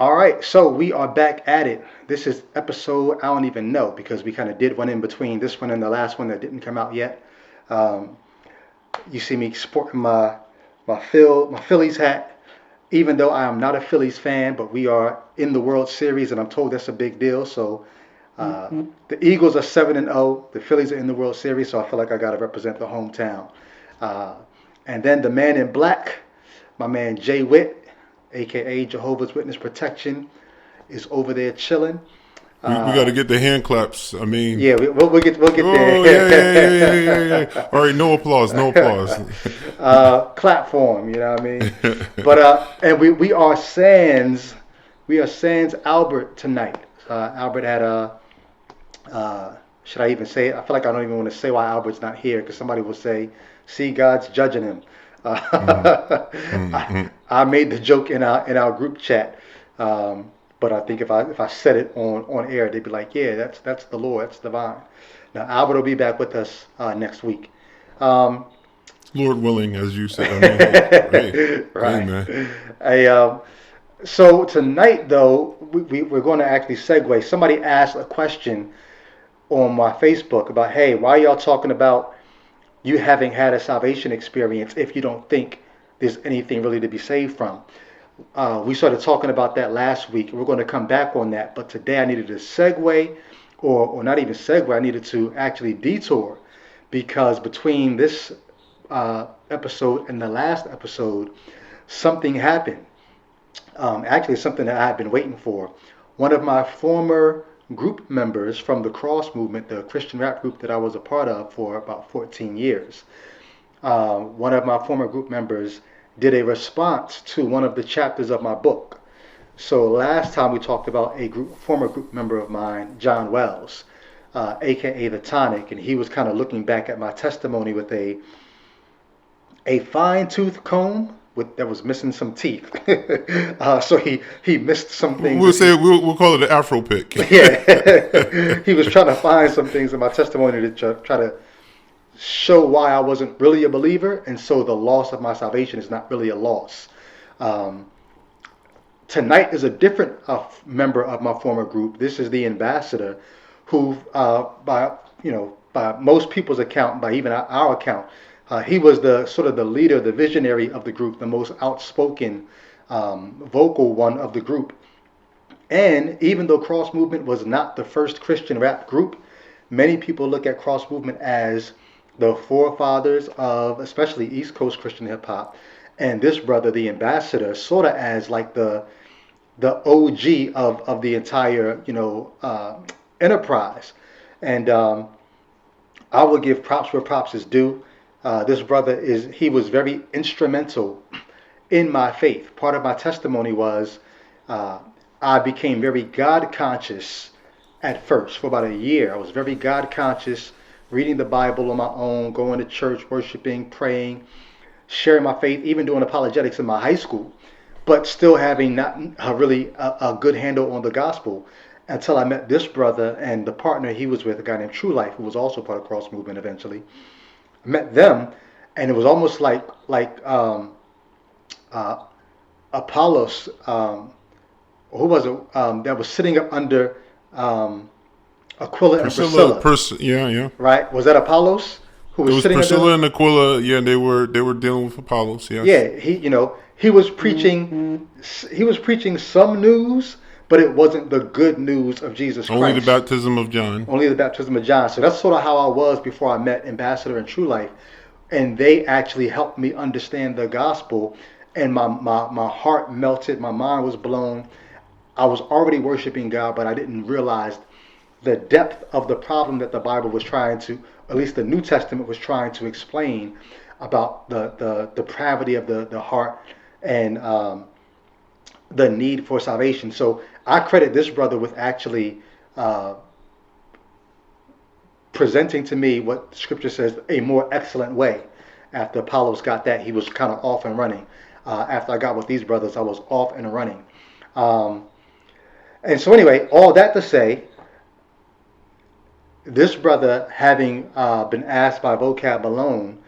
All right, so we are back at it. This is episode, I don't even know because we kind of did one in between this one and the last one that didn't come out yet. Um, you see me sporting my Phillies hat, even though I am not a Phillies fan, but we are in the World Series, and I'm told that's a big deal. So the Eagles are 7-0. The Phillies are in the World Series, so I feel like I got to represent the hometown. Uh, and then the man in black, my man Jay Witt, aka Jehovah's Witness Protection, is over there chilling. We got to get the hand claps. I mean, Yeah, we'll get oh yeah. All right, no applause, no applause. there. Clap for him, you know what I mean? But and we are sans Albert tonight. Albert had a should I even say it? I feel like I don't even want to say why Albert's not here because somebody will say, "See, God's judging him." I made the joke in our group chat, but I think if I said it on air, they'd be like, "Yeah, that's the Lord, that's divine." Now Albert will be back with us next week. Um, Lord willing, as you said. I mean, hey, right. man. So tonight, though, we're going to actually segue. Somebody asked a question on my Facebook about, hey, why are y'all talking about you having had a salvation experience if you don't think there's anything really to be saved from? We started talking about that last week. We're going to come back on that, but today I needed to segue, or not even segue. I needed to actually detour because between this episode and the last episode, something happened. Actually, something that I had been waiting for. One of my former group members from the Cross movement, the Christian rap group that I was a part of for about 14 years, one of my former group members did a response to one of the chapters of my book. So last time we talked about a former group member of mine, John Wells, aka the Tonic, and he was kind of looking back at my testimony with a fine tooth comb that was missing some teeth. So he missed some things. We'll call it an Afro pick. Yeah, he was trying to find some things in my testimony to try to show why I wasn't really a believer, and so the loss of my salvation is not really a loss. Tonight is a different member of my former group. This is the ambassador, who, by most people's account, by even our account, he was the sort of the leader, the visionary of the group, the most outspoken, vocal one of the group. And even though Cross Movement was not the first Christian rap group, many people look at Cross Movement as the forefathers of especially East Coast Christian hip hop. And this brother, the ambassador, sort of as like the OG of the entire, enterprise. And I will give props where props is due. This brother he was very instrumental in my faith. Part of my testimony was I became very God conscious at first. For about a year, I was very God conscious, reading the Bible on my own, going to church, worshiping, praying, sharing my faith, even doing apologetics in my high school, but still having not really a good handle on the gospel until I met this brother and the partner he was with, a guy named True Life, who was also part of Cross Movement eventually. I met them, and it was almost like Apollos, who was it, that was sitting up under Aquila and Priscilla. Yeah. Right? Was that Apollos who was sitting Priscilla under? and Aquila. Yeah, they were dealing with Apollos. Yes. Yeah, he was preaching. He was preaching some news, but it wasn't the good news of Jesus Christ. Only the baptism of John. Only the baptism of John. So that's sort of how I was before I met Ambassador and True Life. And they actually helped me understand the gospel. And my heart melted. My mind was blown. I was already worshiping God, but I didn't realize the depth of the problem that the Bible was trying to, at least the New Testament was trying to explain about the depravity of the heart and the need for salvation. So I credit this brother with actually presenting to me what Scripture says a more excellent way. After Apollos got that, he was kind of off and running. After I got with these brothers, I was off and running. And so anyway, all that to say, this brother having been asked by Vocab Alone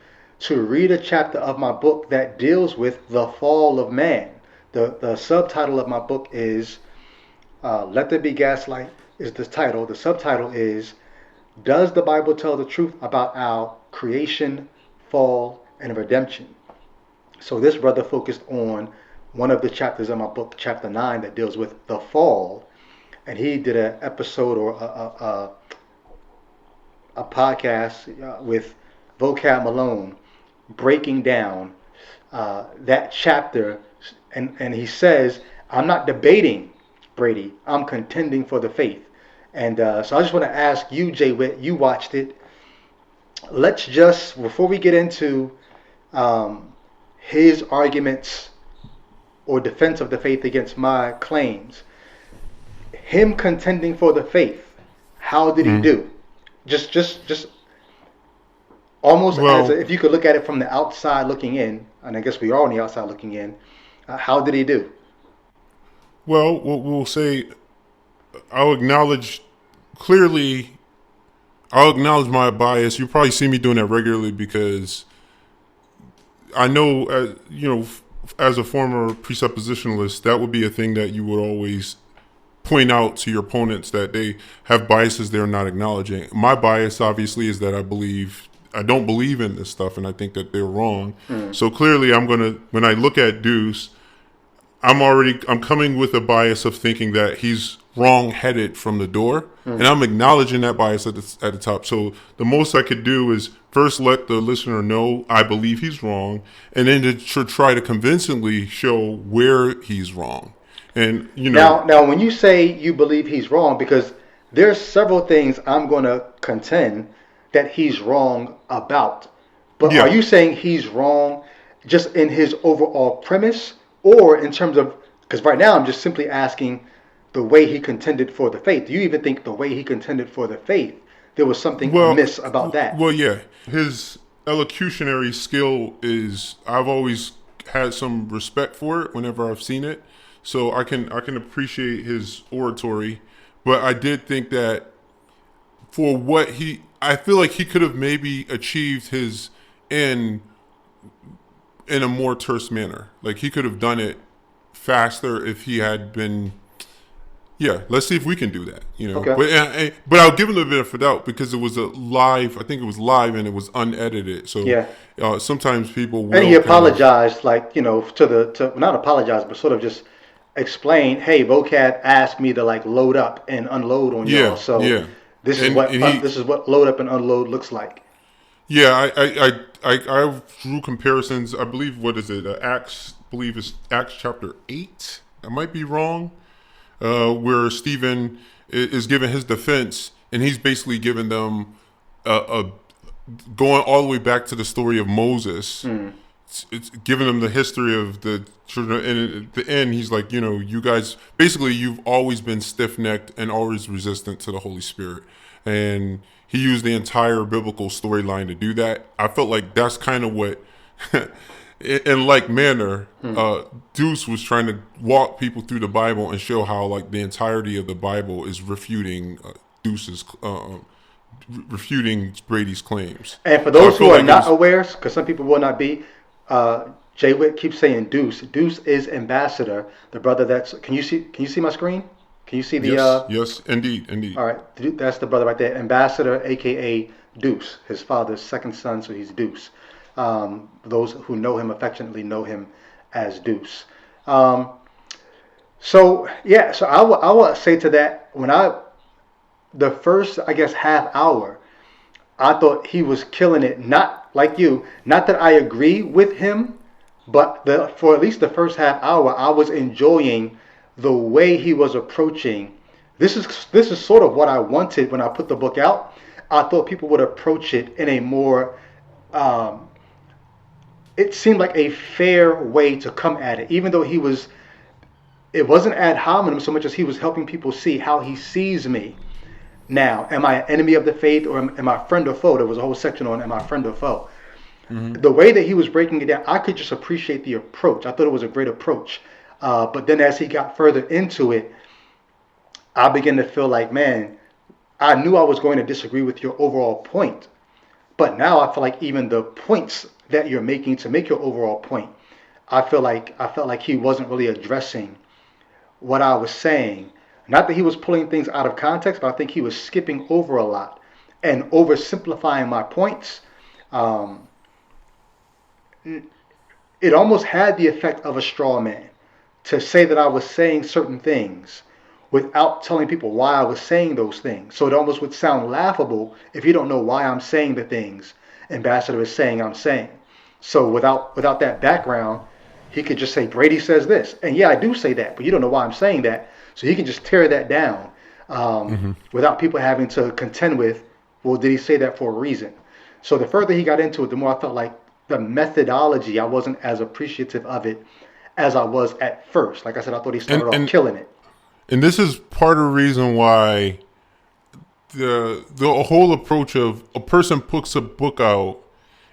to read a chapter of my book that deals with the fall of man, The subtitle of my book is "Let There Be Gaslight." Is the title. The subtitle is "Does the Bible Tell the Truth About Our Creation, Fall, and Redemption?" So this brother focused on one of the chapters of my book, chapter 9, that deals with the fall, and he did an episode or a podcast with Vocab Malone breaking down that chapter, and he says, "I'm not debating, Brady. I'm contending for the faith." And so I just want to ask you, Jay Witt, you watched it. Let's just, before we get into his arguments or defense of the faith against my claims, him contending for the faith, how did he do? Just almost as Well, if you could look at it from the outside looking in, and I guess we are on the outside looking in. How did he do? well, we'll say I'll acknowledge clearly. I'll acknowledge my bias. You probably see me doing that regularly because I know, as a former presuppositionalist, that would be a thing that you would always point out to your opponents that they have biases they're not acknowledging. My bias, obviously, is that I don't believe in this stuff, and I think that they're wrong. So clearly, when I look at Duce, I'm coming with a bias of thinking that he's wrong-headed from the door, and I'm acknowledging that bias at the top. So the most I could do is first let the listener know I believe he's wrong, and then to try to convincingly show where he's wrong. And Now, when you say you believe he's wrong, because there's several things I'm going to contend that he's wrong about. But are yeah, you saying he's wrong just in his overall premise, or in terms of? Because right now I'm just simply asking the way he contended for the faith. Do you even think the way he contended for the faith there was something well, amiss about that? well, yeah. His elocutionary skill is I've always had some respect for it whenever I've seen it. So I can appreciate his oratory, but I did think that for what I feel like he could have maybe achieved his end in a more terse manner. Like he could have done it faster if he had been. Yeah, let's see if we can do that. Okay. But I'll give him a bit of a doubt because it was a live. I think it was live and it was unedited. So Yeah. sometimes people And he will kind of. apologized, like, to not apologize, but sort of just explain, hey, vocab asked me to like load up and unload on y'all, Yeah, so yeah, this is and what and he. this is what load up and unload looks like. Yeah, I drew comparisons. I believe what is it? I believe it's Acts chapter 8. I might be wrong. Where Stephen is giving his defense, and he's basically giving them a going all the way back to the story of Moses. It's giving them the history of the children, and at the end, he's like, you guys, basically, you've always been stiff-necked and always resistant to the Holy Spirit, and he used the entire biblical storyline to do that. I felt like that's kind of what. In like manner, Duce was trying to walk people through the Bible and show how like the entirety of the Bible is refuting refuting Brady's claims. And for So I those who feel are like it not was aware, because some people will not be, Jay Witt keeps saying Duce. Duce is ambassador, the brother that's. Can you see my screen? Can you see the? yes, indeed. All right, that's the brother right there, ambassador, aka Duce. His father's second son, so he's Duce. Those who know him affectionately know him as Duce. So yeah, so I will say to that, the first, I guess, half hour, I thought he was killing it. Not like you, not that I agree with him, but for at least the first half hour, I was enjoying the way he was approaching. This is sort of what I wanted when I put the book out. I thought people would approach it in a more it seemed like a fair way to come at it, even though it wasn't ad hominem so much as he was helping people see how he sees me. Now, am I an enemy of the faith, or am I friend or foe? There was a whole section on am I friend or foe. The way that he was breaking it down, I could just appreciate the approach. I thought it was a great approach. But then as he got further into it, I began to feel like, man, I knew I was going to disagree with your overall point. But now I feel like even the points that you're making to make your overall point, I felt like he wasn't really addressing what I was saying. Not that he was pulling things out of context, but I think he was skipping over a lot and oversimplifying my points. Um, it almost had the effect of a straw man to say that I was saying certain things without telling people why I was saying those things. So it almost would sound laughable if you don't know why I'm saying the things Ambassador is saying I'm saying. So without that background, he could just say Brady says this, and yeah, I do say that, but you don't know why I'm saying that. So he can just tear that down without people having to contend with, well, did he say that for a reason? So the further he got into it, the more I felt like the methodology, I wasn't as appreciative of it as I was at first. Like I said, I thought he And started off and killing it. and this is part of the reason why the whole approach of a person puts a book out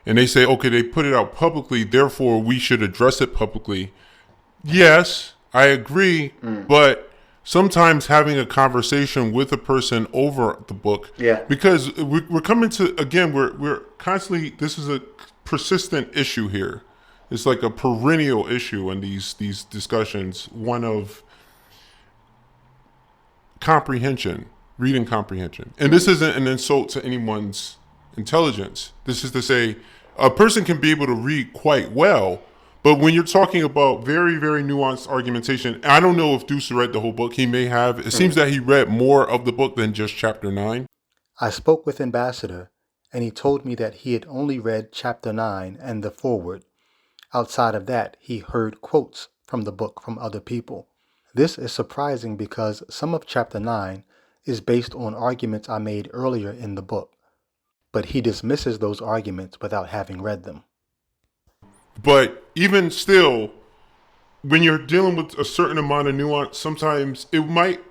and they say, okay, they put it out publicly, therefore we should address it publicly. Yes, I agree, but sometimes having a conversation with a person over the book, Yeah. because we're coming to, again, we're constantly, this is a persistent issue here. It's like a perennial issue in these discussions, one of comprehension, reading comprehension. And this isn't an insult to anyone's intelligence. This is to say a person can be able to read quite well, but when you're talking about very, very nuanced argumentation, I don't know if Duce read the whole book. He may have. It seems that he read more of the book than just chapter 9. I spoke with Ambassador, and he told me that he had only read chapter 9 and the foreword. Outside of that, he heard quotes from the book from other people. This is surprising because some of chapter 9 is based on arguments I made earlier in the book, but he dismisses those arguments without having read them. But even still, when you're dealing with a certain amount of nuance, sometimes it might,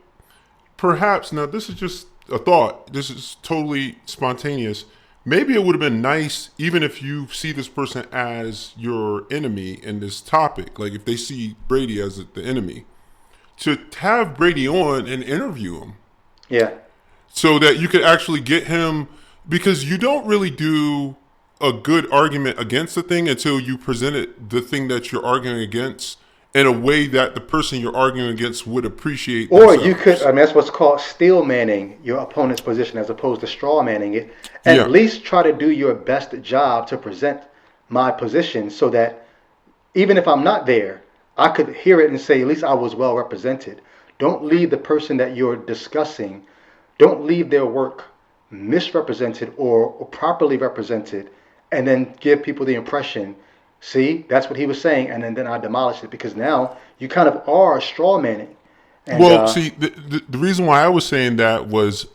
perhaps, now this is just a thought, this is totally spontaneous. Maybe it would have been nice, even if you see this person as your enemy in this topic, like if they see Brady as the enemy, to have Brady on and interview him. Yeah. So that you could actually get him, because you don't really do a good argument against the thing until you presented the thing that you're arguing against in a way that the person you're arguing against would appreciate Or themselves. you could, I mean, that's what's called steel manning your opponent's position as opposed to straw manning it. And at least try to do your best job to present my position so that even if I'm not there, I could hear it and say, at least I was well represented. Don't leave the person that you're discussing, don't leave their work misrepresented or properly represented and then give people the impression, see, that's what he was saying, and then I demolished it because now you kind of are straw manning. And, well, see, the reason why I was saying that was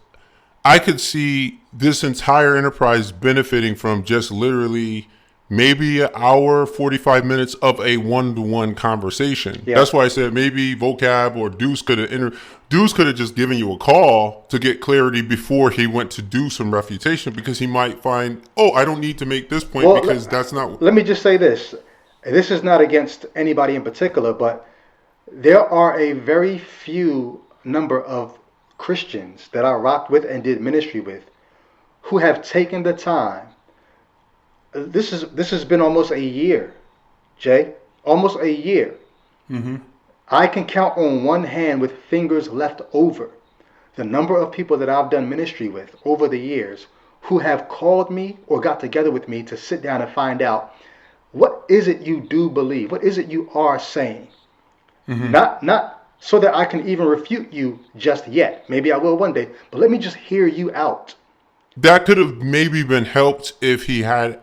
I could see this entire enterprise benefiting from just literally maybe an hour, 45 minutes of a one-to-one conversation. Yeah. That's why I said maybe Vocab or Duce could have Duce could have just given you a call to get clarity before he went to do some refutation, because he might find, oh, I don't need to make this point because that's not. Let me just say this. This is not against anybody in particular, but there are a very few number of Christians that I rocked with and did ministry with who have taken the time. This has been almost a year, Jay. Almost a year. Mm-hmm. I can count on one hand with fingers left over the number of people that I've done ministry with over the years who have called me or got together with me to sit down and find out, what is it you do believe? What is it you are saying? Mm-hmm. Not so that I can even refute you just yet. Maybe I will one day, but let me just hear you out. That could have maybe been helped if he had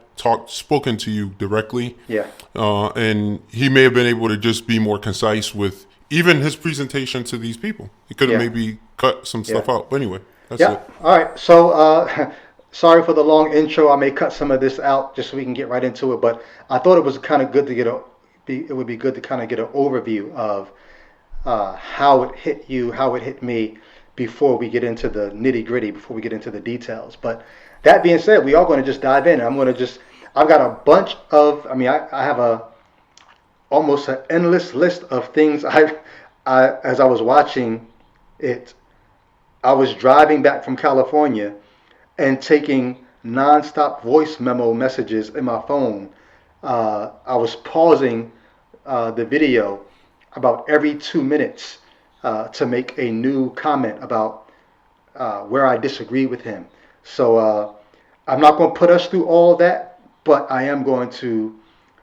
spoken to you directly. Yeah. And he may have been able to just be more concise with even his presentation to these people. He could have maybe cut some stuff out. But anyway, that's it. All right. So sorry for the long intro. I may cut some of this out just so we can get right into it. But I thought it was kind of good to it would be good to kind of get an overview of how it hit you, how it hit me before we get into the nitty gritty, before we get into the details. But that being said, we are going to just dive in. I've got a bunch of, I have almost an endless list of things. As I was watching it, I was driving back from California and taking nonstop voice memo messages in my phone. I was pausing the video about every 2 minutes to make a new comment about where I disagree with him. So I'm not going to put us through all that, but I am going to.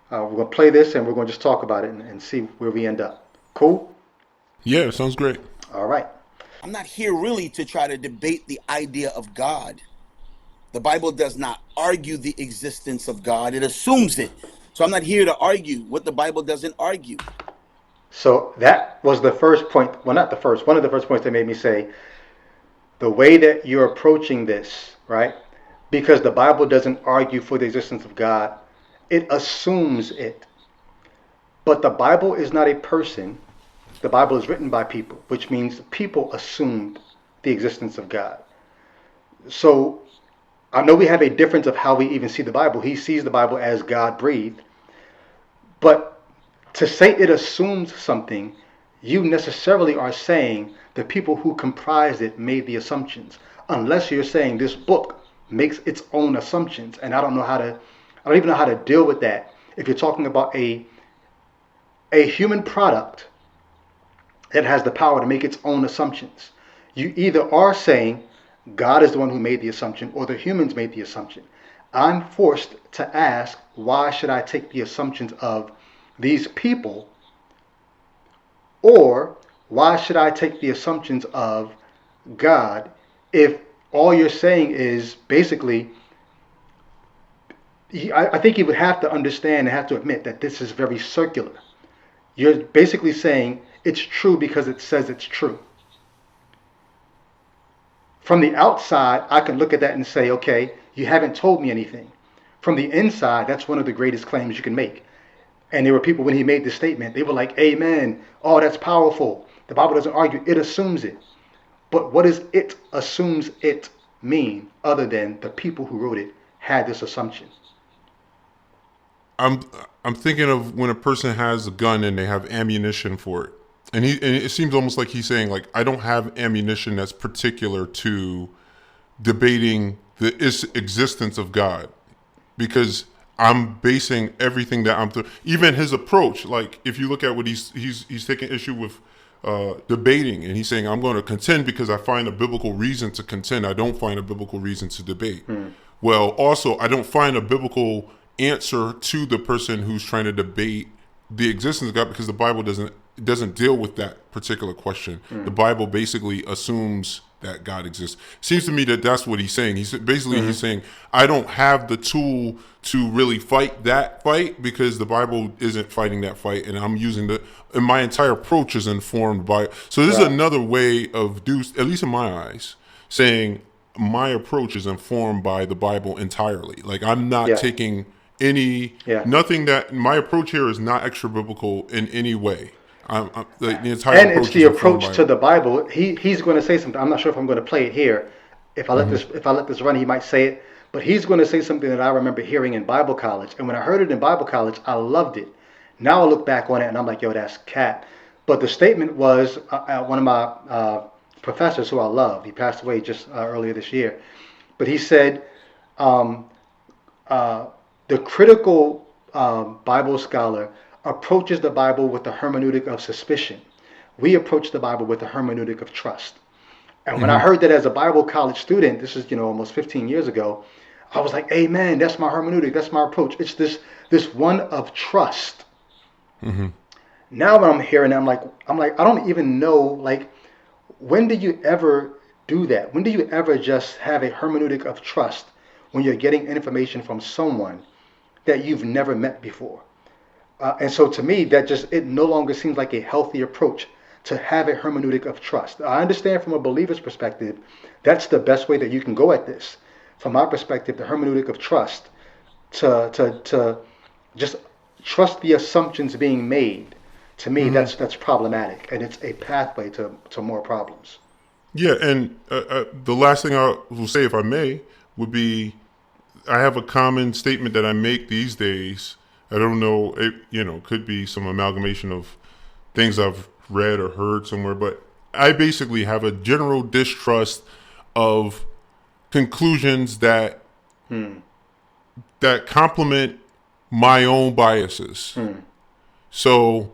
We're going to play this and we're going to just talk about it and see where we end up. Cool? Yeah, sounds great. All right. I'm not here really to try to debate the idea of God. The Bible does not argue the existence of God, it assumes it. So I'm not here to argue what the Bible doesn't argue. So that was the first point. Well, not the first. One of the first points that made me say the way that you're approaching this, right? Because the Bible doesn't argue for the existence of God, it assumes it. But the Bible is not a person. The Bible is written by people, which means people assumed the existence of God. So I know we have a difference of how we even see the Bible. He sees the Bible as God breathed. But to say it assumes something, you necessarily are saying the people who comprised it made the assumptions. Unless you're saying this book makes its own assumptions. And I don't even know how to deal with that. If you're talking about a human product that has the power to make its own assumptions, you either are saying God is the one who made the assumption or the humans made the assumption. I'm forced to ask, why should I take the assumptions of these people, or why should I take the assumptions of God if all you're saying is basically, I think you would have to understand and have to admit that this is very circular. You're basically saying it's true because it says it's true. From the outside, I can look at that and say, okay, you haven't told me anything. From the inside, that's one of the greatest claims you can make. And there were people, when he made this statement, they were like, amen. Oh, that's powerful. The Bible doesn't argue. It assumes it. But what does it assumes it mean other than the people who wrote it had this assumption? I'm thinking of when a person has a gun and they have ammunition for it. And it seems almost like he's saying, like, I don't have ammunition that's particular to debating the existence of God, because I'm basing everything that I'm even his approach. Like, if you look at what he's taking issue with debating, and he's saying, I'm going to contend because I find a biblical reason to contend. I don't find a biblical reason to debate. Well, also, I don't find a biblical answer to the person who's trying to debate the existence of God, because the Bible doesn't deal with that particular question. The Bible basically assumes that God exists. Seems to me that that's what he's saying. He's saying, I don't have the tool to really fight that fight because the Bible isn't fighting that fight, and I'm using and my entire approach is informed by. So this is another way of Duce, at least in my eyes, saying my approach is informed by the Bible entirely. Like, I'm not taking nothing that my approach here is not extra biblical in any way. The entire and it's the approach to the Bible. He's going to say something. I'm not sure if I'm going to play it here. If I let this run, he might say it. But he's going to say something that I remember hearing in Bible college. And when I heard it in Bible college, I loved it. Now I look back on it and I'm like, yo, that's cat. But the statement was one of my professors who I love. He passed away just earlier this year. But he said, the critical Bible scholar approaches the Bible with the hermeneutic of suspicion. We approach the Bible with the hermeneutic of trust. And when I heard that as a Bible college student, this is almost 15 years ago, I was like, amen, that's my hermeneutic, that's my approach. It's this one of trust. Now when I'm hearing it, I'm like, I don't even know, like, when do you ever do that? When do you ever just have a hermeneutic of trust when you're getting information from someone that you've never met before? And so to me, it no longer seems like a healthy approach to have a hermeneutic of trust. I understand from a believer's perspective, that's the best way that you can go at this. From my perspective, the hermeneutic of trust, to just trust the assumptions being made, to me, that's problematic, and it's a pathway to more problems. Yeah, and the last thing I will say, if I may, would be, I have a common statement that I make these days. I don't know, it could be some amalgamation of things I've read or heard somewhere, but I basically have a general distrust of conclusions that complement my own biases. So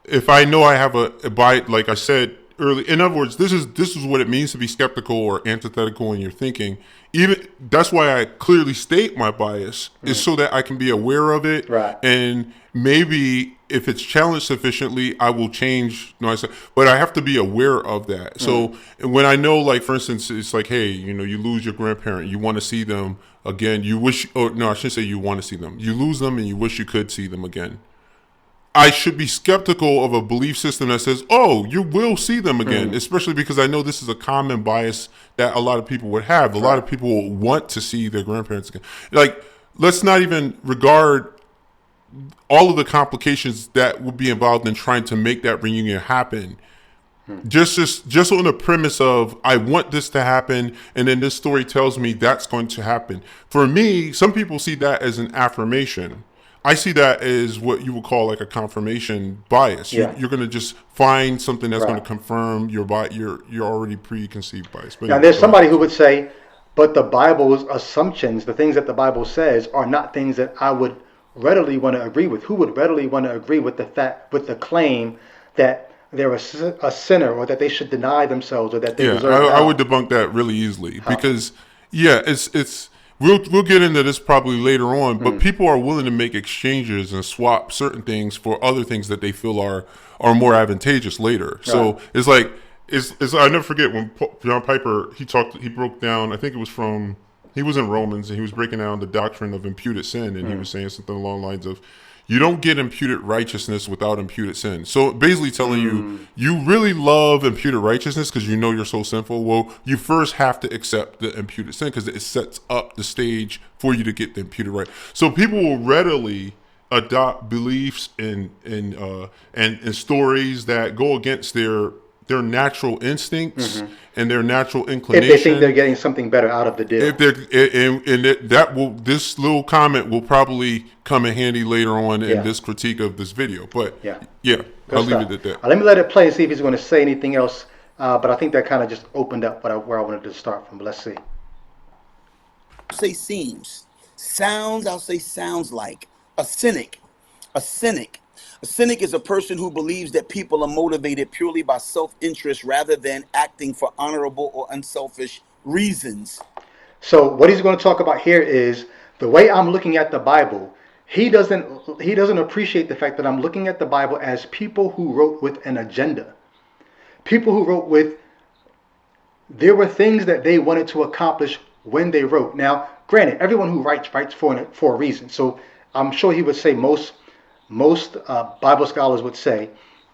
if I know I have a bias, like I said early, in other words, this is what it means to be skeptical or antithetical in your thinking. Even that's why I clearly state my bias is so that I can be aware of it, Right. and maybe if it's challenged sufficiently, I will change. No, I said, but I have to be aware of that. So when I know, like for instance, it's like, hey, you lose your grandparent, you want to see them again. You wish, or no, I shouldn't say you want to see them. You lose them, and you wish you could see them again. I should be skeptical of a belief system that says, "Oh, you will see them again," especially because I know this is a common bias that a lot of people would have. A lot of people will want to see their grandparents again. Like, let's not even regard all of the complications that would be involved in trying to make that reunion happen. Just on the premise of I want this to happen, and then this story tells me that's going to happen. For me, some people see that as an affirmation. I see that as what you would call like a confirmation bias. Yeah. You're going to just find something that's going to Right. confirm your already preconceived bias. But Now, anyway, there's go ahead. somebody who would say, but the Bible's assumptions, the things that the Bible says, are not things that I would readily want to agree with. Who would readily want to agree with with the claim that they're a sinner, or that they should deny themselves, or that they Yeah, deserve I would hell? debunk that really easily How? because yeah, it's we'll get into this probably later on, but people are willing to make exchanges and swap certain things for other things that they feel are more advantageous later. Right. So it's like it's I never forget when John Piper he broke down, I think it was from, he was in Romans and he was breaking down the doctrine of imputed sin, and he was saying something along the lines of, you don't get imputed righteousness without imputed sin. So basically telling you really love imputed righteousness because you know you're so sinful. Well, you first have to accept the imputed sin because it sets up the stage for you to get the imputed right. So people will readily adopt beliefs and stories that go against their natural instincts and their natural If they think they're inclination. getting something better out of the If deal. they're and that will, this little comment will probably come in handy later on in Yeah. this critique of this video. But Yeah. yeah, Good I'll leave stuff. it at that. Let me let it play and see if he's going to say anything else. But I think that kind of just opened up where I wanted to start from. But let's see. Say seems. Sounds, I'll say sounds like. A cynic. A cynic. A cynic is a person who believes that people are motivated purely by self-interest rather than acting for honorable or unselfish reasons. So what he's going to talk about here is the way I'm looking at the Bible. He doesn't appreciate the fact that I'm looking at the Bible as people who wrote with an agenda. People who wrote with, there were things that they wanted to accomplish when they wrote. Now, granted, everyone who writes for a reason. So I'm sure he would say most Bible scholars would say,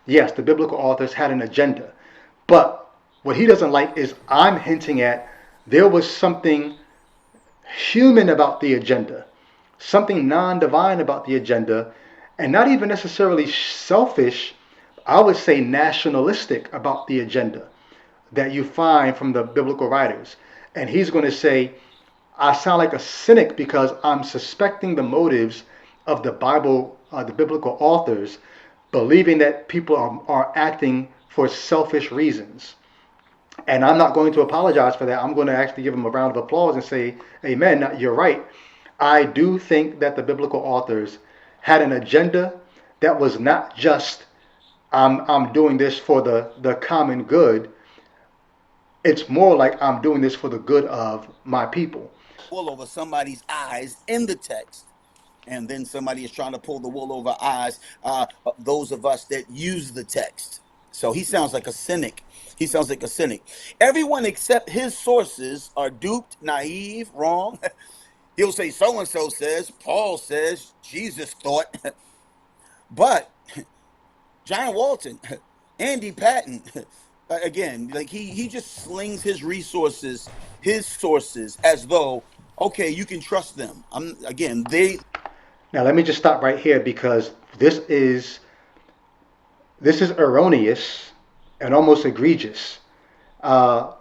yes, the biblical authors had an agenda. But what he doesn't like is I'm hinting at there was something human about the agenda, something non-divine about the agenda, and not even necessarily selfish. I would say nationalistic about the agenda that you find from the biblical writers. And he's going to say, I sound like a cynic because I'm suspecting the motives of the Bible, the biblical authors, believing that people are acting for selfish reasons. And I'm not going to apologize for that. I'm going to actually give him a round of applause and say, Amen. Now, you're right. I do think that the biblical authors had an agenda that was not just, I'm doing this for the common good. It's more like I'm doing this for the good of my people. Wool over somebody's eyes in the text. And then somebody is trying to pull the wool over eyes, those of us that use the text. So he sounds like a cynic. He sounds like a cynic. Everyone except his sources are duped, naive, wrong. He'll say so-and-so says, Paul says, Jesus thought. But John Walton, Andy Patton, again, like he just slings his sources as though, okay, you can trust them. Again, Now, let me just stop right here because this is erroneous and almost egregious. Uh,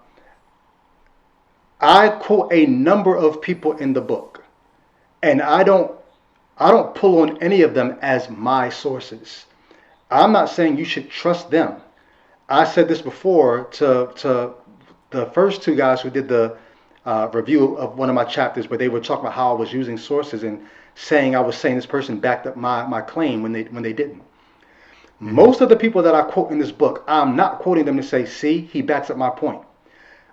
I quote a number of people in the book, and I don't pull on any of them as my sources. I'm not saying you should trust them. I said this before to the first two guys who did the review of one of my chapters, where they were talking about how I was using sources, and saying I was saying this person backed up my claim when they didn't. Most of the people that I quote in this book, I'm not quoting them to say, see, he backs up my point.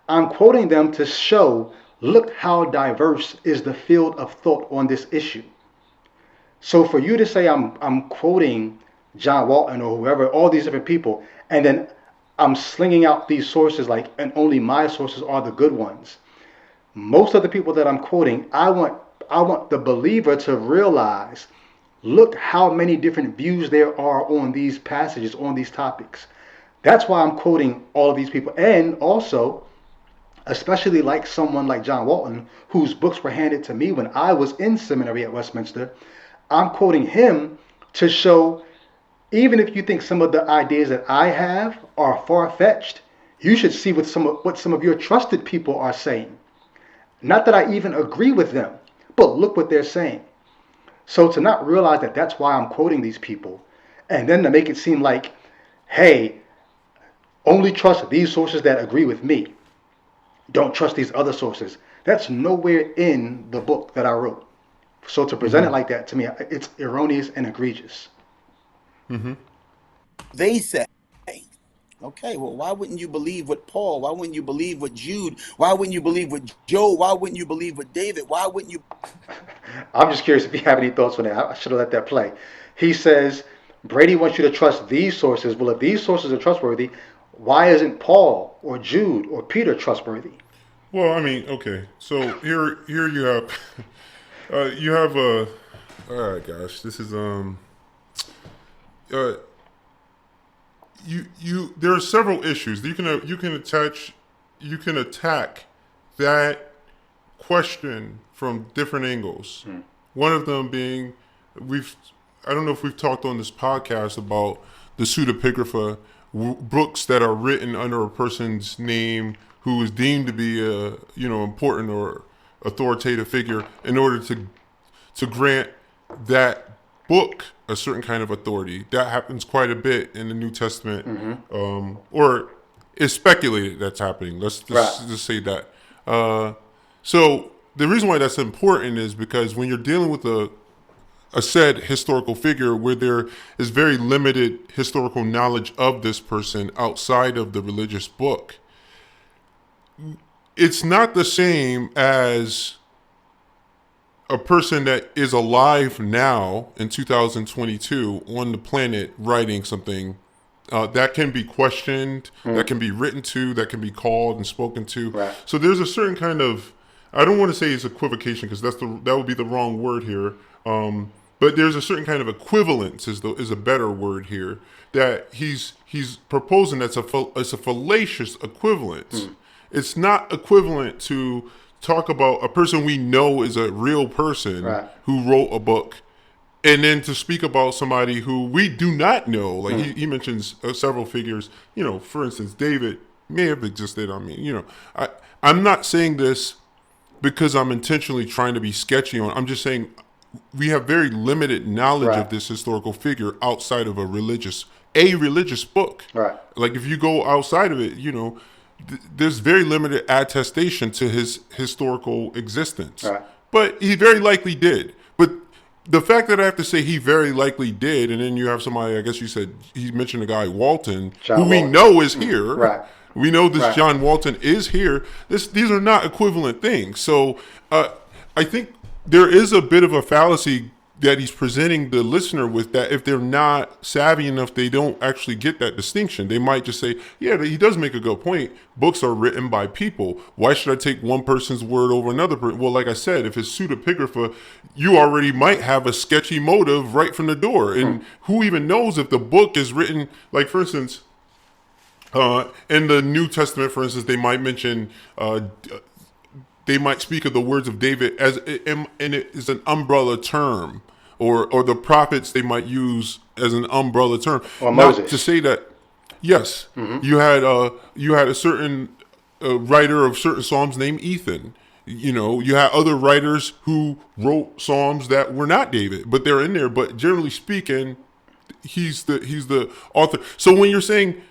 I'm quoting them to show, look how diverse is the field of thought on this issue. So for you to say I'm quoting John Walton or whoever, all these different people, and then I'm slinging out these sources like, and only my sources are the good ones. Most of the people that I'm quoting, I want the believer to realize, look how many different views there are on these passages, on these topics. That's why I'm quoting all of these people. And also, especially like someone like John Walton, whose books were handed to me when I was in seminary at Westminster, I'm quoting him to show, even if you think some of the ideas that I have are far-fetched, you should see what some of your trusted people are saying. Not that I even agree with them, but look what they're saying. So to not realize that that's why I'm quoting these people, and then to make it seem like, hey, only trust these sources that agree with me. Don't trust these other sources. That's nowhere in the book that I wrote. So to present it like that, to me, it's erroneous and egregious. They say, okay, well, why wouldn't you believe what Paul? Why wouldn't you believe what Jude? Why wouldn't you believe what Joe? Why wouldn't you believe what David? Why wouldn't you? I'm just curious if you have any thoughts on that. I should have let that play. He says, Brady wants you to trust these sources. Well, if these sources are trustworthy, why isn't Paul or Jude or Peter trustworthy? Well, I mean, okay. So here you have, you have a. Oh gosh, this is you. There are several issues you can attack that question from different angles. One of them being I don't know if we've talked on this podcast about the pseudepigrapha, books that are written under a person's name who is deemed to be a important or authoritative figure in order to grant that book a certain kind of authority. That happens quite a bit in the New Testament, or it's speculated that's happening. Let's just say that. So the reason why that's important is because when you're dealing with a said historical figure where there is very limited historical knowledge of this person outside of the religious book, it's not the same as a person that is alive now in 2022 on the planet writing something that can be questioned, that can be written to, that can be called and spoken to. Right. So there's a certain kind of, I don't want to say it's equivocation because that would be the wrong word here. But there's a certain kind of equivalence is a better word here that he's proposing it's a fallacious equivalence. It's not equivalent to talk about a person we know is a real person who wrote a book, and then to speak about somebody who we do not know. Like he mentions several figures. For instance, David may have existed. I mean, I'm not saying this because I'm intentionally trying to be sketchy on. I'm just saying we have very limited knowledge of this historical figure outside of a religious book. Right. Like if you go outside of it, there's very limited attestation to his historical existence. Right. But he very likely did. But the fact that I have to say he very likely did, and then you have somebody, I guess you said, he mentioned a guy, Walton, who we know is here. Right. We know this John Walton is here. These are not equivalent things. So I think there is a bit of a fallacy that he's presenting the listener with, that if they're not savvy enough, they don't actually get that distinction. They might just say, yeah, he does make a good point. Books are written by people. Why should I take one person's word over another person? Well, like I said, if it's pseudepigrapha, you already might have a sketchy motive right from the door. And who even knows if the book is written, like for instance, in the New Testament, for instance, they might mention they might speak of the words of David as, and it is an umbrella term, or the prophets they might use as an umbrella term. Or Moses. To say that, yes, you had a certain writer of certain psalms named Ethan. You had other writers who wrote psalms that were not David, but they're in there. But generally speaking, he's the author. So when you're saying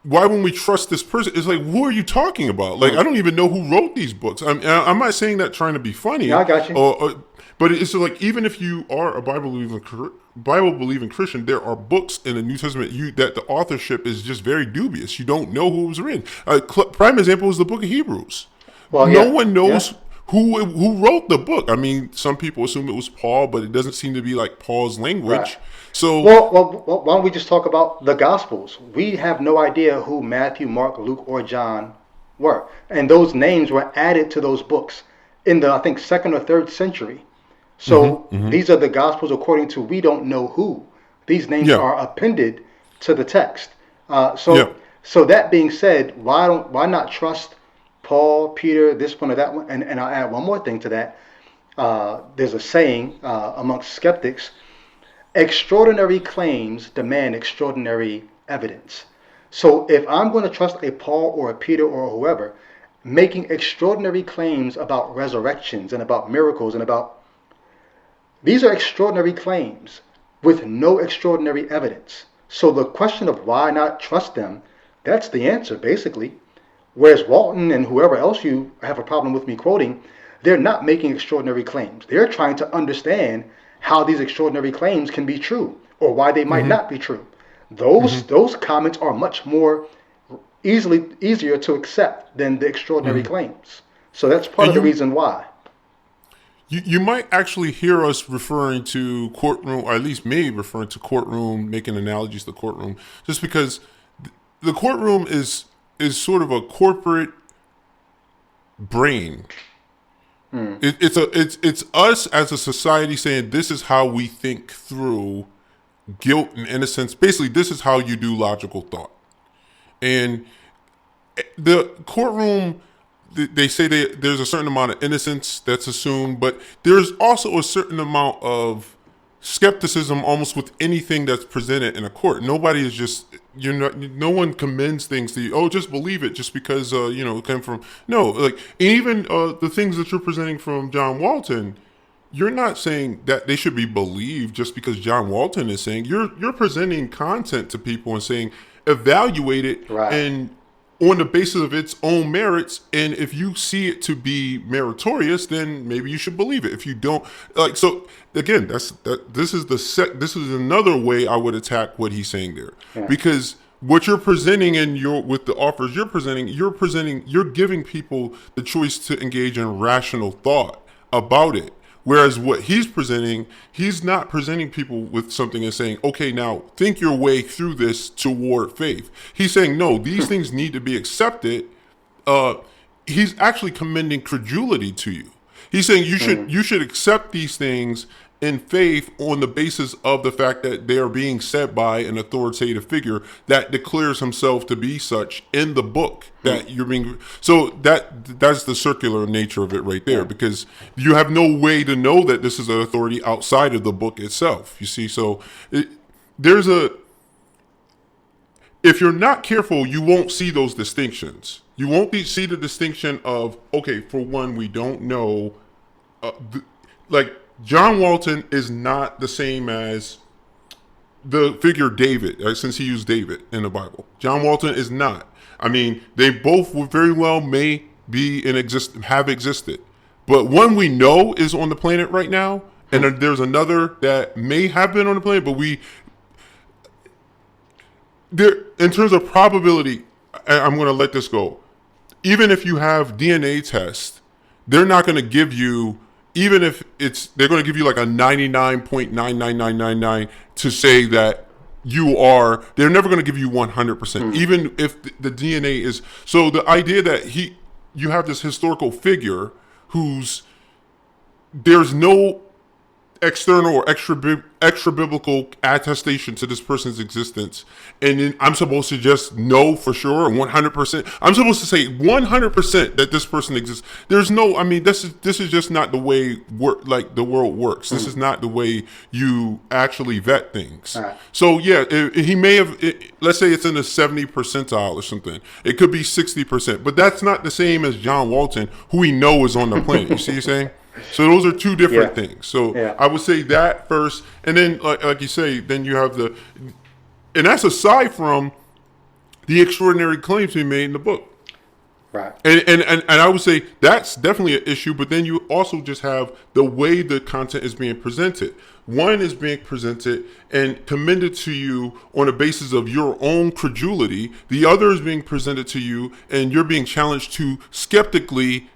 why wouldn't we trust this person? It's like, who are you talking about? Like, I Mm. don't even know who wrote these books. I'm not saying that trying to be Yeah, funny, I got you. but it's like, even if you are a Bible believing Christian, there are books in the New Testament that the authorship is just very dubious. You don't know who was written. Prime example is the book of Hebrews. Well, No yeah, one yeah. knows who wrote the book. I mean, some people assume it was Paul, but it doesn't seem to be like Paul's Right. language. So Well, why don't we just talk about the Gospels? We have no idea who Matthew, Mark, Luke, or John were, and those names were added to those books in the, I think, second or third century. So these are the Gospels according to we don't know who. These names yeah, are appended to the text. Uh, yeah. so so that being said, why not trust Paul, Peter, this one or that one? And I'll add one more thing to that. There's a saying amongst skeptics: extraordinary claims demand extraordinary evidence. So if I'm going to trust a Paul or a Peter or whoever making extraordinary claims about resurrections and about miracles and about these are extraordinary claims with no extraordinary evidence. So the question of why not trust them, that's the answer basically. Whereas Walton and whoever else you have a problem with me quoting, they're not making extraordinary claims. They're trying to understand how these extraordinary claims can be true or why they might not be true. Those comments are much more easier to accept than the extraordinary claims. So that's part And of the reason why. you might actually hear us referring to Courtroom, or at least me referring to Courtroom, making analogies to Courtroom, just because the Courtroom is sort of a corporate brain. It's us as a society saying this is how we think through guilt and innocence. Basically, this is how you do logical thought. And the Courtroom, they say there's a certain amount of innocence that's assumed, but there's also a certain amount of skepticism almost with anything that's presented in a court. Nobody is just, no one commends things to you. Oh, just believe it just because it came from, no, like, and even the things that you're presenting from John Walton, you're not saying that they should be believed just because John Walton is saying. You're presenting content to people and saying evaluate it Right. and on the basis of its own merits, and if you see it to be meritorious, then maybe you should believe it. If you don't, like, so again, this is another way I would attack what he's saying there, Yeah. because what you're presenting with the offers you're giving people the choice to engage in rational thought about it. Whereas what he's not presenting people with something and saying, okay, now think your way through this toward faith. He's saying, no, these things need to be accepted. Uh, he's actually commending credulity to you. He's saying you should accept these things in faith on the basis of the fact that they are being said by an authoritative figure that declares himself to be such in the book that you're being. So that's the circular nature of it right there, Yeah. because you have no way to know that this is an authority outside of the book itself. You see, so there's a. If you're not careful, you won't see those distinctions. You won't see the distinction of, okay, for one, we don't know, like, John Walton is not the same as the figure David, since he used David in the Bible. John Walton is not. I mean, they both very well may be have existed, but one we know is on the planet right now, and there's another that may have been on the planet, but there, in terms of probability, I'm going to let this go. Even if you have DNA tests, they're not going to give you, even if they're going to give you like a 99.99999 to say that they're never going to give you 100%, even if the DNA is. So the idea that you have this historical figure there's no external or extra biblical attestation to this person's existence, and then I'm supposed to just know for sure 100%. I'm supposed to say 100% that this person exists. There's no. I mean, this is just not the way the world works. This is not the way you actually vet things. All right. So yeah, he may have. Let's say it's in the 70 percentile or something. It could be 60%, but that's not the same as John Walton, who we know is on the planet. You see what I'm saying? So those are two different Yeah. things. So Yeah. I would say that first, and then like you say, then you have and that's aside from the extraordinary claims he made in the book. Right. And I would say that's definitely an issue, but then you also just have the way the content is being presented. One is being presented and commended to you on a basis of your own credulity. The other is being presented to you and you're being challenged to skeptically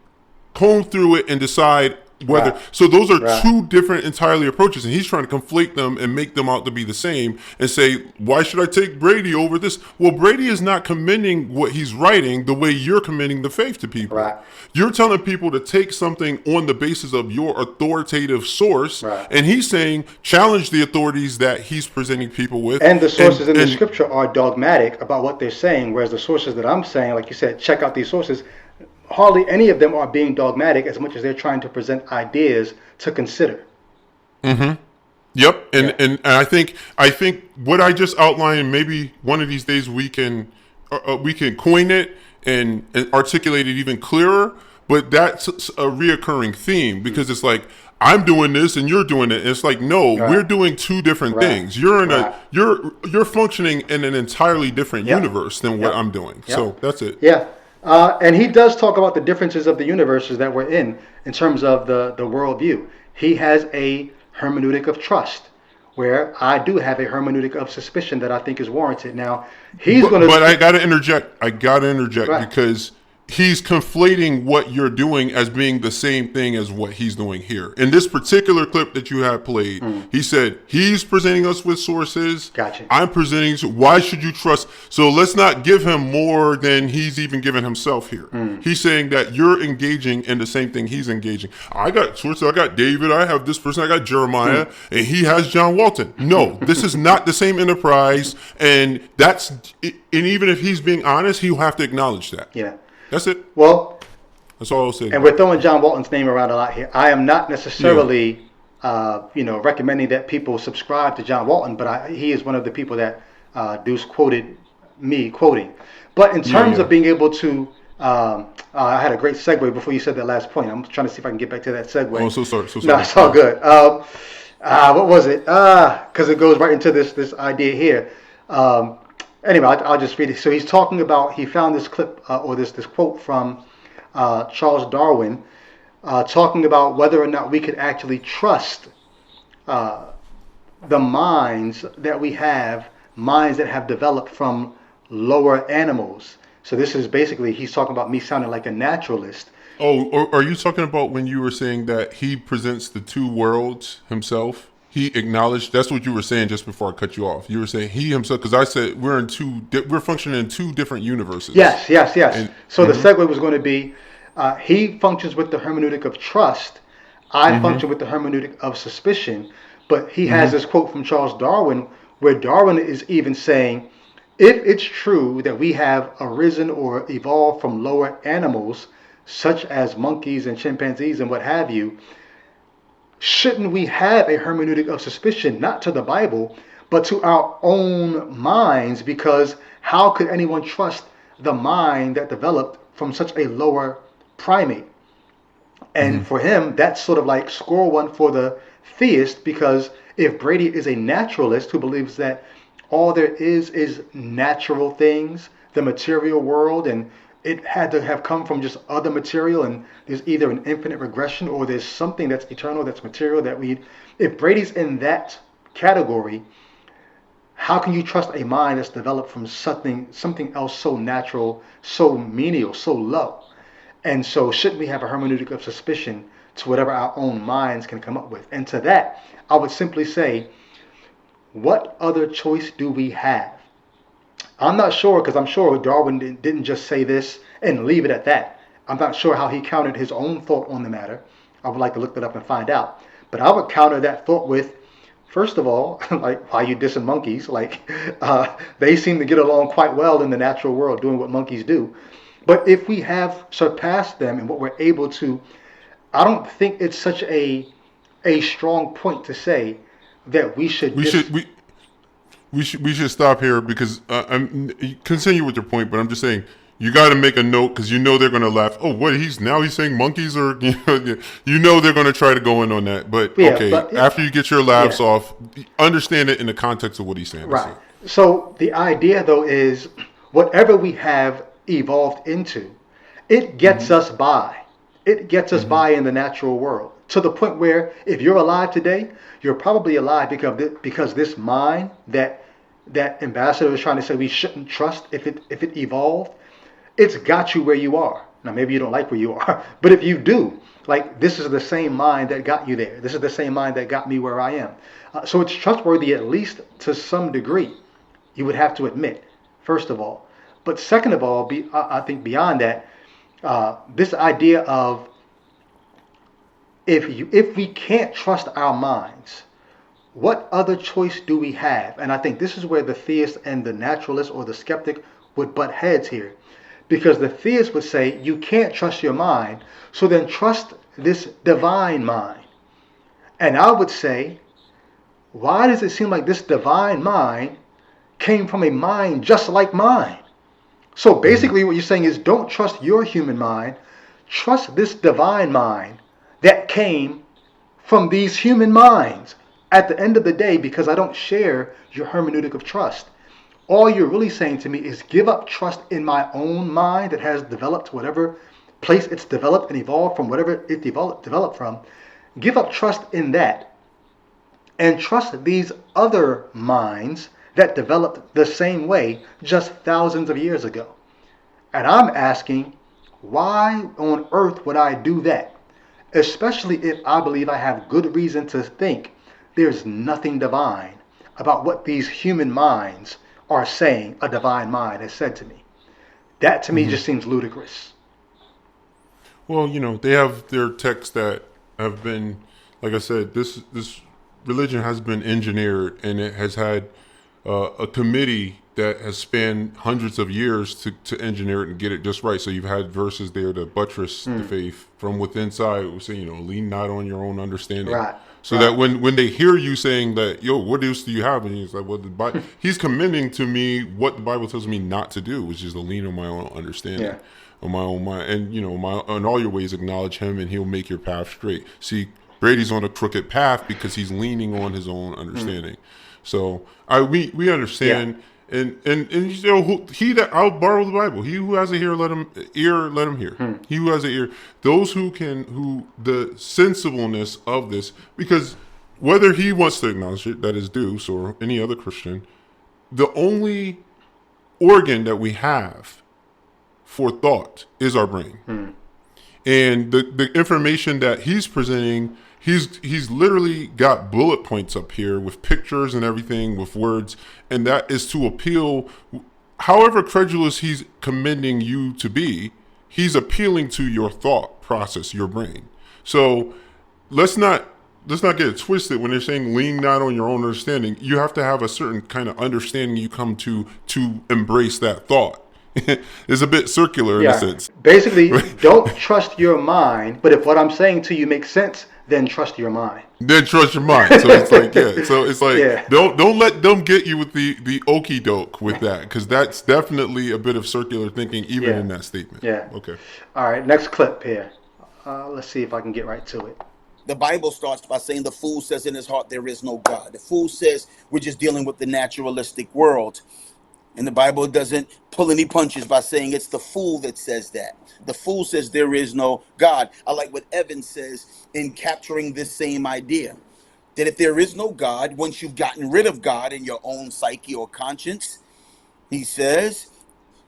comb through it and decide whether. Right. So those are Right. two different entirely approaches, and he's trying to conflate them and make them out to be the same and say, why should I take Brady over this? Well, Brady is not commending what he's writing the way you're commending the faith to people. Right. You're telling people to take something on the basis of your authoritative source, Right. and he's saying challenge the authorities that he's presenting people with. And the sources in the scripture are dogmatic about what they're saying, whereas the sources that I'm saying, like you said, check out these sources, hardly any of them are being dogmatic as much as they're trying to present ideas to consider. Yep, and I think what I just outlined, maybe one of these days we can coin it and articulate it even clearer. But that's a reoccurring theme because it's like I'm doing this and you're doing it. And it's like no, Right. we're doing two different Right. things. You're in Right. you're functioning in an entirely different Yep. universe than what Yep. I'm doing. Yep. So that's it. Yeah. And he does talk about the differences of the universes that we're in terms of the worldview. He has a hermeneutic of trust, where I do have a hermeneutic of suspicion that I think is warranted. Now, he's going to... But I got to interject. Right. Because he's conflating what you're doing as being the same thing as what he's doing here. In this particular clip that you have played, he said he's presenting us with sources. Gotcha. I'm presenting. Why should you trust? So let's not give him more than he's even given himself here. He's saying that you're engaging in the same thing he's engaging. I got sources. I got David. I have this person. I got Jeremiah, and he has John Walton. No, this is not the same enterprise, and even if he's being honest, he'll have to acknowledge that. Yeah. That's it. Well, That's all I'll say. and we're throwing John Walton's name around a lot here. I am not necessarily, recommending that people subscribe to John Walton, but he is one of the people that Duce quoted me quoting. But in terms of being able to, I had a great segue before you said that last point. I'm trying to see if I can get back to that segue. Oh, so sorry. No, it's all good. What was it? Because it goes right into this idea here. Anyway, I'll just read it. So he's talking about, he found this clip or this quote from Charles Darwin talking about whether or not we could actually trust the minds that we have, minds that have developed from lower animals. So this is basically, he's talking about me sounding like a naturalist. Oh, or are you talking about when you were saying that he presents the two worlds himself? He acknowledged, that's what you were saying just before I cut you off. You were saying he himself, because I said we're functioning in two different universes. Yes. And, So the segue was going to be, he functions with the hermeneutic of trust. I function with the hermeneutic of suspicion. But he has this quote from Charles Darwin, where Darwin is even saying, if it's true that we have arisen or evolved from lower animals, such as monkeys and chimpanzees and what have you, shouldn't we have a hermeneutic of suspicion, not to the Bible, but to our own minds? Because how could anyone trust the mind that developed from such a lower primate? And for him, that's sort of like score one for the theist, because if Brady is a naturalist who believes that all there is natural things, the material world, and it had to have come from just other material, and there's either an infinite regression or there's something that's eternal, that's material, that if Brady's in that category, how can you trust a mind that's developed from something else so natural, so menial, so low? And so shouldn't we have a hermeneutic of suspicion to whatever our own minds can come up with? And to that, I would simply say, what other choice do we have? I'm not sure, because I'm sure Darwin didn't just say this and leave it at that. I'm not sure how he countered his own thought on the matter. I would like to look that up and find out. But I would counter that thought with, first of all, like, why are you dissing monkeys? Like, they seem to get along quite well in the natural world doing what monkeys do. But if we have surpassed them in what we're able to, I don't think it's such a strong point to say that we should... We should stop here because continue with your point, but I'm just saying you got to make a note because they're going to laugh. Oh, what he's saying monkeys, or they're going to try to go in on that. But after you get your laughs off, understand it in the context of what he's saying. Right. So the idea though is, whatever we have evolved into, it gets us by. It gets us by in the natural world to the point where if you're alive today, you're probably alive because this mind that ambassador is trying to say we shouldn't trust if it evolved, it's got you where you are. Now maybe you don't like where you are, but if you do, like this is the same mind that got you there. This is the same mind that got me where I am. So it's trustworthy at least to some degree. You would have to admit, first of all. But second of all, I think beyond that, this idea of if we can't trust our minds, what other choice do we have? And I think this is where the theist and the naturalist or the skeptic would butt heads here. Because the theist would say, you can't trust your mind, so then trust this divine mind. And I would say, why does it seem like this divine mind came from a mind just like mine? So basically what you're saying is don't trust your human mind, trust this divine mind that came from these human minds. At the end of the day, because I don't share your hermeneutic of trust, all you're really saying to me is give up trust in my own mind that has developed whatever place it's developed and evolved from, whatever it developed from. Give up trust in that and trust these other minds that developed the same way just thousands of years ago. And I'm asking, why on earth would I do that? Especially if I believe I have good reason to think there's nothing divine about what these human minds are saying a divine mind has said to me. That to me just seems ludicrous. Well, they have their texts that have been, like I said, this religion has been engineered, and it has had a committee that has spanned hundreds of years to engineer it and get it just right. So you've had verses there to buttress the faith from within side. We say, lean not on your own understanding. Right. So that when they hear you saying that, what else do you have? And he's like, well, he's commending to me what the Bible tells me not to do, which is to lean on my own understanding, on my own mind. And, in all your ways acknowledge him and he'll make your path straight. See, Brady's on a crooked path because he's leaning on his own understanding. So we understand. And he that I'll borrow the Bible. He who has an ear, let him hear. He who has an ear, those who the sensibleness of this, because whether he wants to acknowledge it, that is Duce or any other Christian, the only organ that we have for thought is our brain, and the information that he's presenting. He's literally got bullet points up here with pictures and everything with words, and that is to appeal. However credulous he's commending you to be, he's appealing to your thought process, your brain. So let's not get it twisted when they're saying lean not on your own understanding. You have to have a certain kind of understanding you come to embrace that thought. It's a bit circular in a sense. Basically, don't trust your mind, but if what I'm saying to you makes sense, then trust your mind. Then trust your mind. So it's like, So it's like, don't let them get you with the okey doke with that, because that's definitely a bit of circular thinking, even in that statement. Yeah. Okay. All right. Next clip here. Let's see if I can get right to it. The Bible starts by saying the fool says in his heart there is no God. The fool says we're just dealing with the naturalistic world. And the Bible doesn't pull any punches by saying it's the fool that says that. The fool says there is no God. I like what Evan says in capturing this same idea, that if there is no God, once you've gotten rid of God in your own psyche or conscience, he says,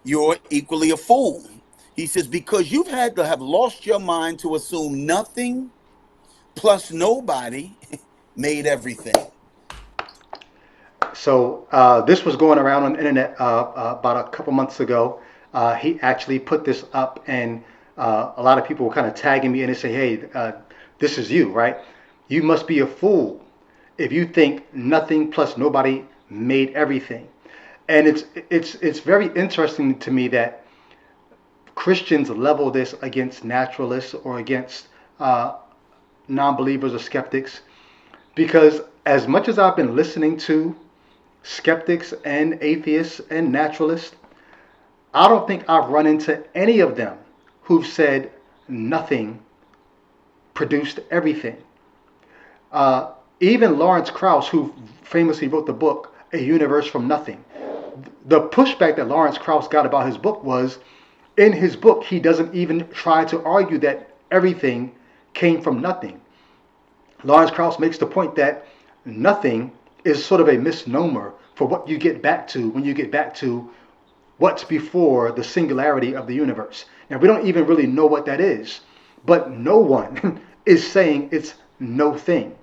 you're equally a fool. He says, because you've had to have lost your mind to assume nothing plus nobody made everything. So this was going around on the internet about a couple months ago. He actually put this up, and a lot of people were kind of tagging me and they say, hey, this is you, right? You must be a fool if you think nothing plus nobody made everything. And it's very interesting to me that Christians level this against naturalists or against non-believers or skeptics, because as much as I've been listening to skeptics and atheists and naturalists, I don't think I've run into any of them who've said nothing produced everything. Even Lawrence Krauss, who famously wrote the book A Universe from Nothing, the pushback that Lawrence Krauss got about his book was, in his book, he doesn't even try to argue that everything came from nothing. Lawrence Krauss makes the point that nothing is sort of a misnomer for what you get back to when you get back to what's before the singularity of the universe. Now, we don't even really know what that is, but no one is saying it's no thing.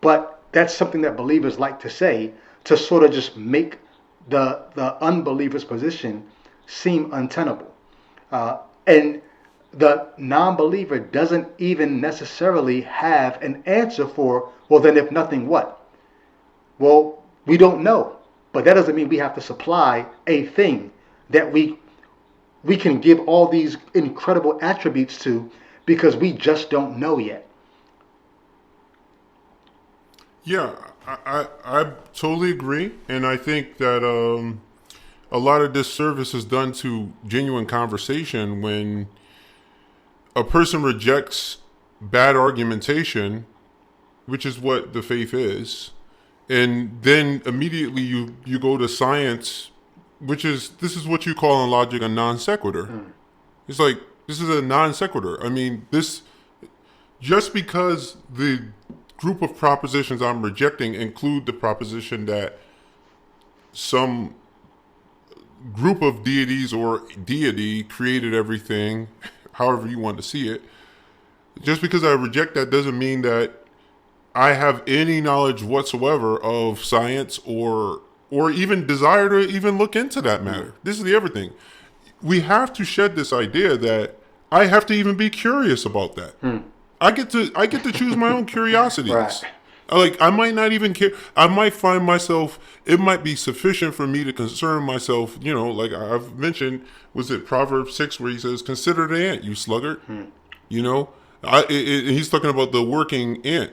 But that's something that believers like to say to sort of just make the unbeliever's position seem untenable. And the non-believer doesn't even necessarily have an answer for, well, then if nothing, what? Well, we don't know. But that doesn't mean we have to supply a thing that we can give all these incredible attributes to, because we just don't know yet. Yeah, I totally agree, and I think that a lot of disservice is done to genuine conversation when a person rejects bad argumentation, which is what the faith is, and then immediately you go to science, this is what you call in logic a non sequitur. It's like, this is a non sequitur. I mean, this, just because the group of propositions I'm rejecting include the proposition that some group of deities or deity created everything, however you want to see it, just because I reject that doesn't mean that I have any knowledge whatsoever of science or even desire to even look into that matter. This is the everything. We have to shed this idea that I have to even be curious about that. I get to choose my own curiosities. Right. Like, I might not even care. I might find myself, it might be sufficient for me to concern myself, like I've mentioned, was it Proverbs 6 where he says, consider the ant, you sluggard. He's talking about the working ant.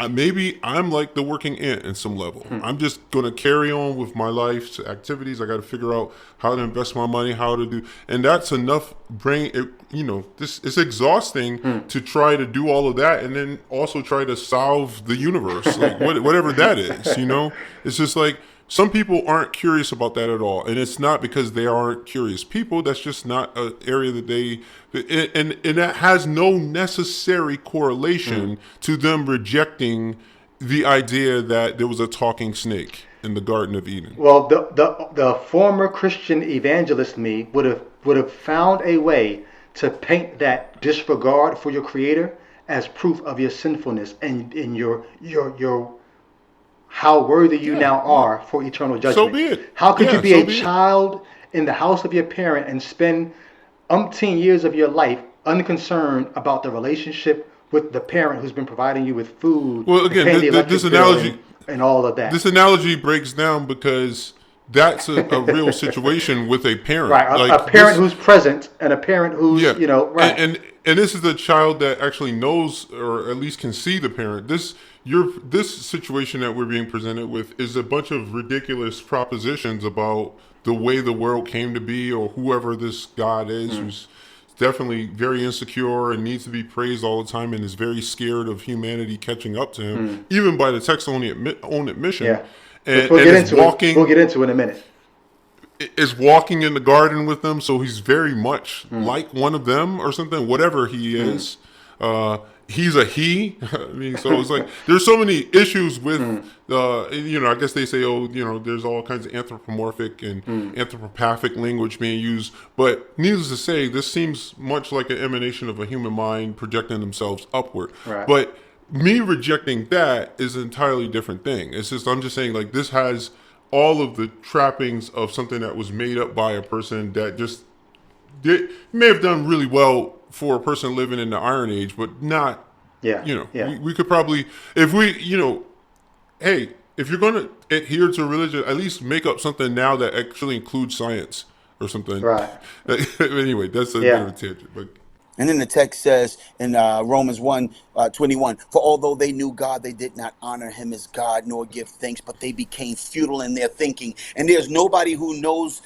Maybe I'm like the working ant in some level. I'm just going to carry on with my life's activities. I got to figure out how to invest my money, how to do, and that's enough brain. It's exhausting to try to do all of that and then also try to solve the universe, like whatever that is. It's just like, some people aren't curious about that at all, and it's not because they aren't curious people. That's just not an area that they, and that has no necessary correlation to them rejecting the idea that there was a talking snake in the Garden of Eden. Well, the former Christian evangelist me would have found a way to paint that disregard for your Creator as proof of your sinfulness and in your how worthy you now are for eternal judgment. So be it. How could you be a child in the house of your parent and spend umpteen years of your life unconcerned about the relationship with the parent who's been providing you with food? Well, again, this analogy and all of that. This analogy breaks down because that's a real situation with a parent. Right, a parent who's present and a parent who's, right. And this is a child that actually knows or at least can see the parent. This situation that we're being presented with is a bunch of ridiculous propositions about the way the world came to be, or whoever this God is, who's definitely very insecure and needs to be praised all the time and is very scared of humanity catching up to him, even by the text's own admission. Yeah. And, we'll get into it in a minute. Is walking in the garden with them, so he's very much like one of them or something, whatever he is. He's a he. I mean, so it's like there's so many issues with, I guess they say, there's all kinds of anthropomorphic and anthropopathic language being used. But needless to say, this seems much like an emanation of a human mind projecting themselves upward. Right. But me rejecting that is an entirely different thing. It's just, I'm just saying, like, this has all of the trappings of something that was made up by a person that just may have done really well for a person living in the Iron Age, but not, we could probably, if we, hey, if you're going to adhere to religion, at least make up something now that actually includes science or something. Right. Anyway, that's a bit of a tangent, but. And then the text says in Romans 1:21, for although they knew God, they did not honor him as God nor give thanks, but they became futile in their thinking. And there's nobody who knows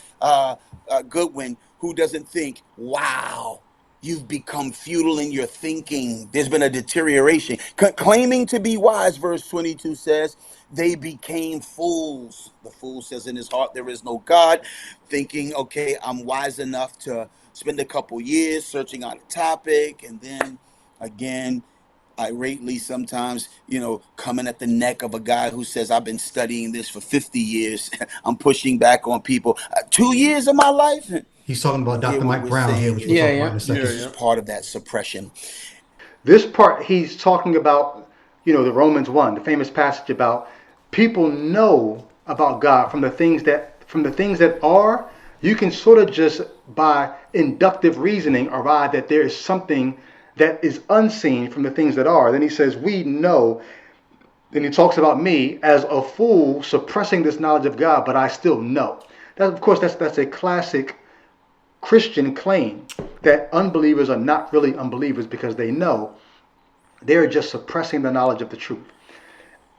Goodwin who doesn't think, wow, You've become futile in your thinking. There's been a deterioration. Claiming to be wise, verse 22 says, they became fools. The fool says in his heart, there is no God. Thinking, okay, I'm wise enough to spend a couple years searching out a topic, and then again, irately sometimes, coming at the neck of a guy who says, I've been studying this for 50 years. I'm pushing back on people. 2 years of my life? He's talking about Here, Dr. what Mike we're Brown here, saying which we'll is Yeah, talk about yeah. in a Yeah, second. this is yeah. part of that suppression. This part, he's talking about, the Romans 1, the famous passage about people know about God from the things that are, you can sort of just by inductive reasoning arrive that there is something that is unseen from the things that are. Then he says, we know. Then he talks about me as a fool suppressing this knowledge of God, but I still know. That, of course, that's a classic Christian claim that unbelievers are not really unbelievers because they know. They're just suppressing the knowledge of the truth.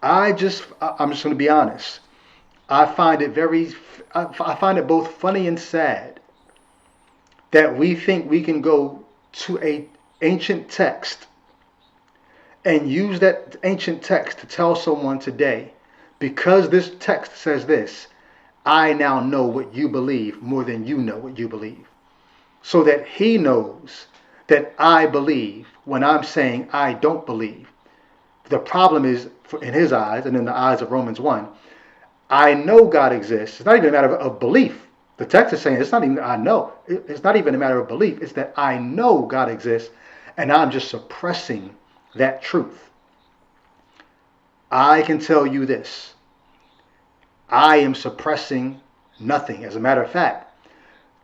I'm just going to be honest. I find it I find it both funny and sad that we think we can go to a ancient text and use that ancient text to tell someone today, because this text says this, I now know what you believe more than you know what you believe. So that he knows that I believe when I'm saying I don't believe. The problem is, in his eyes and in the eyes of Romans 1, I know God exists. It's not even a matter of belief. The text is saying it's not even I know. It's not even a matter of belief. It's that I know God exists and I'm just suppressing that truth. I can tell you this. I am suppressing nothing. As a matter of fact,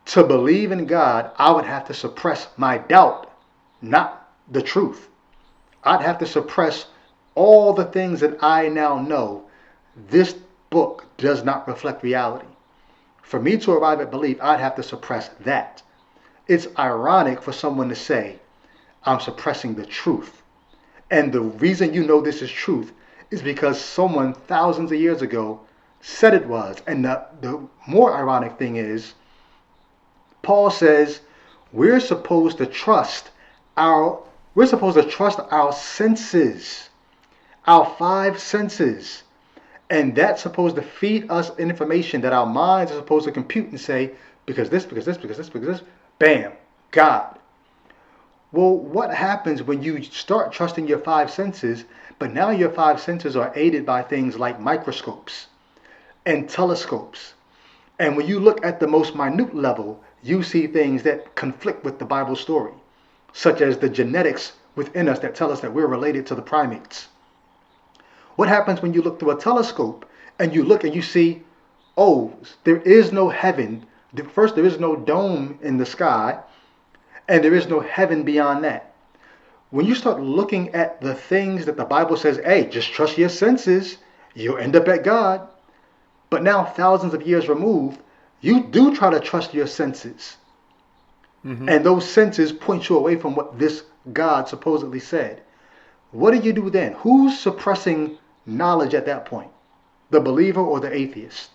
to believe in God, I would have to suppress my doubt, not the truth. I'd have to suppress all the things that I now know. This book does not reflect reality. For me to arrive at belief, I'd have to suppress that. It's ironic for someone to say, I'm suppressing the truth. And the reason you know this is truth is because someone thousands of years ago said it was. And the more ironic thing is, Paul says we're supposed to trust our senses, our five senses. And that's supposed to feed us information that our minds are supposed to compute and say, because this, bam, God. Well, what happens when you start trusting your five senses, but now your five senses are aided by things like microscopes and telescopes? And when you look at the most minute level, you see things that conflict with the Bible story, such as the genetics within us that tell us that we're related to the primates. What happens when you look through a telescope and you look and you see, oh, there is no heaven. First, there is no dome in the sky, and there is no heaven beyond that. When you start looking at the things that the Bible says, hey, just trust your senses, you'll end up at God. But now, thousands of years removed, you do try to trust your senses. Mm-hmm. And those senses point you away from what this God supposedly said. What do you do then? Who's suppressing knowledge at that point? The believer or the atheist?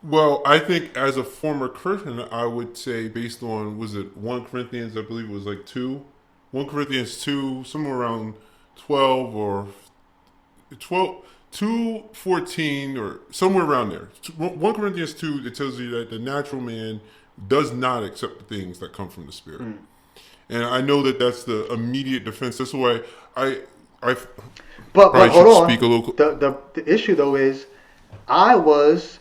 Well, I think as a former Christian, I would say based on, was it 1 Corinthians, I believe it was like 2? 1 Corinthians 2, somewhere around 12 or 12, 2:14 or somewhere around there. 1 Corinthians 2, it tells you that the natural man does not accept the things that come from the Spirit. Mm. And I know that that's the immediate defense. That's why I but hold on. Speak a little. The issue though is, I was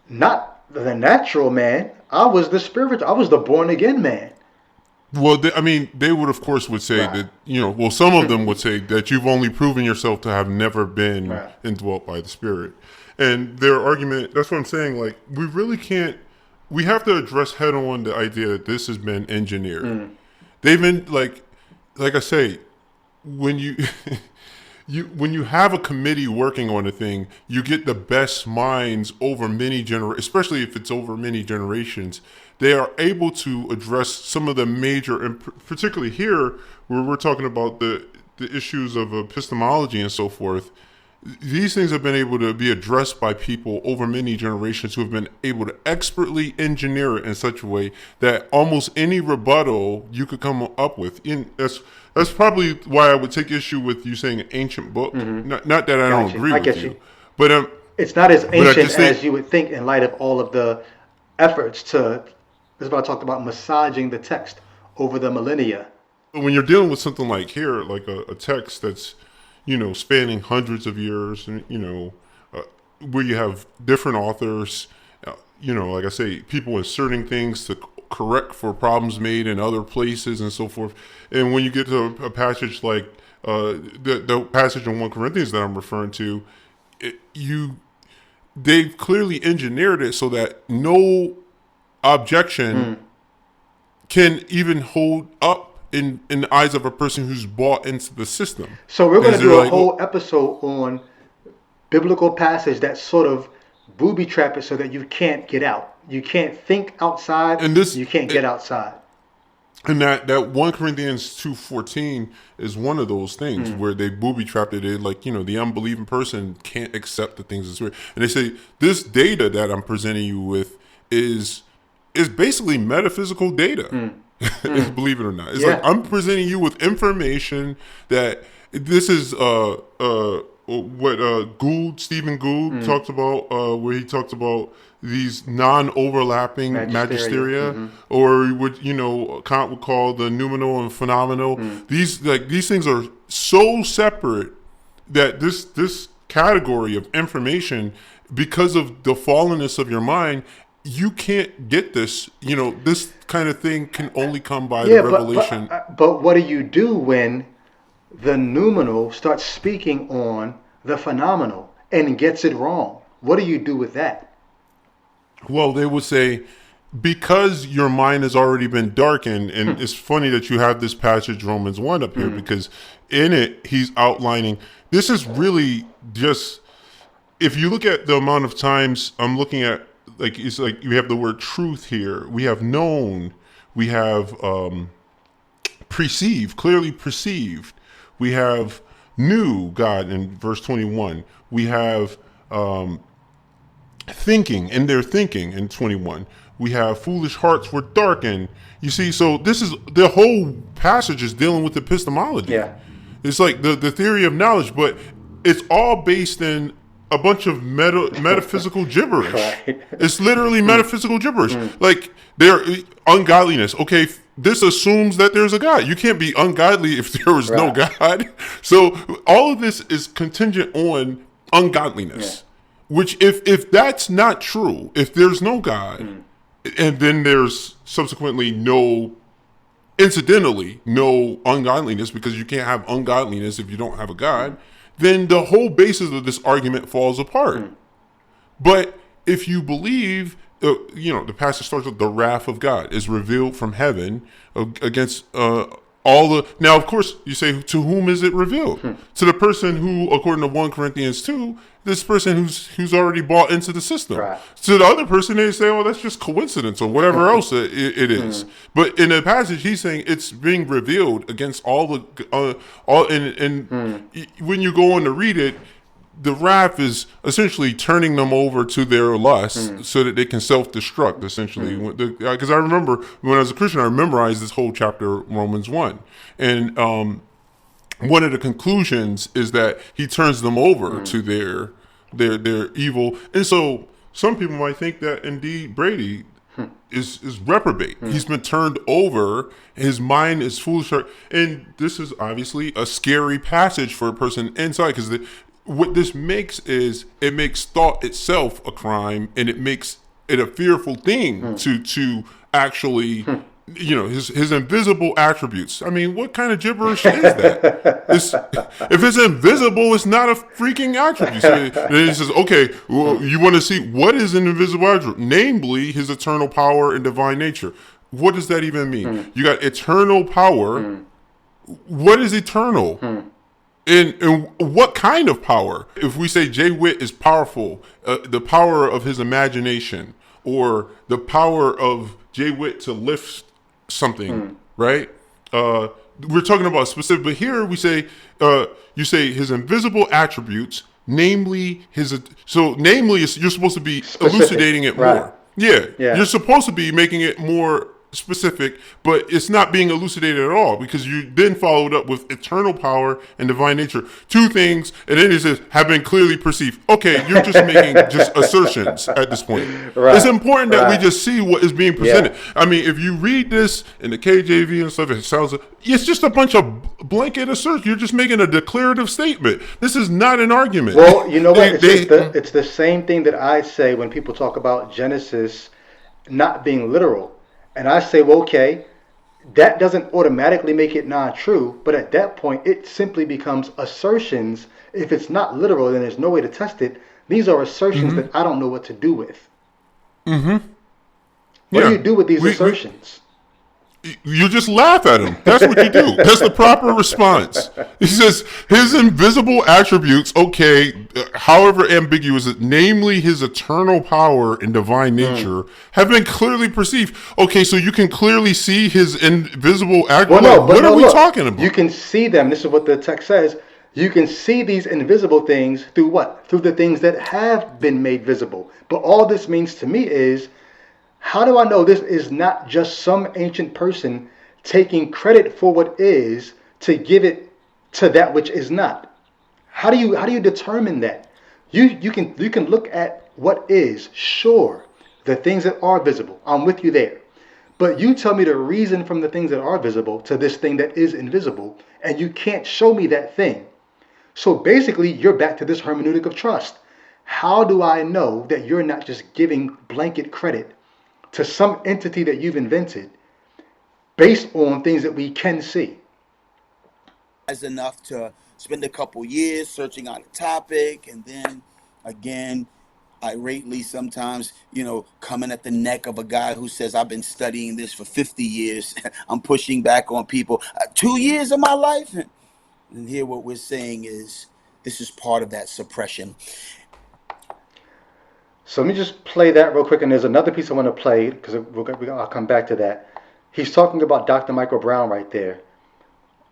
not the natural man. I was the spiritual. I was the born again man. Well, they would of course would say right. that well, some of them would say that you've only proven yourself to have never been right. indwelt by the Spirit, and their argument. That's what I'm saying. Like, we really can't. We have to address head on the idea that this has been engineered. Mm. They've been like I say, when you when you have a committee working on a thing, you get the best minds over many especially if it's over many generations. They are able to address some of the major, and particularly here where we're talking about the issues of epistemology and so forth. these things have been able to be addressed by people over many generations who have been able to expertly engineer it in such a way that almost any rebuttal you could come up with. That's probably why I would take issue with you saying an ancient book. Not that I don't Gotcha. agree I with get you, you. but It's not as I ancient just think as you would think in light of all of the efforts to. This is what I talked about, massaging the text over the millennia. when you're dealing with something like here, like a text that's, spanning hundreds of years, and where you have different authors, like I say, people inserting things to correct for problems made in other places and so forth. And when you get to a passage like the passage in 1 Corinthians that I'm referring to, they've clearly engineered it so that no objection can even hold up in the eyes of a person who's bought into the system. So we're going to Is do there a like, whole episode on biblical passage that sort of booby trap it so that you can't get out. You can't think outside. and this You can't get outside. and that 1 Corinthians 2:14 is one of those things where they booby trapped it. Like, the unbelieving person can't accept the things that's written. And they say this data that I'm presenting you with is basically metaphysical data. Believe it or not. It's like I'm presenting you with information that this is what Stephen Gould talked about, where he talked about these non-overlapping magisteria, or what Kant would call the noumenal and phenomenal. These things are so separate that this category of information, because of the fallenness of your mind, you can't get this. This kind of thing can only come by the revelation. But what do you do when the noumenal starts speaking on the phenomenal and gets it wrong? What do you do with that? Well, they would say, because your mind has already been darkened, and it's funny that you have this passage, Romans 1 up here, because in it, he's outlining, this is really just, if you look at the amount of times I'm looking at, it's like you have the word truth here. We have known, we have perceived, clearly perceived. We have knew God in verse 21. We have thinking, in their thinking in 21. We have foolish hearts were darkened. You see, so this is, the whole passage is dealing with epistemology. Yeah. It's like the theory of knowledge, but it's all based in a bunch of metaphysical gibberish. Right. It's literally metaphysical gibberish. Like, they're ungodliness. Okay, this assumes that there's a God. You can't be ungodly if there is no God. So all of this is contingent on ungodliness. Which, if that's not true, if there's no God, and then there's subsequently incidentally no ungodliness, because you can't have ungodliness if you don't have a God, then the whole basis of this argument falls apart. But if you believe, the passage starts with the wrath of God is revealed from heaven against all the. Now, of course, you say, to whom is it revealed? To the person who, according to 1 Corinthians 2, this person who's already bought into the system. Right. To the other person, they say, "Oh, that's just coincidence," or whatever else it is. But in the passage, he's saying it's being revealed against all the when you go on to read it, the wrath is essentially turning them over to their lust so that they can self-destruct, essentially. Because I remember when I was a Christian, I memorized this whole chapter, Romans 1. And one of the conclusions is that he turns them over to their evil. And so some people might think that indeed Brady is reprobate. He's been turned over. His mind is foolish. And this is obviously a scary passage for a person inside, because what this makes is, it makes thought itself a crime, and it makes it a fearful thing to actually, his invisible attributes. I mean, what kind of gibberish is that? If it's invisible, it's not a freaking attribute. So then he says, okay, well, you want to see what is an invisible attribute? Namely, his eternal power and divine nature. What does that even mean? You got eternal power. What is eternal? And what kind of power? If we say Jay Witt is powerful, the power of his imagination, or the power of Jay Witt to lift something, right? We're talking about specific, but here we say, you say his invisible attributes, namely you're supposed to be Specific. elucidating it Right. more. Yeah, Yeah. you're supposed to be making it more specific, but it's not being elucidated at all because you then followed up with eternal power and divine nature. Two things, and then it says have been clearly perceived. Okay, you're just making just assertions at this point. It's Right. important that we Right. just see what is being Yeah. presented. I mean, if you read this in the KJV and stuff, it sounds it's just a bunch of blanket assertions. You're just making a declarative statement. This is not an argument. Well, you know what? It's the same thing that I say when people talk about Genesis not being literal. And I say, well, okay, that doesn't automatically make it non-true, but at that point, it simply becomes assertions. If it's not literal, then there's no way to test it. These are assertions that I don't know what to do with. What do Yeah, you do with these we assertions? you just laugh at him. That's what you do. That's the proper response. He says his invisible attributes, okay, however ambiguous, namely his eternal power and divine nature, have been clearly perceived. Okay, so you can clearly see his invisible Well, attributes. no, but What no, are we look, talking about? you can see them. This is what the text says. You can see these invisible things through what? Through the things that have been made visible. But all this means to me is, how do I know this is not just some ancient person taking credit for what is to give it to that which is not? How do you determine that? You can look at what is, sure, the things that are visible. I'm with you there. But you tell me the reason from the things that are visible to this thing that is invisible, and you can't show me that thing. So basically, you're back to this hermeneutic of trust. How do I know that you're not just giving blanket credit to some entity that you've invented based on things that we can see? As enough to spend a couple years searching on a topic, and then again, irately sometimes, coming at the neck of a guy who says, I've been studying this for 50 years. I'm pushing back on people. 2 years of my life? And here what we're saying is this is part of that suppression. So let me just play that real quick, and there's another piece I want to play because I'll come back to that. He's talking about Dr. Michael Brown right there.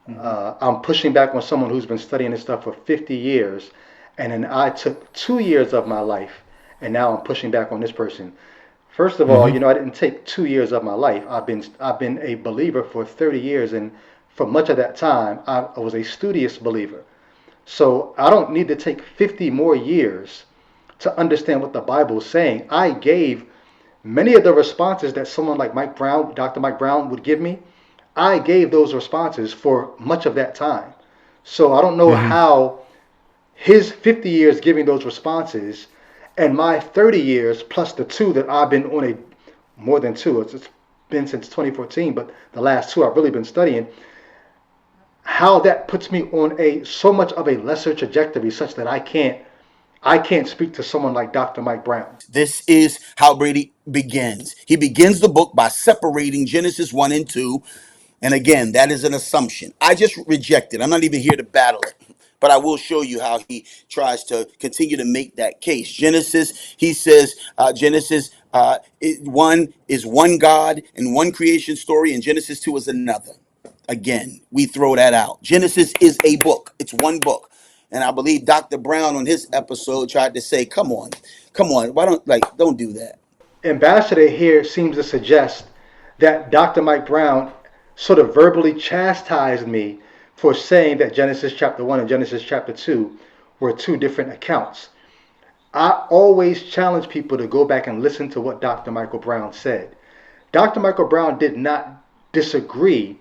I'm pushing back on someone who's been studying this stuff for 50 years, and then I took 2 years of my life, and now I'm pushing back on this person. First of all, I didn't take 2 years of my life. I've been a believer for 30 years, and for much of that time, I was a studious believer. So I don't need to take 50 more years to understand what the Bible is saying. I gave many of the responses that someone like Mike Brown, Dr. Mike Brown, would give me. I gave those responses for much of that time. So I don't know how his 50 years giving those responses and my 30 years plus the two that I've been on more than two. It's been since 2014, but the last two I've really been studying. How that puts me on so much of a lesser trajectory such that I can't speak to someone like Dr. Mike Brown. This is how Brady begins. He begins the book by separating Genesis 1 and 2. And again, that is an assumption. I just reject it. I'm not even here to battle it. But I will show you how he tries to continue to make that case. Genesis, he says, Genesis 1 is one God and one creation story, and Genesis 2 is another. Again, we throw that out. Genesis is a book. It's one book. And I believe Dr. Brown on his episode tried to say, come on, why don't do that. Ambassador here seems to suggest that Dr. Mike Brown sort of verbally chastised me for saying that Genesis chapter 1 and Genesis chapter 2 were two different accounts. I always challenge people to go back and listen to what Dr. Michael Brown said. Dr. Michael Brown did not disagree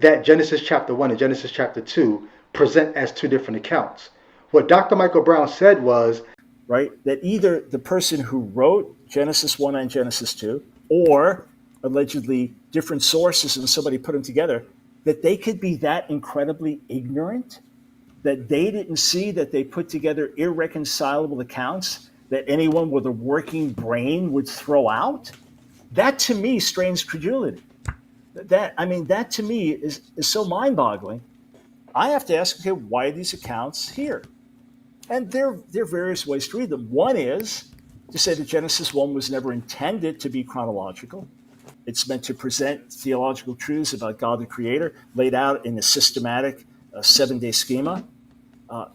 that Genesis chapter 1 and Genesis chapter 2 present as two different accounts. What Dr. Michael Brown said was, right, that either the person who wrote Genesis 1 and Genesis 2, or allegedly different sources and somebody put them together, that they could be that incredibly ignorant that they didn't see that they put together irreconcilable accounts that anyone with a working brain would throw out. That to me strains credulity. That to me is so mind-boggling. I have to ask, okay, why are these accounts here? And there are various ways to read them. One is to say that Genesis 1 was never intended to be chronological. It's meant to present theological truths about God the Creator laid out in a systematic 7-day schema.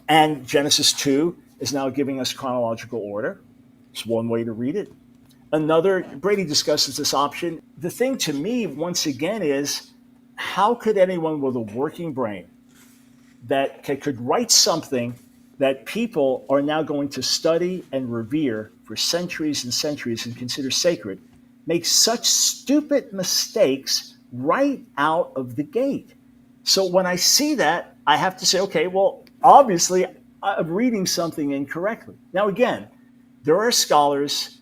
And Genesis 2 is now giving us chronological order. It's one way to read it. Another, Brady discusses this option. The thing to me, once again, is how could anyone with a working brain that could write something that people are now going to study and revere for centuries and centuries and consider sacred make such stupid mistakes right out of the gate? So when I see that, I have to say, okay, well, obviously I'm reading something incorrectly. Now, again, there are scholars,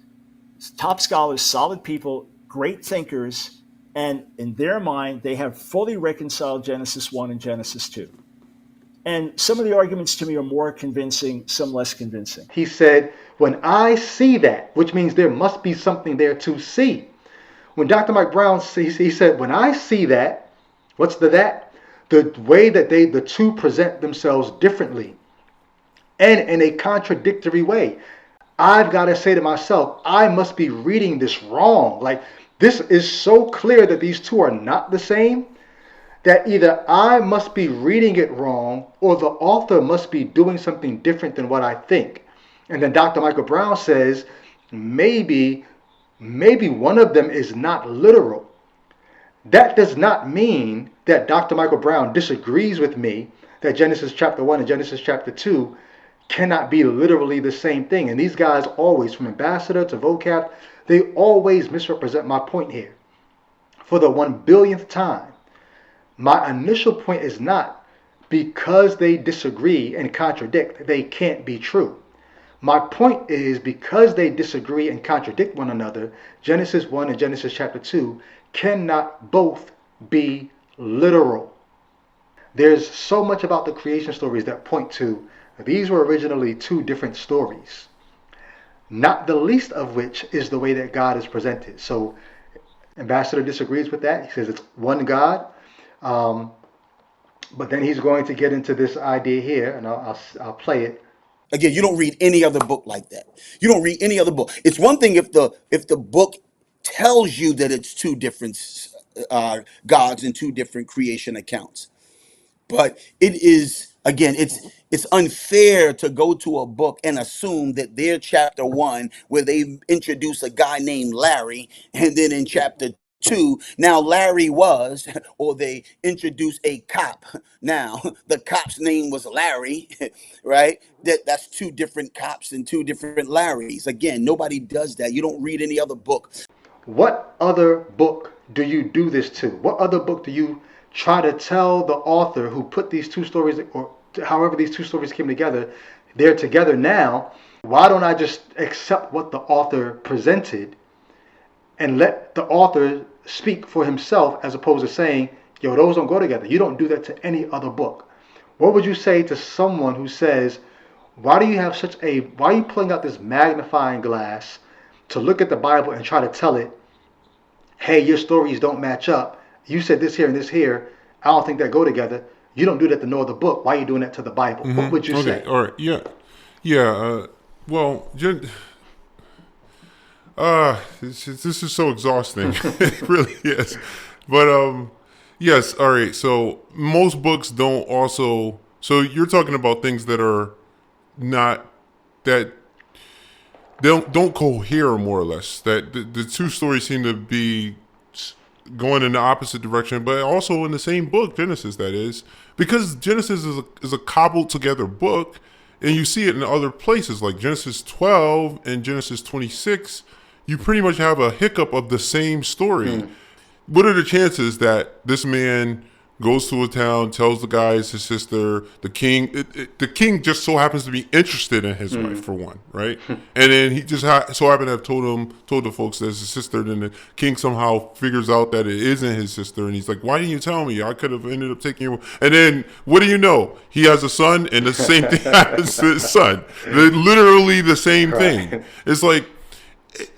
top scholars, solid people, great thinkers, and in their mind, they have fully reconciled Genesis 1 and Genesis 2. And some of the arguments to me are more convincing, some less convincing. He said, when I see that, which means there must be something there to see. When Dr. Mike Brown, he said, when I see that, what's the that? The way that the two present themselves differently and in a contradictory way. I've got to say to myself, I must be reading this wrong. Like, this is so clear that these two are not the same, that either I must be reading it wrong or the author must be doing something different than what I think. And then Dr. Michael Brown says, maybe one of them is not literal. That does not mean that Dr. Michael Brown disagrees with me that Genesis chapter 1 and Genesis chapter 2 cannot be literally the same thing. And these guys always, from Ambassador to Vocab, they always misrepresent my point here. For the 1 billionth time, my initial point is not because they disagree and contradict, they can't be true. My point is because they disagree and contradict one another, Genesis 1 and Genesis chapter 2 cannot both be literal. There's so much about the creation stories that point to these were originally two different stories, not the least of which is the way that God is presented. So Ambassador disagrees with that. He says it's one God. But then he's going to get into this idea here, and I'll play it. Again, you don't read any other book like that. You don't read any other book. It's one thing if the book tells you that it's two different gods and two different creation accounts. But it is, again, it's unfair to go to a book and assume that their chapter 1, where they introduce a guy named Larry, and then in chapter 2, now Larry was, or they introduce a cop. Now the cop's name was Larry, right? That's two different cops and two different Larrys. Again, nobody does that. You don't read any other book. What other book do you do this to? What other book do you try to tell the author who put these two stories, or however these two stories came together, they're together now? Why don't I just accept what the author presented and let the author speak for himself, as opposed to saying, yo, those don't go together? You don't do that to any other book. What would you say to someone who says, why are you pulling out this magnifying glass to look at the Bible and try to tell it, hey, your stories don't match up. You said this here and this here. I don't think that go together. You don't do that to no other book. Why are you doing that to the Bible? Mm-hmm. What would you say? All right. Yeah. Well, this is so exhausting. It really is. But yes. All right. So most books don't also. So you're talking about things that are not that don't cohere, more or less. That the two stories seem to be going in the opposite direction, but also in the same book, Genesis, that is. Because Genesis is a cobbled together book, and you see it in other places, like Genesis 12 and Genesis 26, you pretty much have a hiccup of the same story. What are the chances that this man goes to a town, tells the guys his sister, the king, the king just so happens to be interested in his wife, for one, right? And then he just so happened to have told the folks that it's his sister, then the king somehow figures out that it isn't his sister, and he's like, why didn't you tell me? I could have ended up taking you. And then, what do you know? He has a son, and the same thing happens to his son. They're literally the same thing. It's like,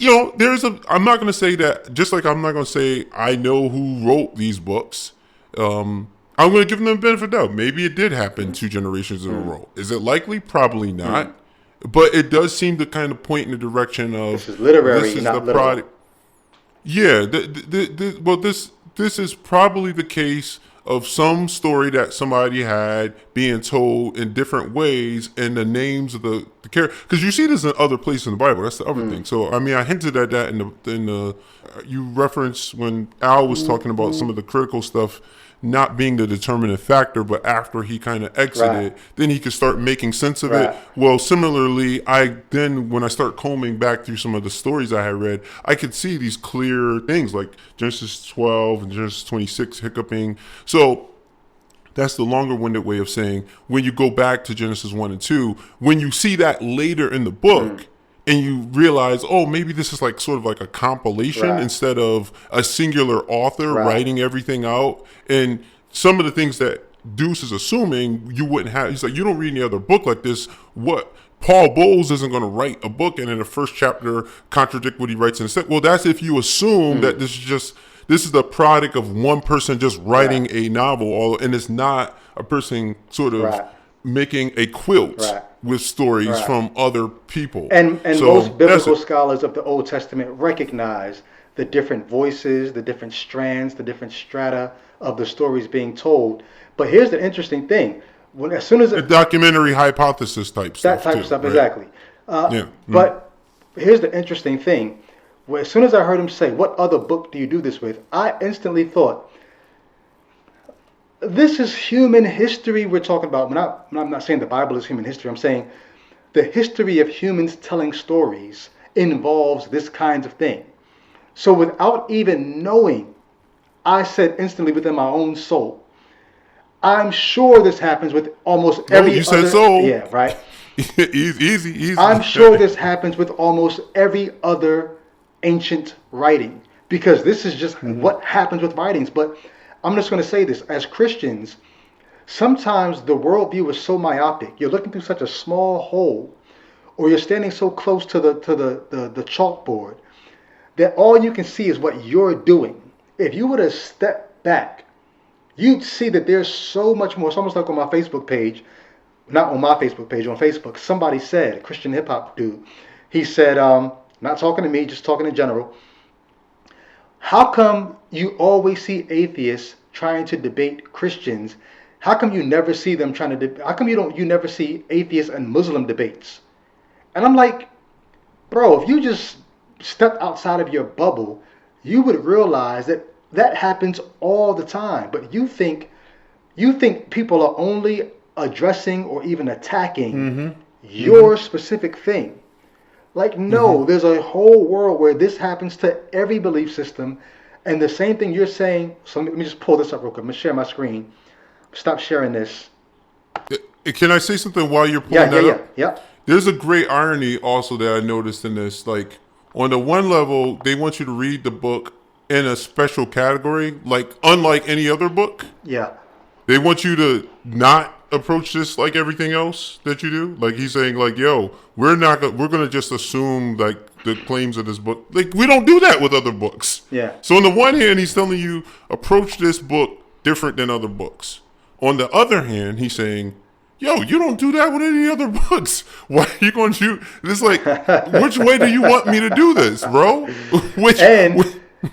I'm not going to say that, just like I'm not going to say I know who wrote these books. I'm going to give them the benefit of the doubt. Maybe it did happen 2 generations in a row. Is it likely? Probably not. But it does seem to kind of point in the direction of this is literary, this is not the literal. product. Yeah. Well, this is probably the case of some story that somebody had being told in different ways, and the names of the character. Because you see this in other places in the Bible. That's the other thing. So I mean, I hinted at that in the you referenced when Al was talking about some of the critical stuff not being the determinant factor, but after he kind of exited, then he could start making sense of it. Well, similarly, when I start combing back through some of the stories I had read, I could see these clear things like Genesis 12 and Genesis 26 hiccuping. So that's the longer-winded way of saying when you go back to Genesis 1 and 2, when you see that later in the book, and you realize, oh, maybe this is like sort of like a compilation instead of a singular author writing everything out. And some of the things that Duce is assuming you wouldn't have. He's like, you don't read any other book like this. What? Paul Bowles isn't going to write a book and in the first chapter contradict what he writes in the second. Well, that's if you assume that this is the product of one person just writing a novel, and it's not a person sort of making a quilt with stories from other people. And so most biblical scholars of the Old Testament recognize the different voices, the different strands, the different strata of the stories being told. But here's the interesting thing. As soon as a documentary hypothesis type stuff. That type of stuff, exactly. But here's the interesting thing. As soon as I heard him say, what other book do you do this with? I instantly thought, this is human history we're talking about. I'm not saying the Bible is human history. I'm saying the history of humans telling stories involves this kind of thing. So without even knowing, I said instantly within my own soul, I'm sure this happens with almost every you other... said soul. Yeah, right? Easy. I'm sure this happens with almost every other ancient writing, because this is just what happens with writings. But I'm just going to say this. As Christians, sometimes the worldview is so myopic. You're looking through such a small hole, or you're standing so close to the chalkboard, that all you can see is what you're doing. If you were to step back, you'd see that there's so much more. It's almost like on my Facebook page, not on my Facebook page, on Facebook, somebody said, a Christian hip hop dude, he said, not talking to me, just talking in general, how come you always see atheists trying to debate Christians? How come you never see them trying to how come you never see atheist and Muslim debates? And I'm like, bro, if you just stepped outside of your bubble, you would realize that happens all the time. But you think people are only addressing or even attacking your specific thing. Like, no, there's a whole world where this happens to every belief system. And the same thing you're saying. So let me just pull this up real quick. I'm going to share my screen. Stop sharing this. Can I say something while you're pulling that up? Yeah. There's a great irony also that I noticed in this. Like, on the one level, they want you to read the book in a special category, like unlike any other book. Yeah. They want you to not approach this like everything else that you do. Like, he's saying, like, yo, we're gonna just assume like the claims of this book. Like, we don't do that with other books. Yeah. So on the one hand, he's telling you approach this book different than other books. On the other hand, he's saying, yo, you don't do that with any other books. Why are you going to? It's like, which way do you want me to do this, bro?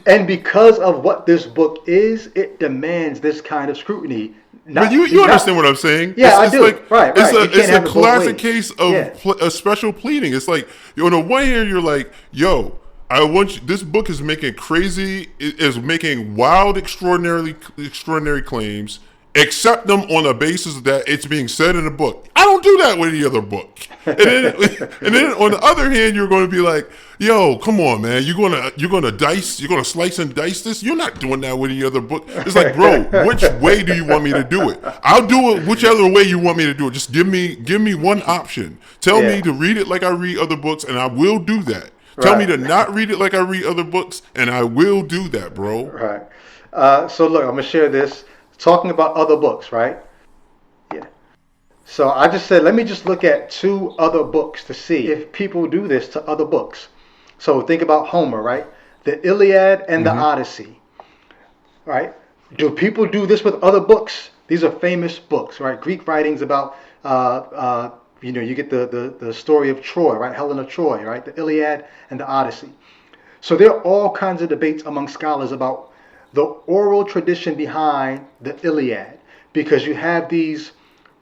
And because of what this book is, it demands this kind of scrutiny. But you understand what I'm saying? Yeah, I do. Like, right. It's a classic case of a special pleading. It's like, on the one hand, you're like, yo, I want you, this book is making wild, extraordinary claims. Accept them on the basis that it's being said in a book. I don't do that with any other book. And then on the other hand, you're going to be like, yo, come on, man. You're gonna slice and dice this? You're not doing that with any other book. It's like, bro, which way do you want me to do it? I'll do it whichever way you want me to do it. Just give me one option. Tell me to read it like I read other books, and I will do that. Tell me to not read it like I read other books, and I will do that, bro. Right. So look, I'm gonna share this. Talking about other books, right? Yeah. So I just said, let me just look at 2 other books to see if people do this to other books. So think about Homer, right? The Iliad and the Odyssey, right? Do people do this with other books? These are famous books, right? Greek writings about, you get the story of Troy, right? Helen of Troy, right? The Iliad and the Odyssey. So there are all kinds of debates among scholars about the oral tradition behind the Iliad, because you have these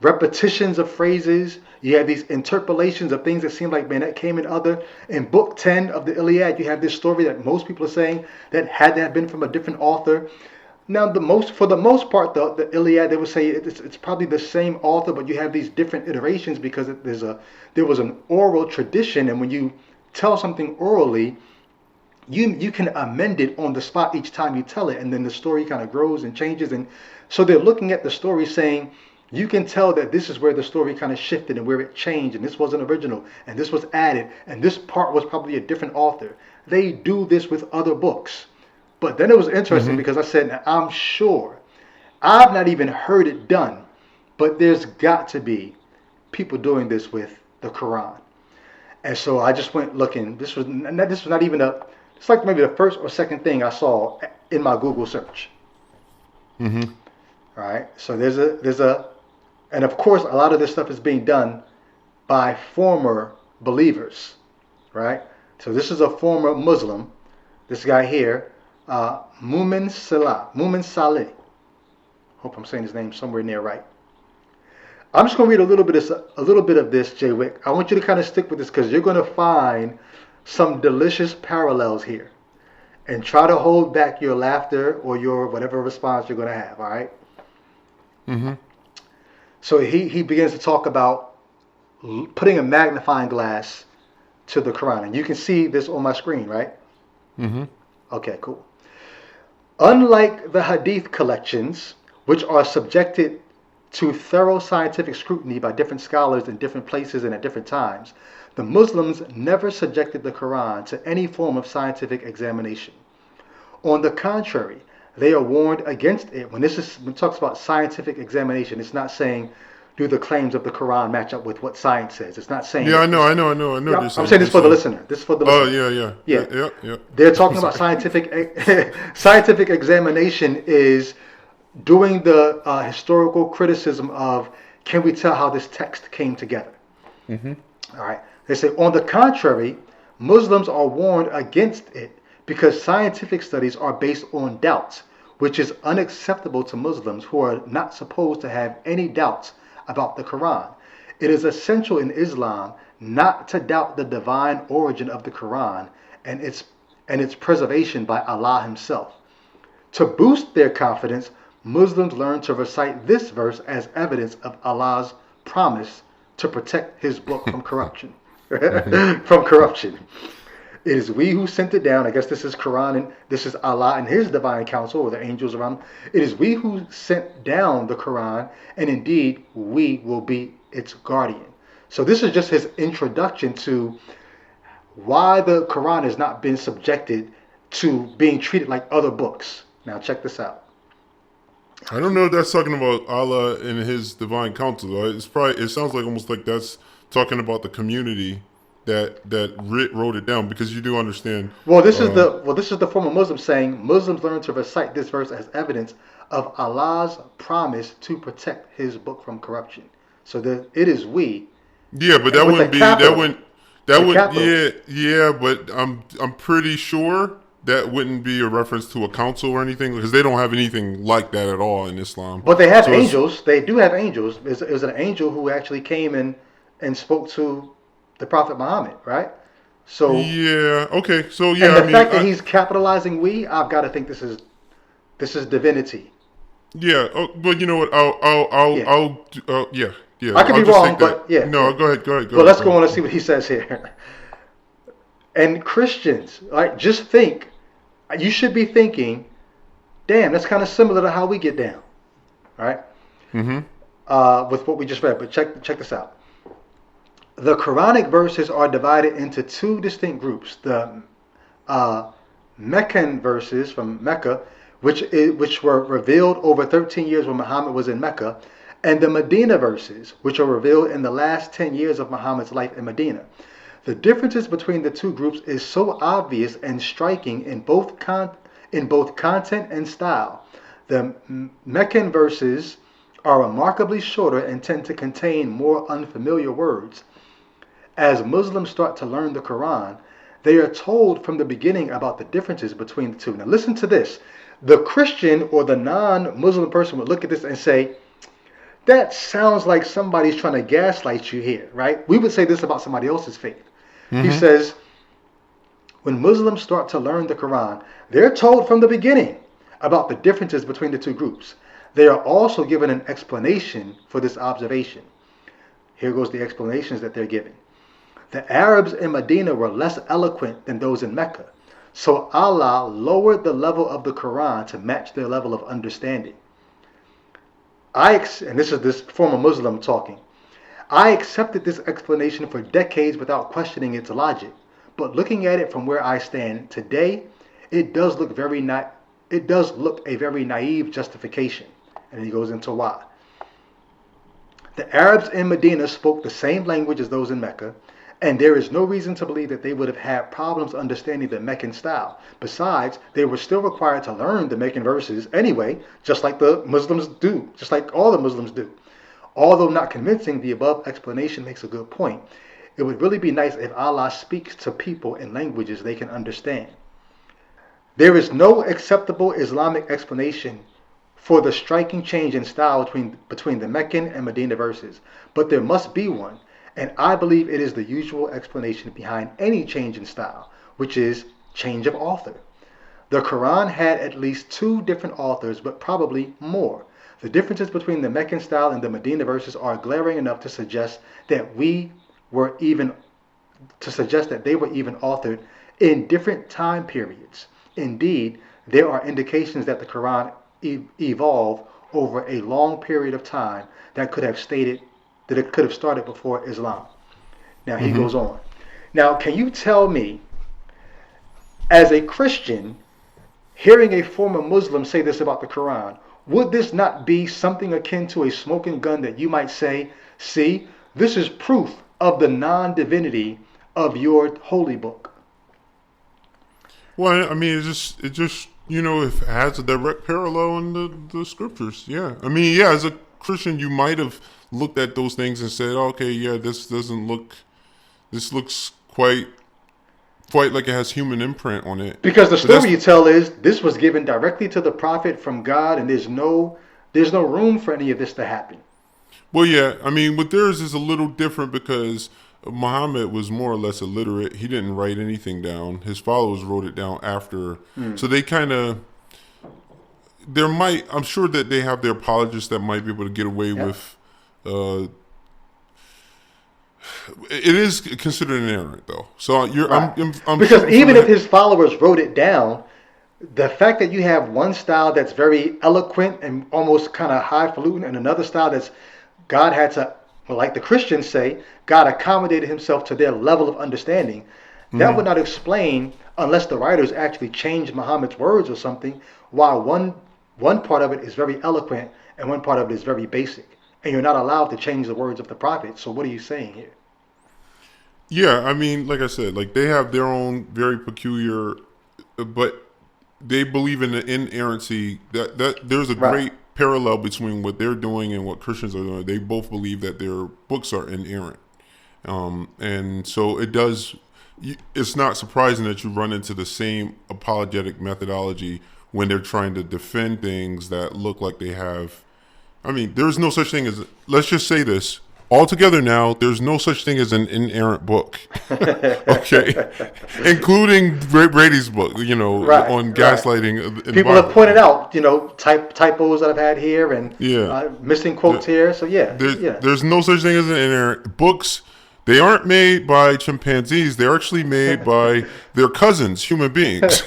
repetitions of phrases, you have these interpolations of things that seem like, man, that came in book 10 of the Iliad. You have this story that most people are saying that had to have been from a different author. Now, for the most part, the Iliad, they would say it's probably the same author, but you have these different iterations because there was an oral tradition, and when you tell something orally, you can amend it on the spot each time you tell it, and then the story kind of grows and changes. And so they're looking at the story saying, you can tell that this is where the story kind of shifted and where it changed, and this wasn't original, and this was added, and this part was probably a different author. They do this with other books. But then it was interesting because I said, I'm sure, I've not even heard it done, but there's got to be people doing this with the Quran. And so I just went looking. This was not even it's like maybe the first or second thing I saw in my Google search. All right. So and of course, a lot of this stuff is being done by former believers, right? So this is a former Muslim, this guy here, Mumin Saleh. Hope I'm saying his name somewhere near right. I'm just going to read a little bit of this, Jay Wick. I want you to kind of stick with this because you're going to find some delicious parallels here, and try to hold back your laughter or your whatever response you're going to have. All right. So he begins to talk about putting a magnifying glass to the Quran, and you can see this on my screen, right? Okay, cool. Unlike the Hadith collections, which are subjected to thorough scientific scrutiny by different scholars in different places and at different times, the Muslims never subjected the Quran to any form of scientific examination. On the contrary, they are warned against it. When it talks about scientific examination, it's not saying, do the claims of the Quran match up with what science says? It's not saying. Yeah, I know. Yeah, I'm saying this for the listener. This is for the listener. Yeah. They're talking about scientific examination is doing the historical criticism of, can we tell how this text came together? All right. They say, on the contrary, Muslims are warned against it because scientific studies are based on doubts, which is unacceptable to Muslims who are not supposed to have any doubts about the Quran. It is essential in Islam not to doubt the divine origin of the Quran and its preservation by Allah Himself. To boost their confidence, Muslims learn to recite this verse as evidence of Allah's promise to protect His book from corruption. From corruption. It is we who sent it down. I guess this is Quran, and this is Allah and His divine council, or the angels around. It is we who sent down the Quran, and indeed we will be its guardian. So this is just his introduction to why the Quran has not been subjected to being treated like other books. Now check this out. I don't know if that's talking about Allah and His divine counsel, though. It sounds like almost like that's talking about the community that wrote it down, because you do understand. This is the former Muslim saying Muslims learn to recite this verse as evidence of Allah's promise to protect His book from corruption. So that it is we. Yeah, but that wouldn't be but I'm pretty sure that wouldn't be a reference to a council or anything, because they don't have anything like that at all in Islam. But they have angels. They do have angels. It was an angel who actually came and spoke to the Prophet Muhammad, right? So yeah, okay. So yeah, and the fact that he's capitalizing "we," I've got to think this is divinity. Yeah, but you know what? I'll yeah. I could be wrong, but yeah. No, go ahead. Well, let's go on and see what he says here. And Christians, like, just think. You should be thinking, damn, that's kind of similar to how we get down, right? With what we just read. But check this out. The Quranic verses are divided into two distinct groups: the Meccan verses from Mecca, which were revealed over 13 years when Muhammad was in Mecca, and the Medina verses, which are revealed in the last 10 years of Muhammad's life in Medina. The differences between the two groups is so obvious and striking in both content and style. The Meccan verses are remarkably shorter and tend to contain more unfamiliar words. As Muslims start to learn the Quran, they are told from the beginning about the differences between the two. Now listen to this. The Christian or the non-Muslim person would look at this and say, that sounds like somebody's trying to gaslight you here, right? We would say this about somebody else's faith. He Mm-hmm. says, when Muslims start to learn the Quran, they're told from the beginning about the differences between the two groups. They are also given an explanation for this observation. Here goes the explanations that they're giving. The Arabs in Medina were less eloquent than those in Mecca, so Allah lowered the level of the Quran to match their level of understanding. And this is this former Muslim talking. I accepted this explanation for decades without questioning its logic, but looking at it from where I stand today, it does look a very naive justification. And he goes into why. The Arabs in Medina spoke the same language as those in Mecca, and there is no reason to believe that they would have had problems understanding the Meccan style. Besides, they were still required to learn the Meccan verses anyway, just like the Muslims do, just like all the Muslims do. Although not convincing, the above explanation makes a good point. It would really be nice if Allah speaks to people in languages they can understand. There is no acceptable Islamic explanation for the striking change in style between the Meccan and Medina verses, but there must be one, and I believe it is the usual explanation behind any change in style, which is change of author. The Quran had at least 2 different authors, but probably more. The differences between the Meccan style and the Medina verses are glaring enough to suggest that they were even authored in different time periods. Indeed, there are indications that the Quran evolved over a long period of time that it could have started before Islam. Now he goes on. Now, can you tell me, as a Christian, hearing a former Muslim say this about the Quran, would this not be something akin to a smoking gun that you might say, see, this is proof of the non-divinity of your holy book? Well, I mean, it just it has a direct parallel in the scriptures. Yeah, I mean, yeah, as a Christian, you might have looked at those things and said, okay, yeah, this looks quite like it has human imprint on it. Because the story you tell is this was given directly to the prophet from God, and there's no room for any of this to happen. Well, yeah, I mean, what theirs is a little different because Muhammad was more or less illiterate. He didn't write anything down. His followers wrote it down after. So they kind of, I'm sure that they have their apologists that might be able to get away with. It is considered an errant, though. So I'm because even if his followers wrote it down, the fact that you have one style that's very eloquent and almost kind of highfalutin, and another style that's God had to, well, like the Christians say, God accommodated himself to their level of understanding. That would not explain, unless the writers actually changed Muhammad's words or something, why one part of it is very eloquent and one part of it is very basic. And you're not allowed to change the words of the prophet. So what are you saying here? Yeah, I mean, like I said, like they have their own very peculiar, but they believe in the inerrancy. That there's a great parallel between what they're doing and what Christians are doing. They both believe that their books are inerrant, and so it does. It's not surprising that you run into the same apologetic methodology when they're trying to defend things that look like they have. I mean, there's no such thing as. Let's just say this. Altogether now, there's no such thing as an inerrant book. Okay. Including Brady's book, on gaslighting. People have pointed out, typos that I've had here and missing quotes here. So, there's no such thing as an inerrant. Books, they aren't made by chimpanzees. They're actually made by their cousins, human beings.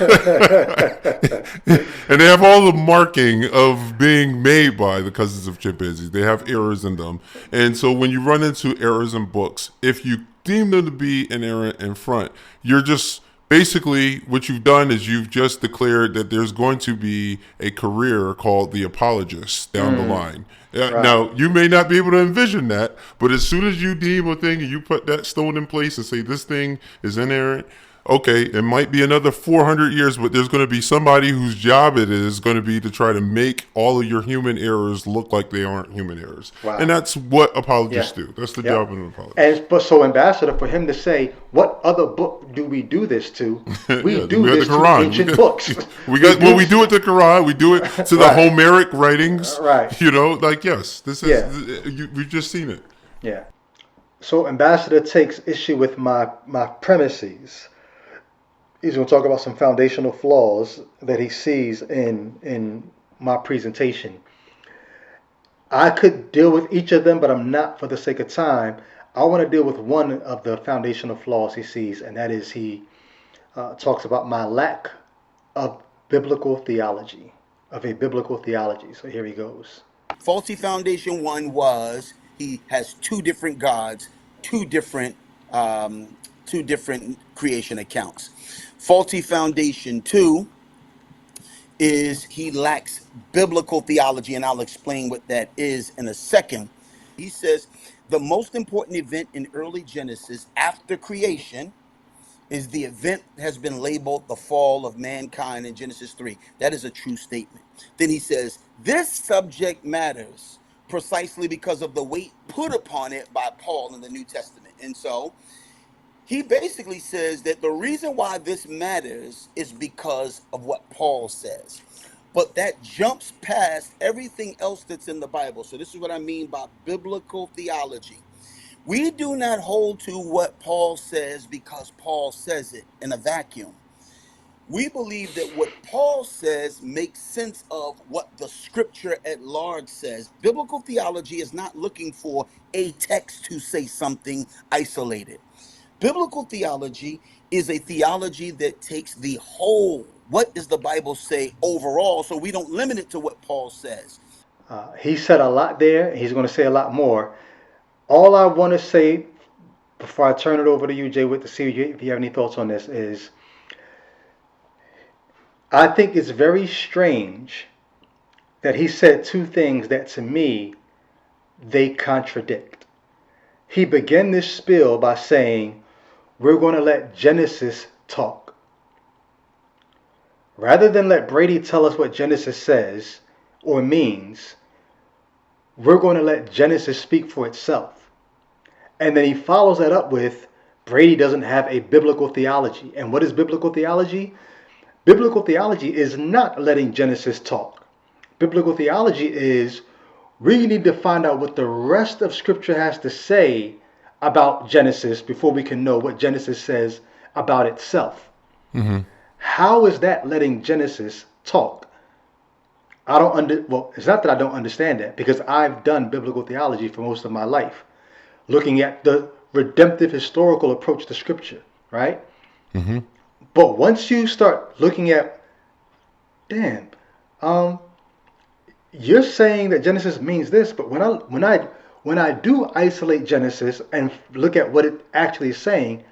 And they have all the marking of being made by the cousins of chimpanzees. They have errors in them. And so when you run into errors in books, if you deem them to be inerrant in front, you're just basically what you've done is you've just declared that there's going to be a career called the apologist down the line. Now, you may not be able to envision that, but as soon as you deem a thing and you put that stone in place and say this thing is inerrant, okay, it might be another 400 years, but there's going to be somebody whose job it is going to be to try to make all of your human errors look like they aren't human errors. Wow. And that's what Yeah. apologists do. That's the job Yep. of an apologist. And but so, Ambassador, for him to say, "What other book do we do this to?" We Yeah, do we got the this to Quran. ancient books. We got well, we do it to Quran. We do it to the Right. Homeric writings. Right. You know, like yes, this is Yeah. we've just seen it. Yeah. So Ambassador takes issue with my premises. He's going to talk about some foundational flaws that he sees in my presentation. I could deal with each of them, but I'm not for the sake of time. I want to deal with one of the foundational flaws he sees, and that is he talks about my lack of biblical theology, of a biblical theology. So here he goes. Faulty foundation one was he has two different gods, two different creation accounts. Faulty foundation two is he lacks biblical theology, and I'll explain what that is in a second. He says the most important event in early Genesis after creation is the event that has been labeled the fall of mankind in Genesis 3. That is a true statement. Then he says this subject matters precisely because of the weight put upon it by Paul in the New Testament. And so he basically says that the reason why this matters is because of what Paul says. But that jumps past everything else that's in the Bible. So this is what I mean by biblical theology. We do not hold to what Paul says because Paul says it in a vacuum. We believe that what Paul says makes sense of what the scripture at large says. Biblical theology is not looking for a text to say something isolated. Biblical theology is a theology that takes the whole. What does the Bible say overall? So we don't limit it to what Paul says. He said a lot there. He's going to say a lot more. All I want to say before I turn it over to you, Jay, with to see if you have any thoughts on this is I think it's very strange that he said two things that to me they contradict. He began this spiel by saying, we're going to let Genesis talk. Rather than let Brady tell us what Genesis says or means, we're going to let Genesis speak for itself. And then he follows that up with, Brady doesn't have a biblical theology. And what is biblical theology? Biblical theology is not letting Genesis talk. Biblical theology is we need to find out what the rest of Scripture has to say about Genesis before we can know what Genesis says about itself. Mm-hmm. How is that letting Genesis talk? Well, it's not that I don't understand that, because I've done biblical theology for most of my life, looking at the redemptive historical approach to Scripture, right? Mm-hmm. But once you start looking at, you're saying that Genesis means this, but when I do isolate Genesis and look at what it actually is saying,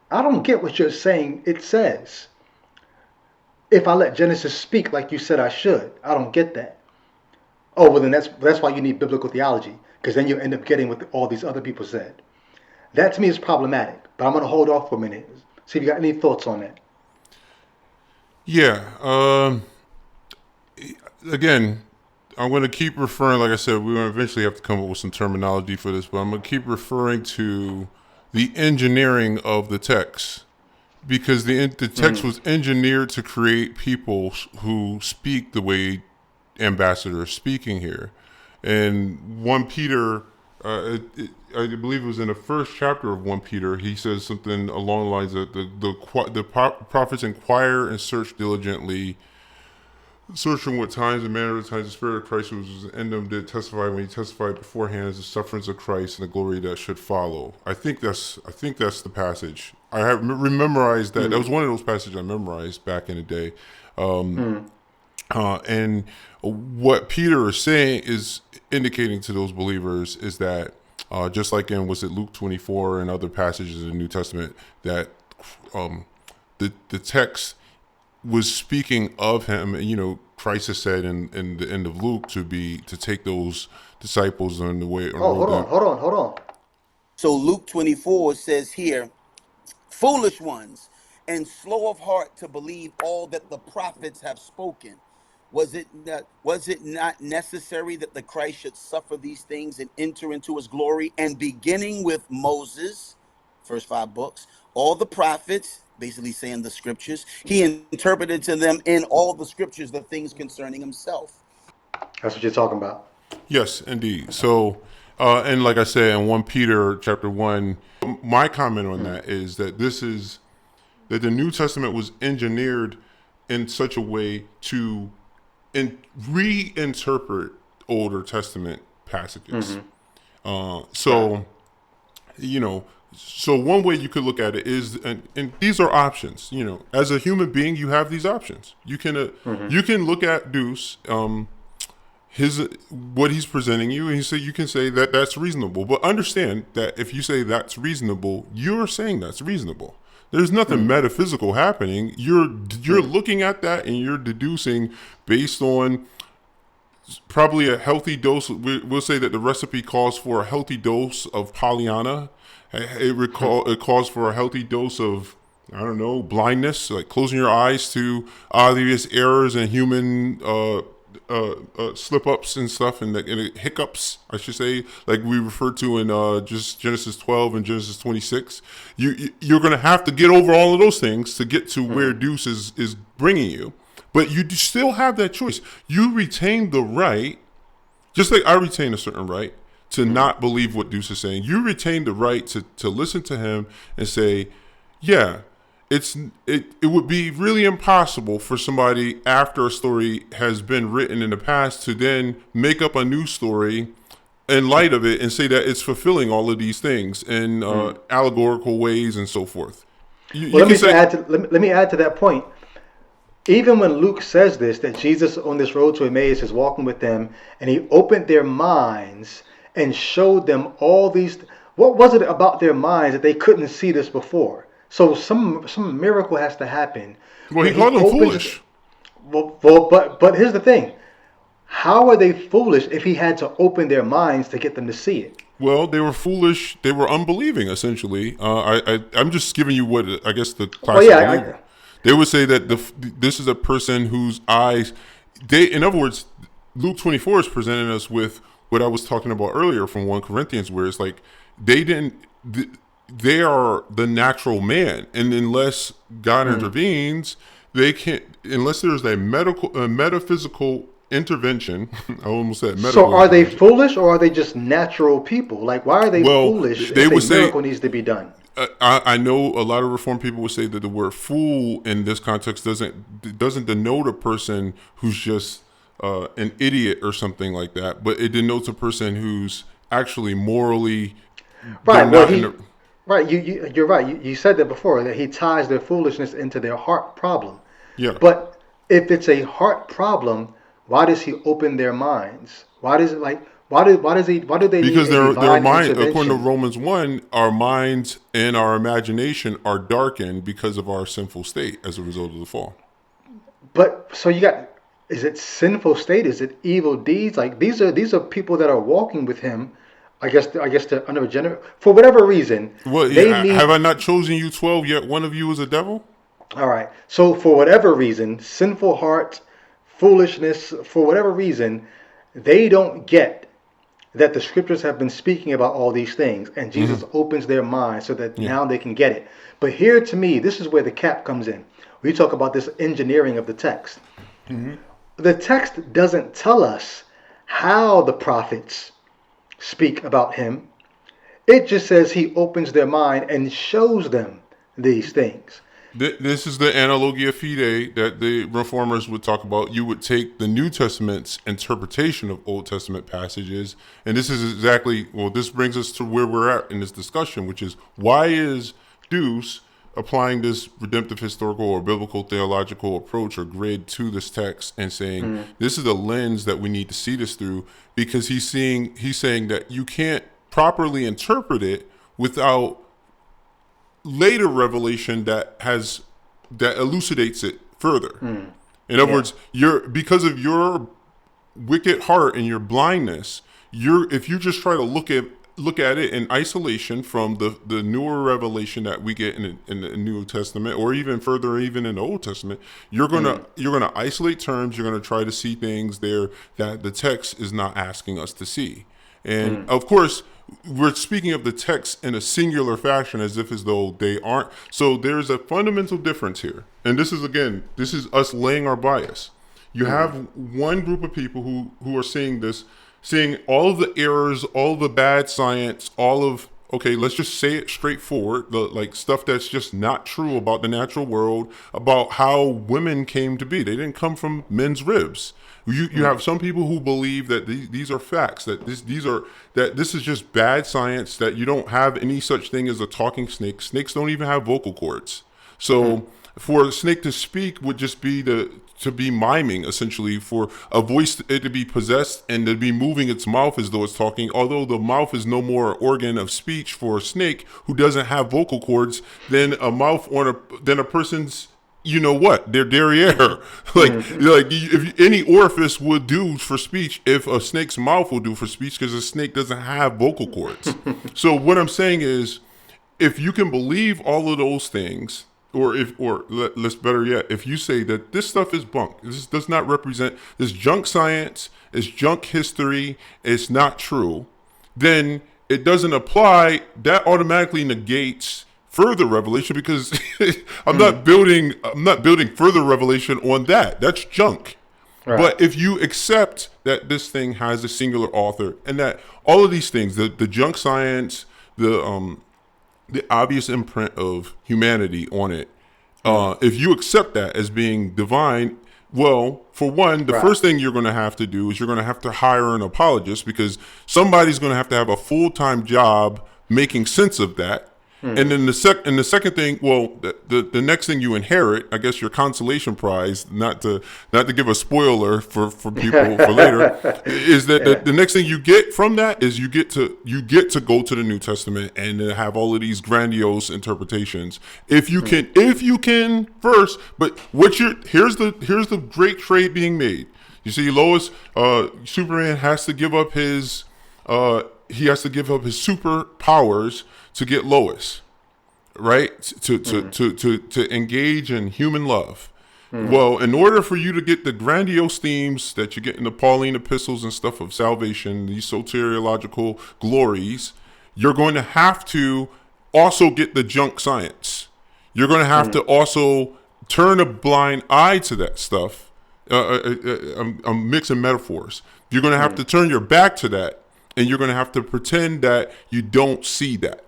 I don't get what you're saying it says. If I let Genesis speak like you said I should, I don't get that. Oh, well then that's why you need biblical theology, because then you end up getting what all these other people said. That to me is problematic, but I'm going to hold off for a minute. See if you got any thoughts on that. Yeah. Again, I'm going to keep referring, like I said, we're going to eventually have to come up with some terminology for this, but I'm going to keep referring to the engineering of the text, because the text was engineered to create people who speak the way Ambassador is speaking here. And 1 Peter, I believe it was in the first chapter of 1 Peter, he says something along the lines that the prophets inquire and search diligently, searching what times and manner of the times the Spirit of Christ was in them did testify when he testified beforehand as the sufferings of Christ and the glory that should follow. I think that's the passage. I have memorized that. That was one of those passages I memorized back in the day. And what Peter is saying is indicating to those believers is that just like in Luke 24 and other passages in the New Testament, that the text was speaking of him. You know, Christ has said in the end of Luke to take those disciples on the way. Hold on. So Luke 24 says here, foolish ones, and slow of heart to believe all that the prophets have spoken. Was it not necessary that the Christ should suffer these things and enter into his glory? And beginning with Moses, first 5 books, all the prophets, basically saying the scriptures, he interpreted to them in all the scriptures the things concerning himself. That's what you're talking about. Yes, indeed. So, and like I said in 1 Peter chapter 1, my comment on that is that that the New Testament was engineered in such a way to reinterpret Older Testament passages. So, you know, so one way you could look at it is, and these are options. You know, as a human being, you have these options. You can look at Duce, what he's presenting you, and you can say that that's reasonable. But understand that if you say that's reasonable, you're saying that's reasonable. There's nothing metaphysical happening. You're looking at that and you're deducing based on probably a healthy dose. We'll say that the recipe calls for a healthy dose of Pollyanna. It calls for a healthy dose of, I don't know, blindness, like closing your eyes to obvious errors and human slip-ups and stuff, and hiccups, I should say, like we referred to in just Genesis 12 and Genesis 26. You're going to have to get over all of those things to get to where Duce is bringing you. But you still have that choice. You retain the right, just like I retain a certain right, to not believe what Duce is saying. You retain the right to listen to him and say, yeah, it would be really impossible for somebody after a story has been written in the past to then make up a new story in light of it and say that it's fulfilling all of these things in allegorical ways and so forth. Let me add to that point. Even when Luke says this, that Jesus on this road to Emmaus is walking with them, and he opened their minds and showed them all these. What was it about their minds that they couldn't see this before? So some miracle has to happen. Well, he called them foolish. But here's the thing. How are they foolish if he had to open their minds to get them to see it? Well, they were foolish. They were unbelieving, essentially. I'm just giving you what I guess the classic. They would say that this is a person whose eyes. In other words, Luke 24 is presenting us with what I was talking about earlier from 1 Corinthians, where it's like they are the natural man, and unless God intervenes, they can't. Unless there's a metaphysical intervention. I almost said medical. So are they foolish, or are they just natural people? Like, why are they foolish if a miracle needs to be done? I know a lot of Reformed people would say that the word fool in this context doesn't denote a person who's just an idiot or something like that, but it denotes a person who's actually morally right. Well, right. You're right. You said that before, that he ties their foolishness into their heart problem. Yeah. But if it's a heart problem, why does he open their minds? Why does it like? Why do they? Because their mind, according to Romans 1, our minds and our imagination are darkened because of our sinful state as a result of the fall. But so you got, is it sinful state? Is it evil deeds? Like these are people that are walking with him. I guess they're unregenerate for whatever reason. Well, have I not chosen you 12 yet? One of you is a devil. All right. So for whatever reason, sinful heart, foolishness, for whatever reason, they don't get that the scriptures have been speaking about all these things, and Jesus opens their minds so that now they can get it. But here, to me, this is where the cap comes in. We talk about this engineering of the text. The text doesn't tell us how the prophets speak about him. It just says he opens their mind and shows them these things. This is the analogia fide that the reformers would talk about. You would take the New Testament's interpretation of Old Testament passages, and this is exactly, this brings us to where we're at in this discussion, which is, why is Duce applying this redemptive historical or biblical theological approach or grid to this text and saying, this is the lens that we need to see this through? Because he's saying that you can't properly interpret it without later revelation that elucidates it further. In other words, because of your wicked heart and your blindness, if you just try to look at look at it in isolation from the newer revelation that we get in the New Testament, or even further, even in the Old Testament, you're gonna isolate terms. You're gonna try to see things there that the text is not asking us to see. And of course, we're speaking of the text in a singular fashion as if as though they aren't. So there's a fundamental difference here. And this is us laying our bias. You have one group of people who are seeing this, seeing all of the errors, all of the bad science, okay, let's just say it straightforward, like stuff that's just not true about the natural world, about how women came to be. They didn't come from men's ribs. You have some people who believe that these are facts, that this is just bad science, that you don't have any such thing as a talking snake. Snakes don't even have vocal cords. So for a snake to speak would just be to be miming, essentially, for a voice to be possessed and to be moving its mouth as though it's talking, although the mouth is no more an organ of speech for a snake who doesn't have vocal cords than a mouth than a person's, you know what, their derriere. like if any orifice would do for speech, if a snake's mouth will do for speech, because a snake doesn't have vocal cords. So what I'm saying is, if you can believe all of those things, let's better yet, if you say that this stuff is bunk, this does not represent, this junk science, it's junk history, it's not true, then it doesn't apply. That automatically negates further revelation, because I'm not building further revelation on that. That's junk. Right. But if you accept that this thing has a singular author, and that all of these things, the junk science, the obvious imprint of humanity on it, if you accept that as being divine, well, for one, the first thing you're going to have to do is you're going to have to hire an apologist, because somebody's going to have a full-time job making sense of that. And then the second thing, well, the next thing you inherit, I guess your consolation prize, not to give a spoiler for people for later, is that the next thing you get from that is you get to go to the New Testament and have all of these grandiose interpretations. If you can first, but here's the great trade being made. You see, Lois, Superman has to give up his superpowers to get Lois, right? To engage in human love. Well, in order for you to get the grandiose themes that you get in the Pauline epistles and stuff of salvation, these soteriological glories, you're going to have to also get the junk science. You're going to have to also turn a blind eye to that stuff. I'm mixing metaphors. You're going to have to turn your back to that, and you're going to have to pretend that you don't see that.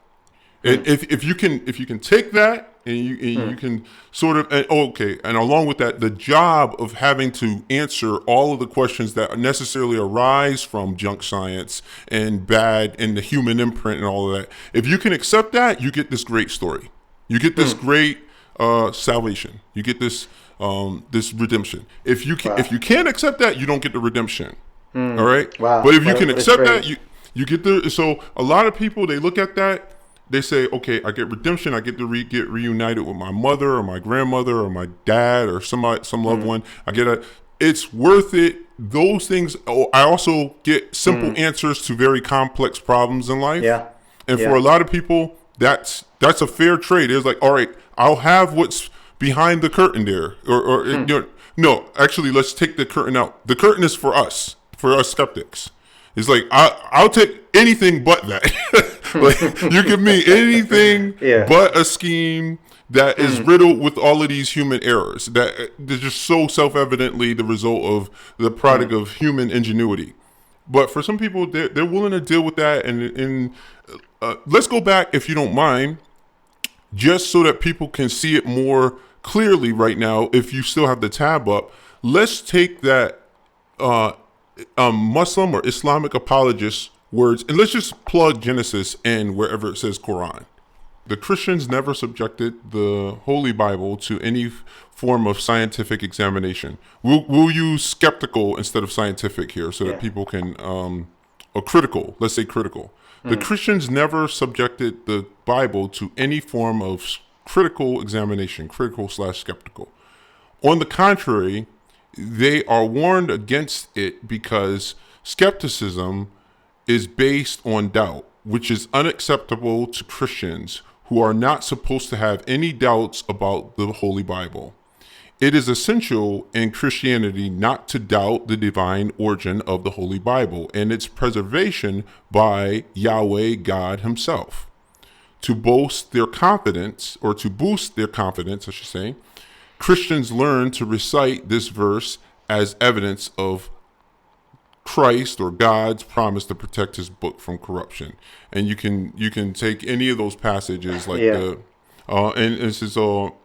And if you can take that and you can sort of, and along with that, the job of having to answer all of the questions that necessarily arise from junk science and the human imprint and all of that. If you can accept that, you get this great story. You get this great salvation. You get this redemption. If you can't accept that, you don't get the redemption. All right. Wow. But if you can accept that, you get the. So a lot of people, they look at that. They say, okay, I get redemption. I get to get reunited with my mother or my grandmother or my dad or some loved one. It's worth it. Those things. I also get simple answers to very complex problems in life. Yeah. And for a lot of people, that's a fair trade. It's like, all right, I'll have what's behind the curtain there. No, actually, let's take the curtain out. The curtain is for us skeptics. It's like, I'll take anything but that. Like, you give me anything but a scheme that is riddled with all of these human errors that they're just so self-evidently the result of the product of human ingenuity. But for some people, they're willing to deal with that. And let's go back, if you don't mind, just so that people can see it more clearly right now. If you still have the tab up, let's take that Muslim or Islamic apologist words, and let's just plug Genesis in wherever it says Quran. The Christians never subjected the Holy Bible to any form of scientific examination. We'll use skeptical instead of scientific here, so that people can, or critical. Let's say critical. The Christians never subjected the Bible to any form of critical examination, critical/skeptical. On the contrary, they are warned against it because skepticism is based on doubt. which is unacceptable to Christians who are not supposed to have any doubts about the Holy Bible. It is essential in Christianity not to doubt the divine origin of the Holy Bible and its preservation by Yahweh God himself. To boost their confidence, I should say, Christians learn to recite this verse as evidence of Christ or God's promise to protect his book from corruption. And you can take any of those passages like and this is so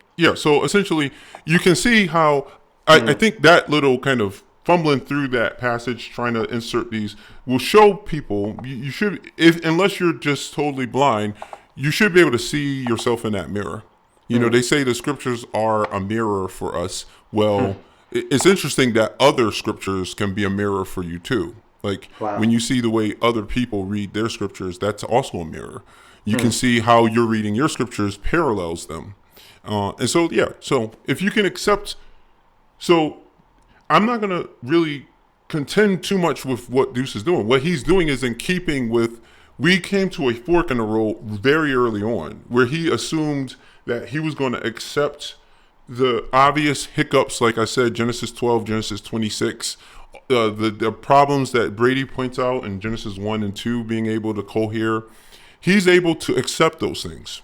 essentially you can see how I think that little kind of fumbling through that passage trying to insert these will show people you should, if unless you're just totally blind, you should be able to see yourself in that mirror. You know, they say the scriptures are a mirror for us. Well, it's interesting that other scriptures can be a mirror for you too. Like when you see the way other people read their scriptures, that's also a mirror. You can see how you're reading your scriptures parallels them. And so if you can accept, so I'm not going to really contend too much with what Duce is doing. What he's doing is in keeping with, we came to a fork in the road very early on where he assumed that he was going to accept the obvious hiccups, like I said, Genesis 12, Genesis 26, the problems that Brady points out in Genesis 1 and 2 being able to cohere. He's able to accept those things.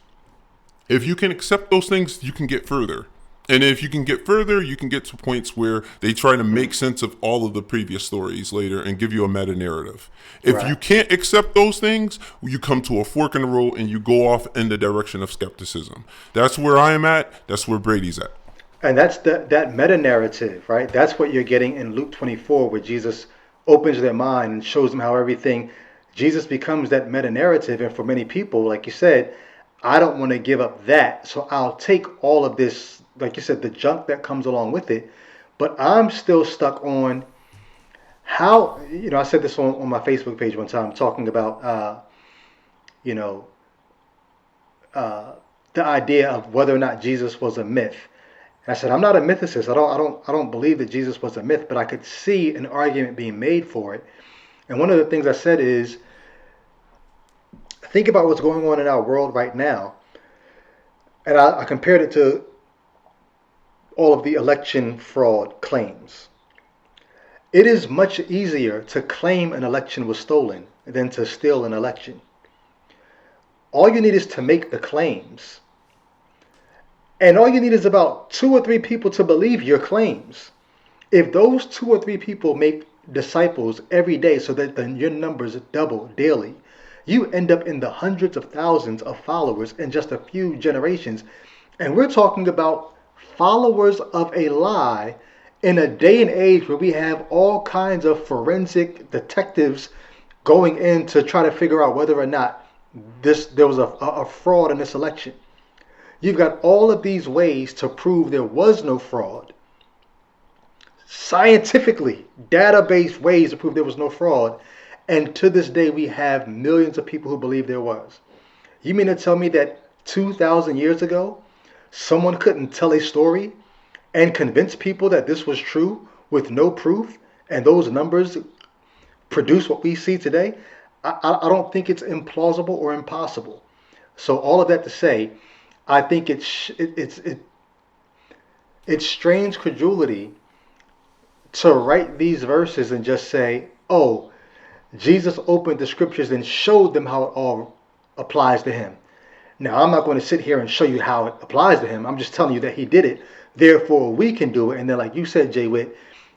If you can accept those things, you can get further. And if you can get further, you can get to points where they try to make sense of all of the previous stories later and give you a meta-narrative. If you can't accept those things, you come to a fork in the road and you go off in the direction of skepticism. That's where I am at. That's where Brady's at. And that's that meta-narrative, right? That's what you're getting in Luke 24, where Jesus opens their mind and shows them how everything, Jesus becomes that meta-narrative. And for many people, like you said, I don't want to give up that. So I'll take all of this, like you said, the junk that comes along with it. But I'm still stuck on how, I said this on my Facebook page one time, talking about, the idea of whether or not Jesus was a myth. And I said, I'm not a mythicist. I don't believe that Jesus was a myth, but I could see an argument being made for it. And one of the things I said is, think about what's going on in our world right now. And I compared it to all of the election fraud claims. It is much easier to claim an election was stolen than to steal an election. All you need is to make the claims. And all you need is about 2 or 3 people to believe your claims. If those 2 or 3 people make disciples every day so that your numbers double daily, you end up in the hundreds of thousands of followers in just a few generations. And we're talking about followers of a lie in a day and age where we have all kinds of forensic detectives going in to try to figure out whether or not there was a fraud in this election. You've got all of these ways to prove there was no fraud. Scientifically, database ways to prove there was no fraud. And to this day, we have millions of people who believe there was. You mean to tell me that 2,000 years ago, someone couldn't tell a story and convince people that this was true with no proof, and those numbers produce what we see today? I don't think it's implausible or impossible. So all of that to say, I think it's strange credulity to write these verses and just say, oh, Jesus opened the scriptures and showed them how it all applies to him. Now, I'm not going to sit here and show you how it applies to him. I'm just telling you that he did it. Therefore, we can do it. And then, like you said, Jay Witt,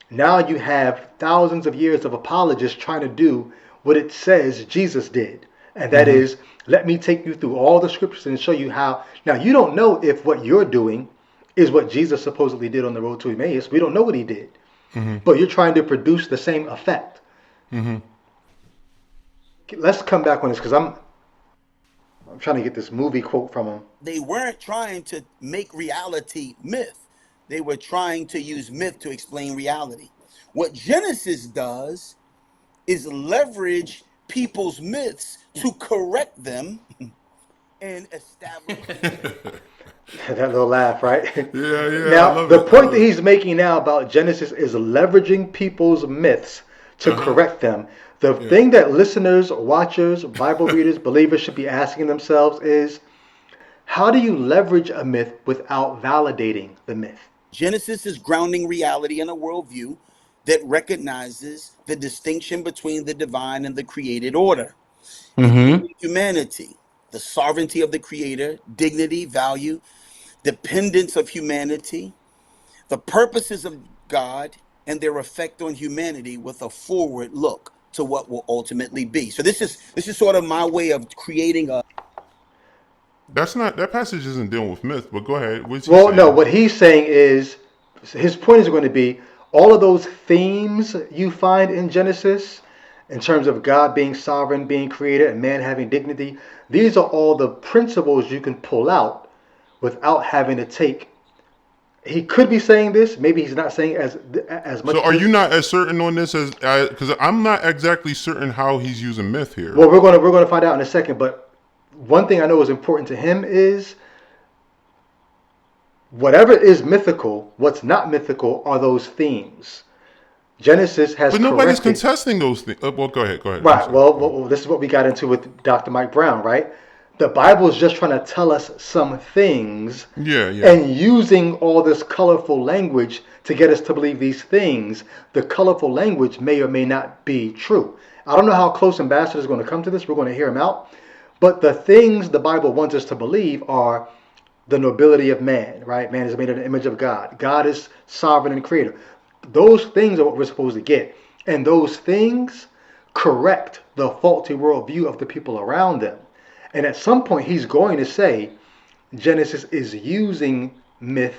now you have thousands of years of apologists trying to do what it says Jesus did. And that is, let me take you through all the scriptures and show you how. Now, you don't know if what you're doing is what Jesus supposedly did on the road to Emmaus. We don't know what he did. But you're trying to produce the same effect. Let's come back on this because I'm trying to get this movie quote from him. They weren't trying to make reality myth. They were trying to use myth to explain reality. What Genesis does is leverage people's myths to correct them and establish. That little laugh, right? Yeah. Now, the point that he's making now about Genesis is leveraging people's myths to correct them. The Yeah. thing that listeners, watchers, Bible readers, believers should be asking themselves is, how do you leverage a myth without validating the myth? Genesis is grounding reality in a worldview that recognizes the distinction between the divine and the created order, Mm-hmm. including humanity, the sovereignty of the creator, dignity, value, dependence of humanity, the purposes of God, and their effect on humanity with a forward look to what will ultimately be. So this is sort of my way of creating a That's not that passage isn't dealing with myth, but go ahead. What's he Well, no, saying? what he's saying is his point is going to be all of those themes you find in Genesis, in terms of God being sovereign, being creator, and man having dignity, these are all the principles you can pull out without having to take. He could be saying this, maybe he's not saying as much So as are you this. not as certain on this as because I'm not exactly certain how he's using myth here. Well, we're gonna find out in a second, but one thing I know is important to him is whatever is mythical, what's not mythical are those themes. Genesis has But nobody's corrected. contesting those things. Well, go ahead. Go ahead. I'm Right. sorry. Well, Go ahead. this is what we got into with Dr. Mike Brown, right? The Bible is just trying to tell us some things, Yeah, yeah. and using all this colorful language to get us to believe these things. The colorful language may or may not be true. I don't know how close Ambassador is going to come to this. We're going to hear him out. But the things the Bible wants us to believe are the nobility of man, right? Man is made in the image of God. God is sovereign and creator. Those things are what we're supposed to get. And those things correct the faulty worldview of the people around them. And at some point, he's going to say Genesis is using myth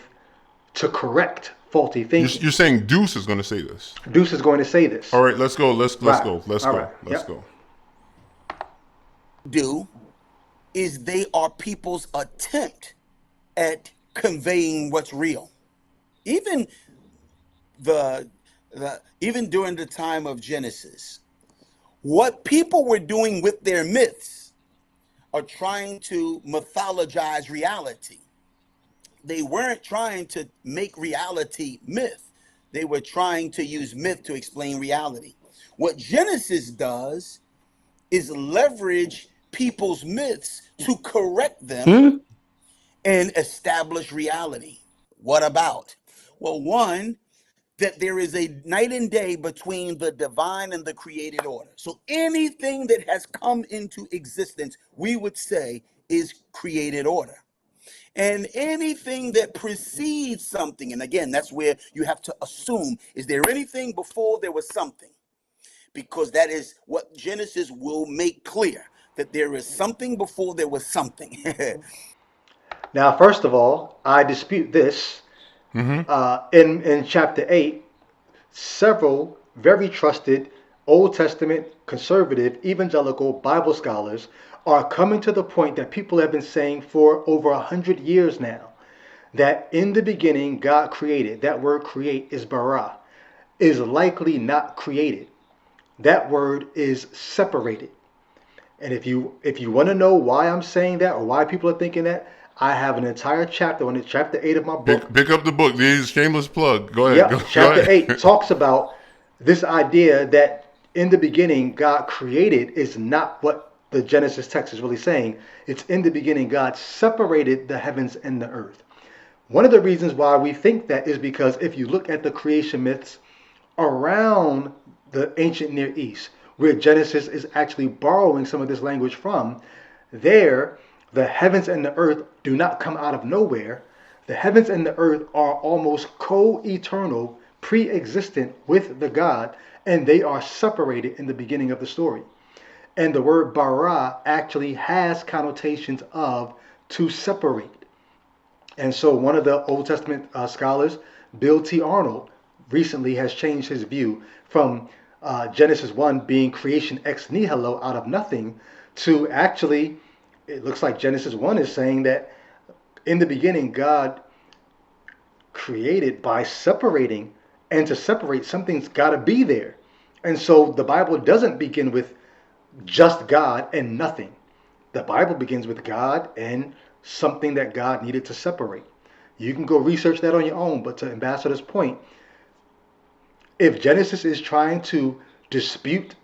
to correct faulty thinking. You're saying Duce is going to say this. Duce is going to say this. All right, let's go. Let's Right. go. Let's All go. right. Let's Yep. go. do is they are people's attempt at conveying what's real. Even the, even during the time of Genesis, what people were doing with their myths are trying to mythologize reality. They weren't trying to make reality myth. They were trying to use myth to explain reality. What Genesis does is leverage people's myths to correct them Hmm? and establish reality. What about? Well, one, that there is a night and day between the divine and the created order. So anything that has come into existence, we would say, is created order. And anything that precedes something, and again, that's where you have to assume, is there anything before there was something? Because that is what Genesis will make clear, that there is something before there was something. Now, first of all, I dispute this. In chapter 8, several very trusted Old Testament, conservative, evangelical Bible scholars are coming to the point that people have been saying for over 100 years now, that in the beginning God created. That word create is bara, is likely not created. That word is separated. And if you want to know why I'm saying that or why people are thinking that, I have an entire chapter on it, chapter 8 of my book. Pick up the book. These shameless plug. Go ahead. Yep, Go chapter 8 ahead. talks about this idea that in the beginning God created is not what the Genesis text is really saying. It's in the beginning God separated the heavens and the earth. One of the reasons why we think that is because if you look at the creation myths around the ancient Near East, where Genesis is actually borrowing some of this language from, there the heavens and the earth do not come out of nowhere. The heavens and the earth are almost co-eternal, pre-existent with the God, and they are separated in the beginning of the story. And the word bara actually has connotations of to separate. And so one of the Old Testament scholars, Bill T. Arnold, recently has changed his view from Genesis 1 being creation ex nihilo, out of nothing, to actually, it looks like Genesis 1 is saying that in the beginning God created by separating, and to separate, something's got to be there. And so the Bible doesn't begin with just God and nothing. The Bible begins with God and something that God needed to separate. You can go research that on your own, but to Ambassador's point, if Genesis is trying to dispute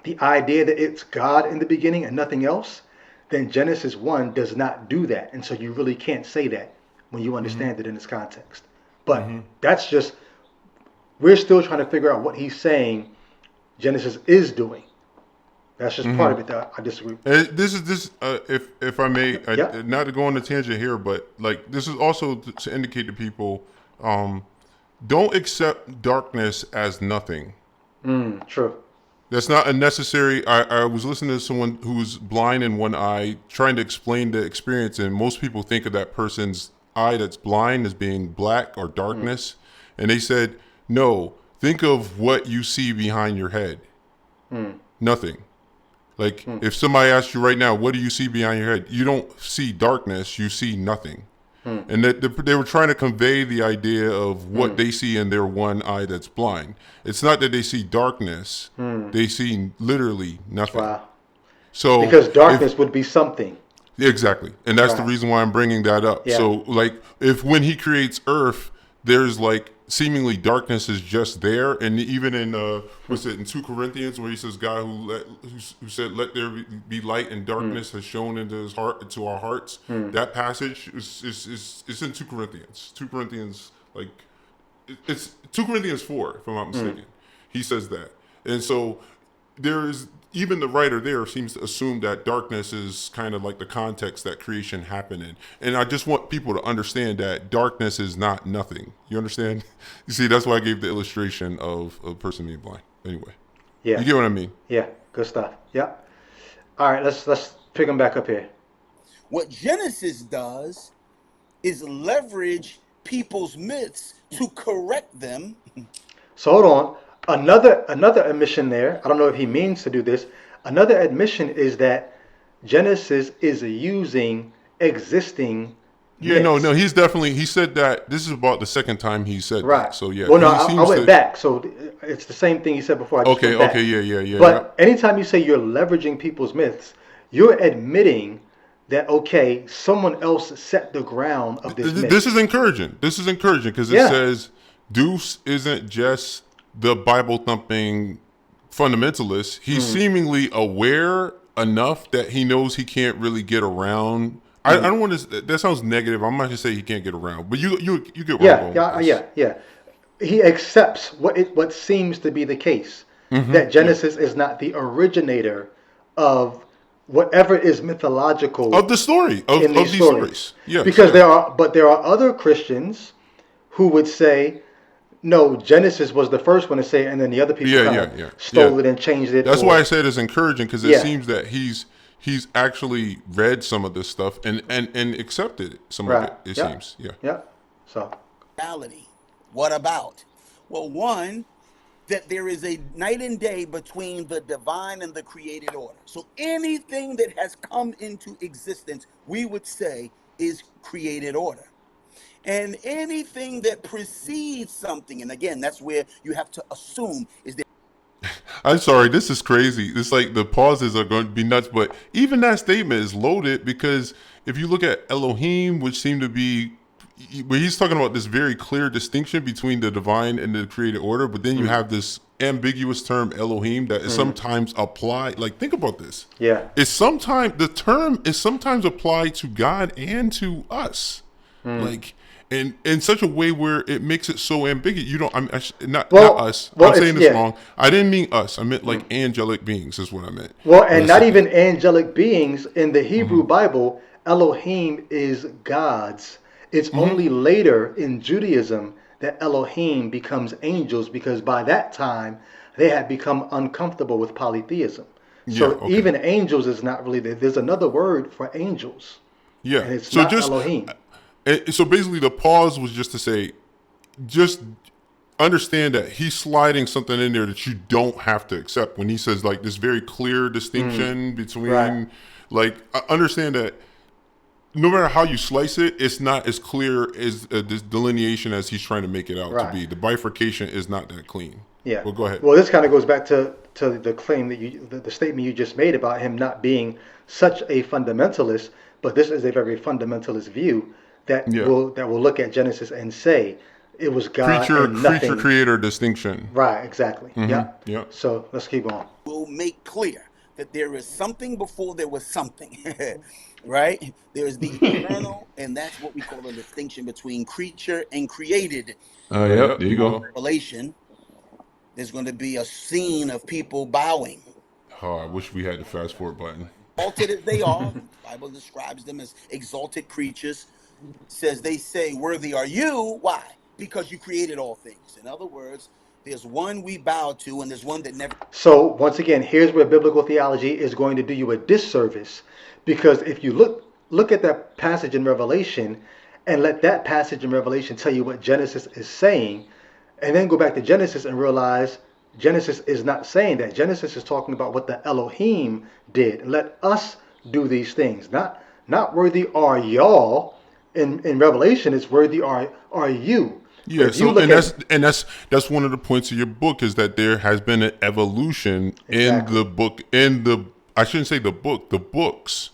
the idea that it's God in the beginning and nothing else, then Genesis 1 does not do that. And so you really can't say that when you understand it in its context. But that's just, we're still trying to figure out what he's saying Genesis is doing. That's just part of it that I disagree with. If I may, Yeah. not to go on a tangent here, but like this is also to indicate to people, don't accept darkness as nothing. True. That's not a necessary. I was listening to someone who's blind in one eye trying to explain the experience, and most people think of that person's eye that's blind as being black or darkness. And they said, no, think of what you see behind your head. Nothing. Like if somebody asks you right now, what do you see behind your head? You don't see darkness, you see nothing. And that they were trying to convey the idea of what they see in their one eye that's blind. It's not that they see darkness; they see literally nothing. Wow. So Because darkness would be something. exactly, and that's the reason why I'm bringing that up. Yeah. So, like, if when he creates Earth, there's like seemingly darkness is just there, and even in what's it in 2 Corinthians where he says, "God who said let there be light and darkness has shown into his heart into our hearts." That passage is in 2 Corinthians. 2 Corinthians like it's 2 Corinthians 4, if I'm not mistaken. He says that, and so there is. Even the writer there seems to assume that darkness is kind of like the context that creation happened in. And I just want people to understand that darkness is not nothing. You understand? You see, that's why I gave the illustration of a person being blind. Anyway. Yeah. You get what I mean? Yeah. Good stuff. Yeah. All right. Let's pick them back up here. What Genesis does is leverage people's myths to correct them. So hold on. Another admission there. I don't know if he means to do this. Another admission is that Genesis is using existing. Yeah, myths. no. He said that. This is about the second time he said Right. that. So yeah. Well, no, he I went back. So it's the same thing he said before. I just Okay, went back. okay, yeah. But anytime you say you're leveraging people's myths, you're admitting that, okay, someone else set the ground of this myth. This is encouraging. This is encouraging because it says Duce isn't just the Bible thumping fundamentalist. He's seemingly aware enough that he knows he can't really get around. I don't want to. That sounds negative. I'm not gonna say he can't get around, but you get where I'm going with this. Yeah. He accepts what seems to be the case, that Genesis is not the originator of whatever is mythological Of the story of these stories. Yeah, because there are other Christians who would say, no, Genesis was the first one to say it, and then the other people stole it and changed it. That's why I said it's encouraging, because it seems that he's actually read some of this stuff and accepted some of it. It seems, Yeah. So. Reality. What about? Well, one, that there is a night and day between the divine and the created order. So anything that has come into existence, we would say, is created order. And anything that precedes something, and again, that's where you have to assume is that. I'm sorry, this is crazy. It's like the pauses are going to be nuts, but even that statement is loaded, because if you look at Elohim, which seem to be, where he's talking about this very clear distinction between the divine and the created order, but then you have this ambiguous term Elohim that is sometimes applied. Like, think about this. Yeah. The term is sometimes applied to God and to us. Like, in such a way where it makes it so ambiguous. Not us. I'm saying this wrong. I didn't mean us. I meant like angelic beings is what I meant. Well, and not even angelic beings. In the Hebrew Bible, Elohim is gods. It's only later in Judaism that Elohim becomes angels, because by that time they had become uncomfortable with polytheism. So even angels is not really there. There's another word for angels. Yeah. And it's not Elohim. So basically the pause was just to say, just understand that he's sliding something in there that you don't have to accept when he says like this very clear distinction between like, understand that no matter how you slice it, it's not as clear as this delineation as he's trying to make it out to be. The bifurcation is not that clean. Yeah. Well, go ahead. Well, this kind of goes back to the claim that the statement you just made about him not being such a fundamentalist, but this is a very fundamentalist view that will look at Genesis and say it was God and nothing. Creature creator distinction. Right, exactly. Yeah. Yeah. So let's keep on. Will Bible make clear that there is something before there was something, right? There is the eternal, and that's what we call a distinction between creature and created. Yep, There you go. Revelation, there's going to be a scene of people bowing. Oh, I wish we had the fast forward button. Exalted as they are, the Bible describes them as exalted creatures. Says they say, "Worthy are you." Why? Because you created all things. In other words, there's one we bow to, and there's one that never. So once again, here's where biblical theology is going to do you a disservice, because if you look at that passage in Revelation and let that passage in Revelation tell you what Genesis is saying, and then go back to Genesis and realize Genesis is not saying that. Genesis is talking about what the Elohim did. Let us do these things. Not worthy are y'all. In Revelation, it's worthy are you. Yeah, If you so look that's one of the points of your book is that there has been an evolution in Exactly. the book I shouldn't say the book, the books.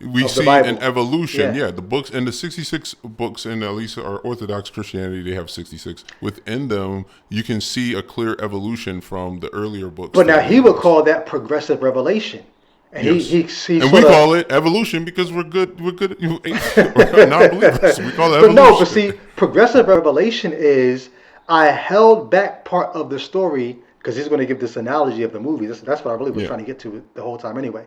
We Of the see Bible. an evolution. Yeah. Yeah, the books and the 66 books in at least our Orthodox Christianity, they have 66. Within them, you can see a clear evolution from the earlier books. But to now the he later would books. call that progressive revelation, and Yes. he And we sorta- call it evolution because we're good we're non-believers. We call it But evolution. no, but see, progressive revelation is I held back part of the story because he's going to give this analogy of the movie. That's what I really was Yeah. trying to get to the whole time anyway.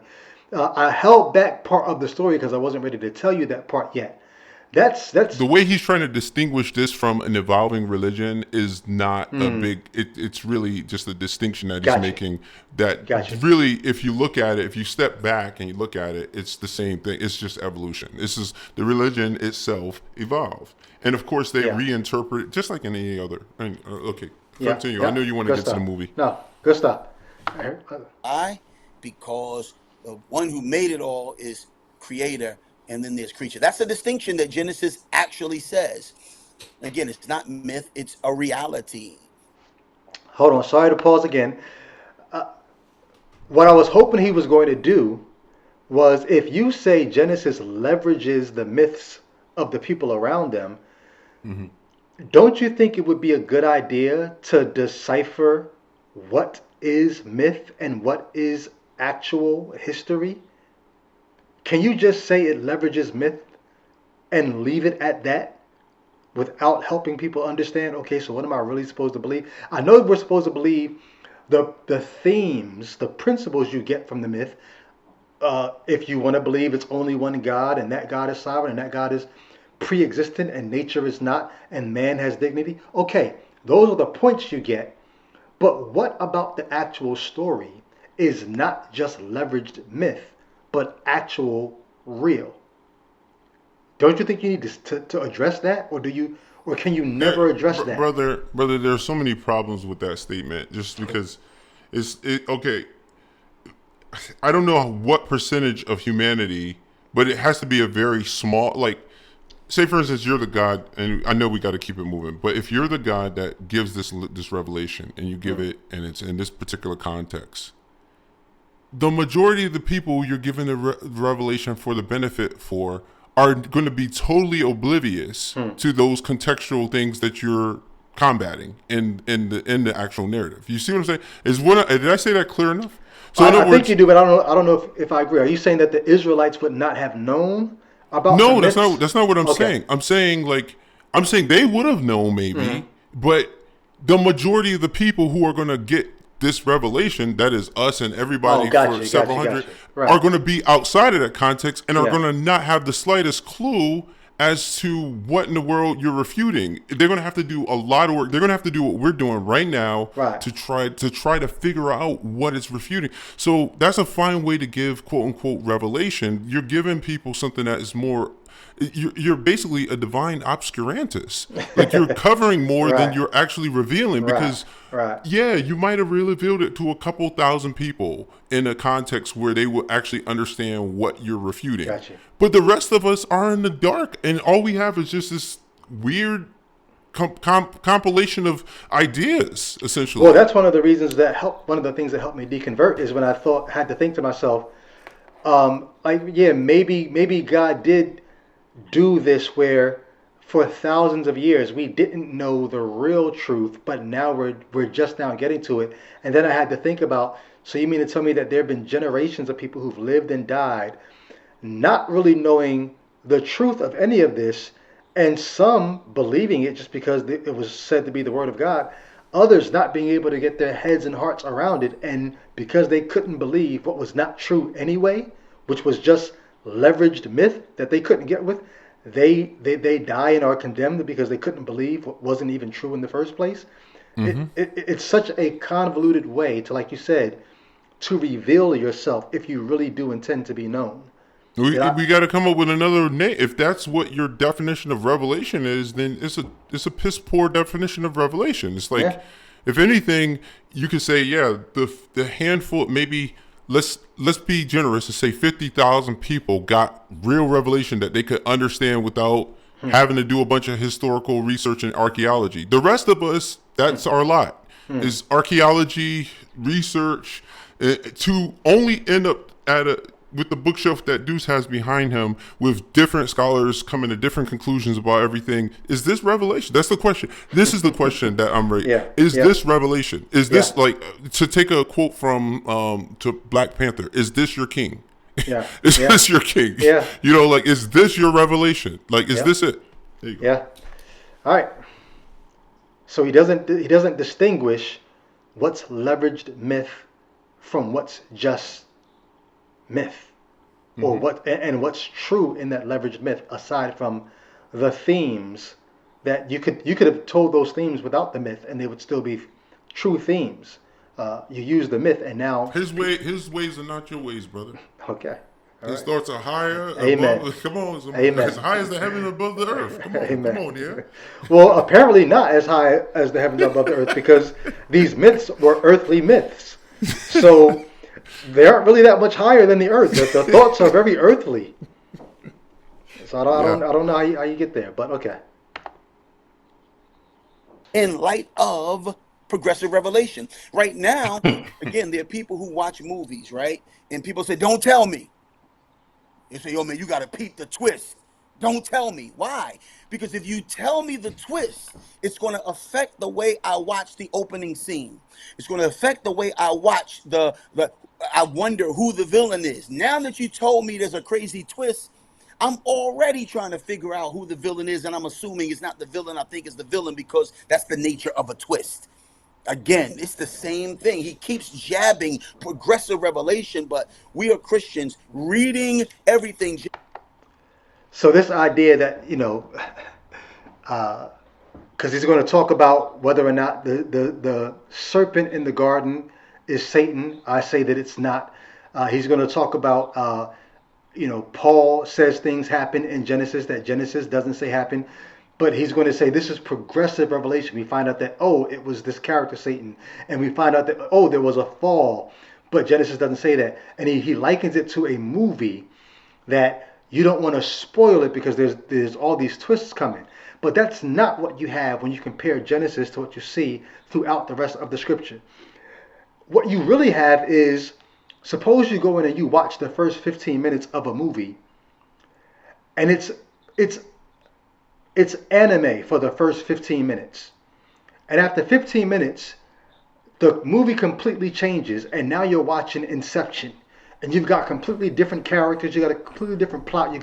I held back part of the story because I wasn't ready to tell you that part yet. That's The way he's trying to distinguish this from an evolving religion is not a big. It's really just a distinction that he's Gotcha. making. That Gotcha. really, if you look at it, if you step back and you look at it, it's the same thing. It's just evolution. This is the religion itself evolved, and of course they Yeah. reinterpret it just like any other. Okay, yeah, continue. yeah. I know you want to Good get to stuff. the movie. No, good stuff. Why? Because the one who made it all is creator, and then there's creature. That's a distinction that Genesis actually says. Again, it's not myth, it's a reality. Hold on, sorry to pause again. What I was hoping he was going to do was if you say Genesis leverages the myths of the people around them, don't you think it would be a good idea to decipher what is myth and what is actual history? Can you just say it leverages myth and leave it at that without helping people understand, okay, so what am I really supposed to believe? I know we're supposed to believe the themes, the principles you get from the myth. If you want to believe it's only one God and that God is sovereign and that God is pre-existent and nature is not and man has dignity. Okay, those are the points you get. But what about the actual story is not just leveraged myth, but actual real? Don't you think you need to address that, or can you never address that? brother. There's so many problems with that statement. Just because okay. I don't know what percentage of humanity, but it has to be a very small. Like, say for instance, you're the God, and I know we got to keep it moving. But if you're the God that gives this revelation, and you give it, and it's in this particular context, the majority of the people you're giving the revelation for the benefit for are going to be totally oblivious to those contextual things that you're combating in the actual narrative. You see what I'm saying? Did I say that clear enough? So in other I words, think you do, but I don't know if I agree. Are you saying that the Israelites would not have known about no, the that's myths? not what I'm Okay. saying. I'm saying they would have known maybe, but the majority of the people who are going to get this revelation, that is us and everybody for several hundred, Right. are going to be outside of that context and are Yeah. going to not have the slightest clue as to what in the world you're refuting. They're going to have to do a lot of work. They're going to have to do what we're doing right now Right. to try to figure out what it's refuting. So that's a fine way to give quote unquote revelation. You're giving people something that is more. You're basically a divine obscurantus. Like you're covering more than Right. you're actually revealing because Right. yeah, you might have revealed it to a couple thousand people in a context where they will actually understand what you're refuting. Gotcha. But the rest of us are in the dark, and all we have is just this weird compilation of ideas, essentially. Well, that's one of the reasons that helped. One of the things that helped me deconvert is when I had to think to myself, maybe God did do this where for thousands of years we didn't know the real truth, but now we're just now getting to it. And then I had to think about, So you mean to tell me that there have been generations of people who've lived and died not really knowing the truth of any of this, and some believing it just because it was said to be the word of God, others not being able to get their heads and hearts around it, and because they couldn't believe what was not true anyway, which was just leveraged myth that they couldn't get with, they die and are condemned because they couldn't believe what wasn't even true in the first place. It's such a convoluted way to, like you said, to reveal yourself if you really do intend to be known. We got to come up with another name. If that's what your definition of revelation is, then it's a piss poor definition of revelation. It's like, Yeah. if anything, you could say, yeah, the handful, maybe let's be generous and say 50,000 people got real revelation that they could understand without having to do a bunch of historical research and archaeology. The rest of us, that's our lot. Is archaeology, research, to only end up with the bookshelf that Duce has behind him, with different scholars coming to different conclusions about everything. Is this revelation? That's the question. This is the question that I'm right. Yeah. Is Yeah. this revelation? Is this Yeah. like, to take a quote from to Black Panther? Is this your king? Yeah. Is Yeah. this your king? Yeah. You know, like, is this your revelation? Like, is Yeah. this it? There you go. Yeah. All right. So he doesn't distinguish what's leveraged myth from what's just myth, or what's true in that leveraged myth, aside from the themes that you could have told those themes without the myth and they would still be true themes. You use the myth and now His ways are not your ways, brother. okay. All His right. thoughts are higher. Amen. Come on, Amen. as high as the heaven above the earth. Come on, Amen. come on, yeah. Well, apparently not as high as the heavens above the earth, because these myths were earthly myths. So they aren't really that much higher than the earth. The thoughts are very earthly. So I don't know how you get there, but okay. In light of progressive revelation. Right now, again, there are people who watch movies, right? And people say, don't tell me. They say, yo, man, you got to peep the twist. Don't tell me. Why? Because if you tell me the twist, it's going to affect the way I watch the opening scene. It's going to affect the way I watch I wonder who the villain is. Now that you told me there's a crazy twist, I'm already trying to figure out who the villain is, and I'm assuming it's not the villain I think is the villain, because that's the nature of a twist. Again, it's the same thing. He keeps jabbing progressive revelation, but we are Christians reading everything. So this idea that, because he's going to talk about whether or not the serpent in the garden is Satan. I say that it's not. He's going to talk about, Paul says things happen in Genesis that Genesis doesn't say happen. But he's going to say this is progressive revelation. We find out that, it was this character, Satan. And we find out that, there was a fall. But Genesis doesn't say that. And he likens it to a movie that you don't want to spoil it because there's all these twists coming. But that's not what you have when you compare Genesis to what you see throughout the rest of the scripture. What you really have is, suppose you go in and you watch the first 15 minutes of a movie, and it's anime for the first 15 minutes. And after 15 minutes, the movie completely changes, and now you're watching Inception. And you've got completely different characters, you got a completely different plot,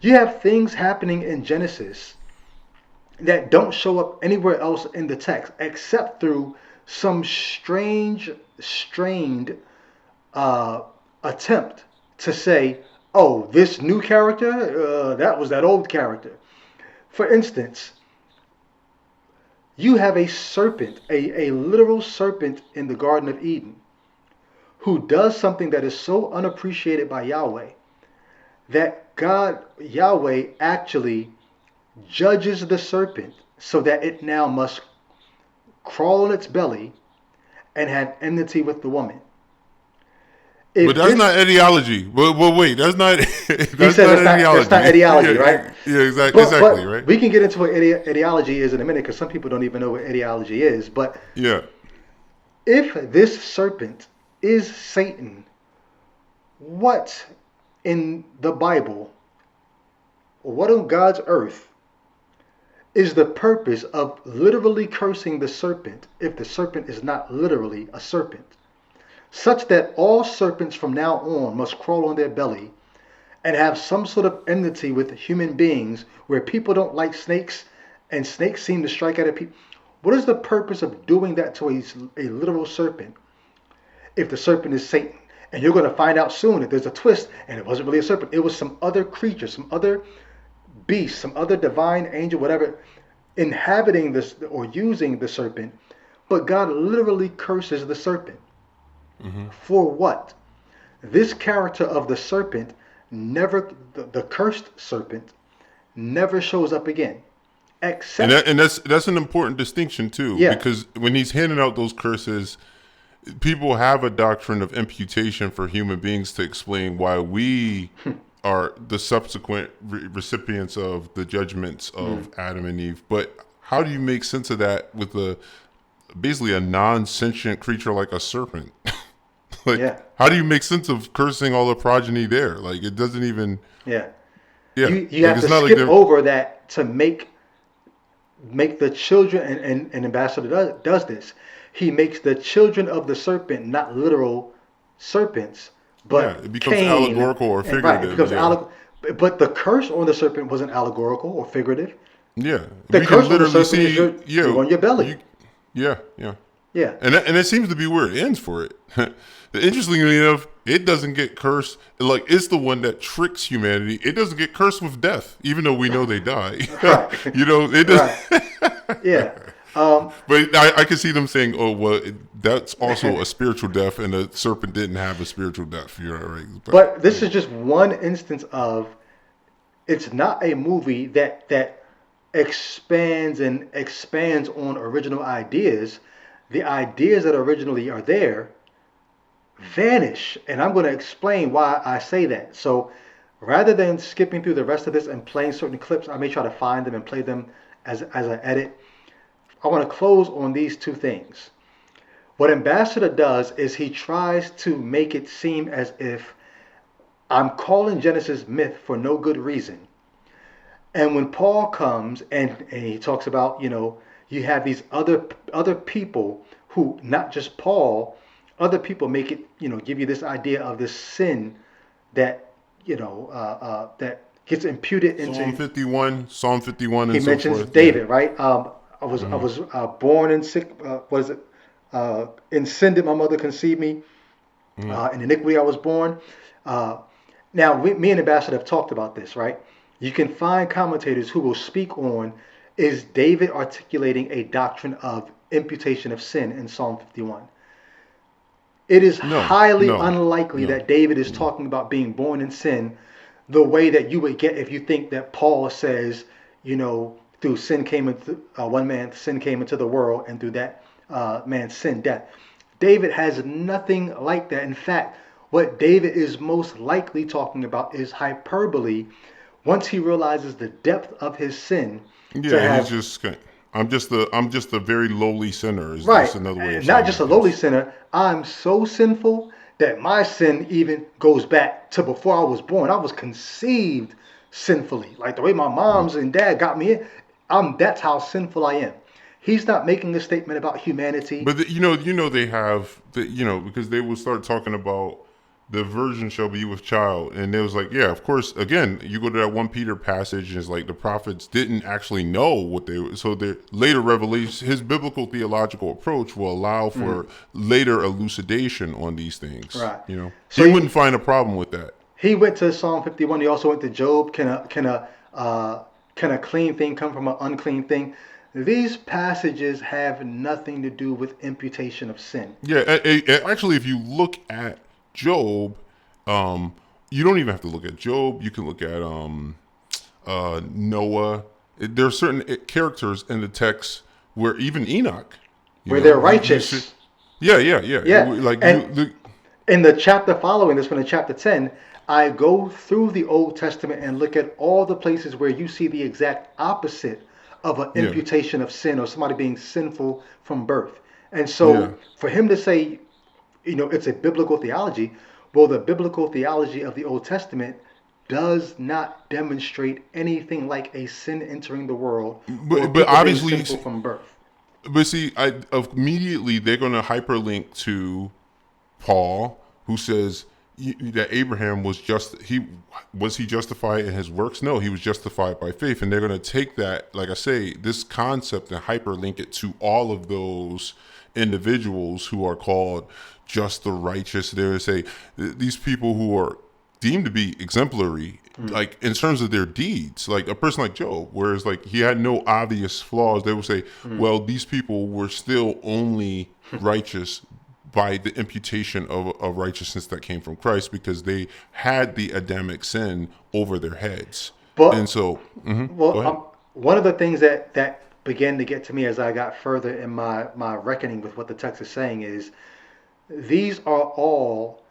you have things happening in Genesis that don't show up anywhere else in the text, except through some strained attempt to say, this new character, that was that old character. For instance, you have a serpent, a literal serpent in the Garden of Eden, who does something that is so unappreciated by Yahweh that Yahweh actually judges the serpent so that it now must crawl on its belly and have enmity with the woman. But that's not ideology. Well, wait, that's not. That's not ideology. That's not ideology, right? Yeah, exactly. But Right. We can get into what ideology is in a minute, because some people don't even know what ideology is. But yeah, if this serpent is Satan, what in the Bible, or what on God's earth, is the purpose of literally cursing the serpent if the serpent is not literally a serpent? such that all serpents from now on must crawl on their belly and have some sort of enmity with human beings, where people don't like snakes and snakes seem to strike at people. What is the purpose of doing that to a literal serpent if the serpent is Satan? And you're going to find out soon that there's a twist, and it wasn't really a serpent. It was some other creature, some other beast, some other divine angel, whatever, inhabiting this or using the serpent. But God literally curses the serpent. For what? This character of the serpent never, the cursed serpent, never shows up again. Except, And that's an important distinction too, Yeah. because when he's handing out those curses, people have a doctrine of imputation for human beings to explain why we are the subsequent recipients of the judgments of Adam and Eve. But how do you make sense of that with basically a non-sentient creature like a serpent? Like, Yeah. how do you make sense of cursing all the progeny there? Like, it doesn't even. yeah. Yeah, You like, have it's to not skip they're- over that to make the children, and Ambassador does this. He makes the children of the serpent not literal serpents, but Yeah, it becomes Cain, allegorical or Right, it figurative, becomes yeah. But the curse on the serpent wasn't allegorical or figurative. Yeah, The we curse can on the literally serpent is see. you're on your belly. Yeah. Yeah. And it seems to be where it ends for it. Interestingly enough, it doesn't get cursed. Like, it's the one that tricks humanity. It doesn't get cursed with death, even though we know they die. Right. You know, it does. Right. Yeah. But I can see them saying, "Oh, well, that's also a spiritual death, and the serpent didn't have a spiritual death." You're right. But this is just one instance of, it's not a movie that expands on original ideas. The ideas that originally are there vanish, and I'm going to explain why I say that. So rather than skipping through the rest of this and playing certain clips, I may try to find them and play them as an edit. I want to close on these two things. What Ambassador does is he tries to make it seem as if I'm calling Genesis myth for no good reason. And when Paul comes and he talks about, you have these other people who, not just Paul, other people make it, give you this idea of this sin that, that gets imputed into. Psalm 51, and He so mentions forth. David, right? I was born in sick. What is it? In sin did my mother conceive me. In iniquity I was born. Now, me and Ambassador have talked about this, right? You can find commentators who will speak on, is David articulating a doctrine of imputation of sin in Psalm 51? It is highly unlikely that David is talking about being born in sin the way that you would get if you think that Paul says, through sin came into one man, sin came into the world, and through that man's sin, death. David has nothing like that. In fact, what David is most likely talking about is hyperbole. Once he realizes the depth of his sin, he's just. I'm just a very lowly sinner. Is right, just another way of not saying just a it. lowly sinner. I'm so sinful that my sin even goes back to before I was born. I was conceived sinfully, like the way my moms and dad got me in. That's how sinful I am. He's not making a statement about humanity. But they have because they will start talking about the virgin shall be with child, and it was like, yeah, of course. Again, you go to that 1 Peter passage, and it's like the prophets didn't actually know what they were. So the later revelation, his biblical theological approach will allow for later elucidation on these things. Right. So he wouldn't find a problem with that. He went to Psalm 51. He also went to Job. Can a clean thing come from an unclean thing? These passages have nothing to do with imputation of sin. Yeah, actually, if you look at Job, you don't even have to look at Job. You can look at Noah. There are certain characters in the text where even Enoch, where they're righteous. Yeah. Like in the chapter following this one, in chapter 10, I go through the Old Testament and look at all the places where you see the exact opposite of an imputation of sin or somebody being sinful from birth. And so for him to say, it's a biblical theology, well, the biblical theology of the Old Testament does not demonstrate anything like a sin entering the world, but obviously sinful from birth. But see, immediately they're going to hyperlink to Paul, who says that Abraham was he justified in his works? No, he was justified by faith. And they're going to take that, like I say, this concept and hyperlink it to all of those individuals who are called just the righteous. They're going to say these people who are deemed to be exemplary, like in terms of their deeds, like a person like Job, whereas like he had no obvious flaws. They would say, well, these people were still only righteous by the imputation of righteousness that came from Christ, because they had the Adamic sin over their heads. But And so, go ahead. one of the things that began to get to me as I got further in my reckoning with what the text is saying is these are all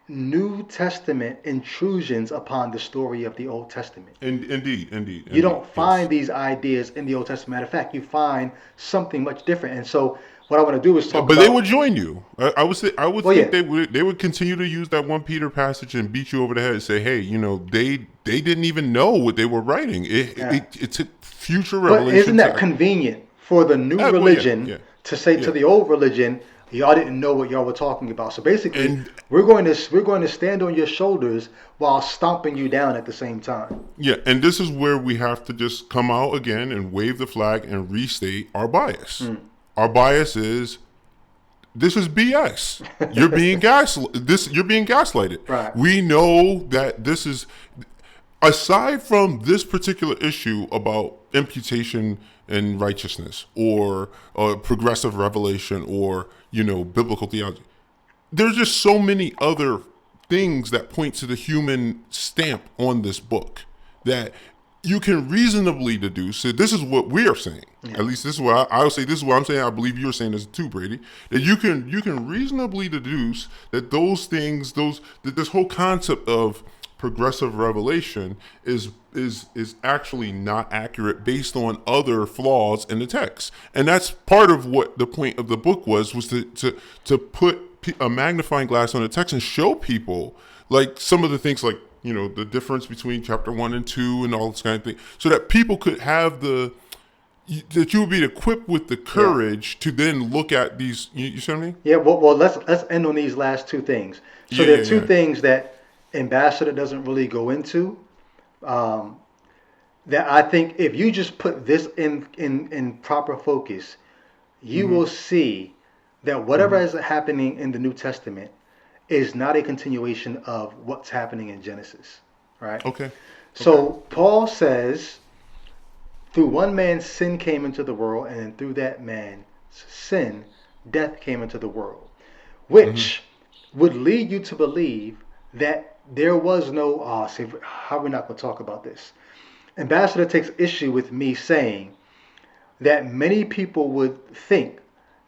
New Testament intrusions upon the story of the Old Testament. Indeed. You don't Yes. find these ideas in the Old Testament. Matter of fact, you find something much different. And so, what I want to do is talk But about. they would join you. I would say. I would Well, think yeah. they would continue to use that 1 Peter passage and beat you over the head and say, "Hey, they didn't even know what they were writing. Yeah. It took future But revelation." isn't that convenient for the new Well, religion yeah. to say Yeah. to the old religion, y'all didn't know what y'all were talking about? So basically, And- we're going to stand on your shoulders while stomping you down at the same time. Yeah, and this is where we have to just come out again and wave the flag and restate our bias. Our bias is this is BS. You're being You're being gaslighted. Right. We know that this is, aside from this particular issue about imputation and righteousness, or progressive revelation, or biblical theology. There's just so many other things that point to the human stamp on this book that you can reasonably deduce. So this is what we are saying. Yeah. At least this is what I would say. This is what I'm saying. I believe you're saying this too, Brady. That you can reasonably deduce that those things, that this whole concept of progressive revelation is actually not accurate based on other flaws in the text. And that's part of what the point of the book was to put a magnifying glass on the text and show people like some of the things, like the difference between chapter 1 and 2 and all this kind of thing, so that people could have that you would be equipped with the courage to then look at these. You see what I mean? Yeah. Well, let's end on these last two things. So there are two things that Ambassador doesn't really go into. That I think if you just put this in proper focus, you will see that whatever is happening in the New Testament is not a continuation of what's happening in Genesis, right? Okay. So Paul says, through one man sin came into the world, and through that man's sin, death came into the world, which would lead you to believe that there was no, see, how are we not going to talk about this? Ambassador takes issue with me saying that many people would think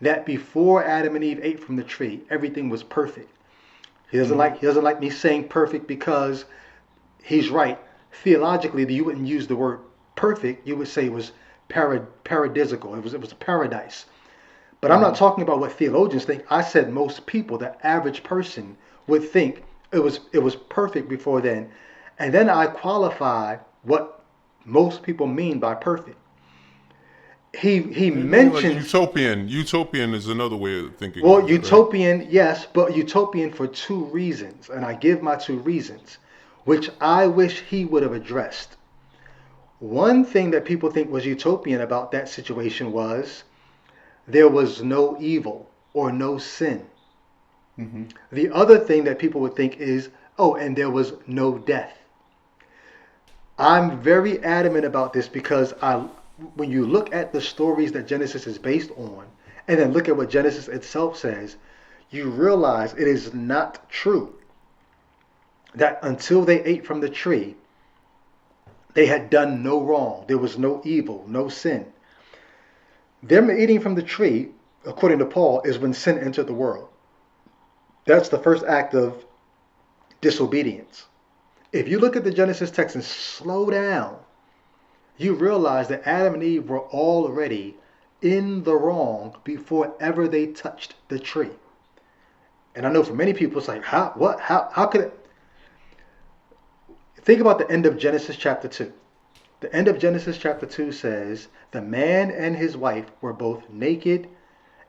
that before Adam and Eve ate from the tree, everything was perfect. He doesn't like me saying perfect because he's right. Theologically, you wouldn't use the word perfect. You would say it was paradisical. It was a paradise. But I'm not talking about what theologians think. I said most people, the average person, would think it was perfect before then. And then I qualify what most people mean by perfect. He mentions Utopian is another way of thinking. Well, of it, utopian, right? Yes, but utopian for two reasons, and I give my two reasons, which I wish he would have addressed. One thing that people think was utopian about that situation was there was no evil or no sin. The other thing that people would think is, and there was no death. I'm very adamant about this because when you look at the stories that Genesis is based on, and then look at what Genesis itself says, you realize it is not true that until they ate from the tree, they had done no wrong. There was no evil, no sin. Them eating from the tree, according to Paul, is when sin entered the world. That's the first act of disobedience. If you look at the Genesis text and slow down, you realize that Adam and Eve were already in the wrong before ever they touched the tree. And I know for many people it's like, how could it? Think about the end of Genesis chapter 2. The end of Genesis chapter 2 says, the man and his wife were both naked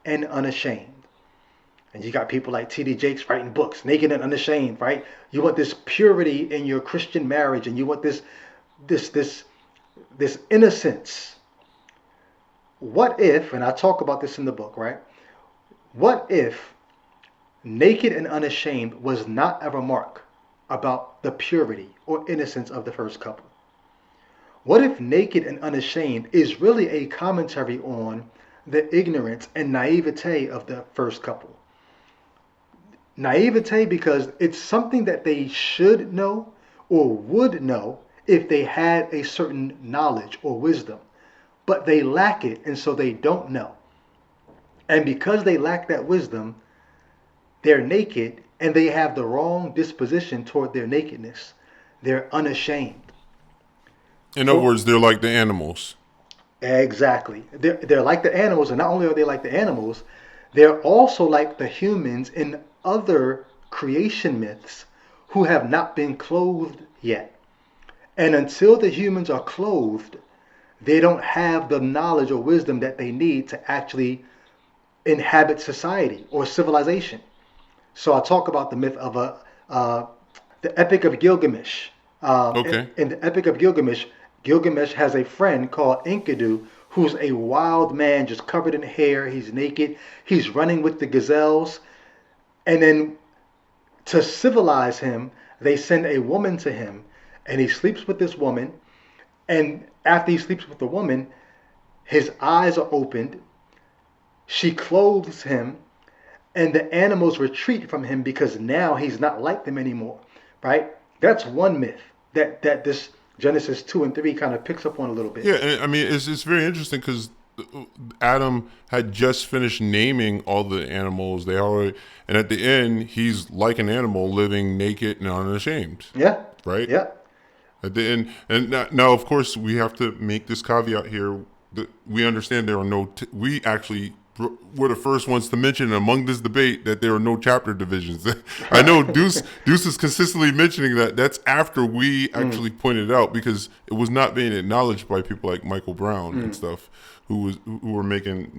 and unashamed. And you got people like T.D. Jakes writing books, Naked and Unashamed, right? You want this purity in your Christian marriage, and you want this innocence. What if, and I talk about this in the book, right? What if Naked and Unashamed was not a remark about the purity or innocence of the first couple? What if Naked and Unashamed is really a commentary on the ignorance and naivete of the first couple? Naivete because it's something that they should know or would know if they had a certain knowledge or wisdom, but they lack it, and so they don't know. And because they lack that wisdom, they're naked, and they have the wrong disposition toward their nakedness. They're unashamed. In other words, they're like the animals. Exactly. They're like the animals, and not only are they like the animals, they're also like the humans in other creation myths who have not been clothed yet. And until the humans are clothed, they don't have the knowledge or wisdom that they need to actually inhabit society or civilization. So I talk about the myth of the Epic of Gilgamesh. Okay. In the Epic of Gilgamesh, Gilgamesh has a friend called Enkidu, who's a wild man, just covered in hair. He's naked. He's running with the gazelles. And then to civilize him, they send a woman to him, and he sleeps with this woman. And after he sleeps with the woman, his eyes are opened. She clothes him, and the animals retreat from him because now he's not like them anymore, right? That's one myth that this Genesis 2 and 3 kind of picks up on a little bit. Yeah, and I mean, it's very interesting because Adam had just finished naming all the animals. And at the end, he's like an animal living naked and unashamed. Yeah. Right? Yeah. At the end, and now, of course, we have to make this caveat here that we understand there are no. We actually were the first ones to mention among this debate that there are no chapter divisions. I know Duce is consistently mentioning that. That's after we actually pointed it out because it was not being acknowledged by people like Michael Brown and stuff who were making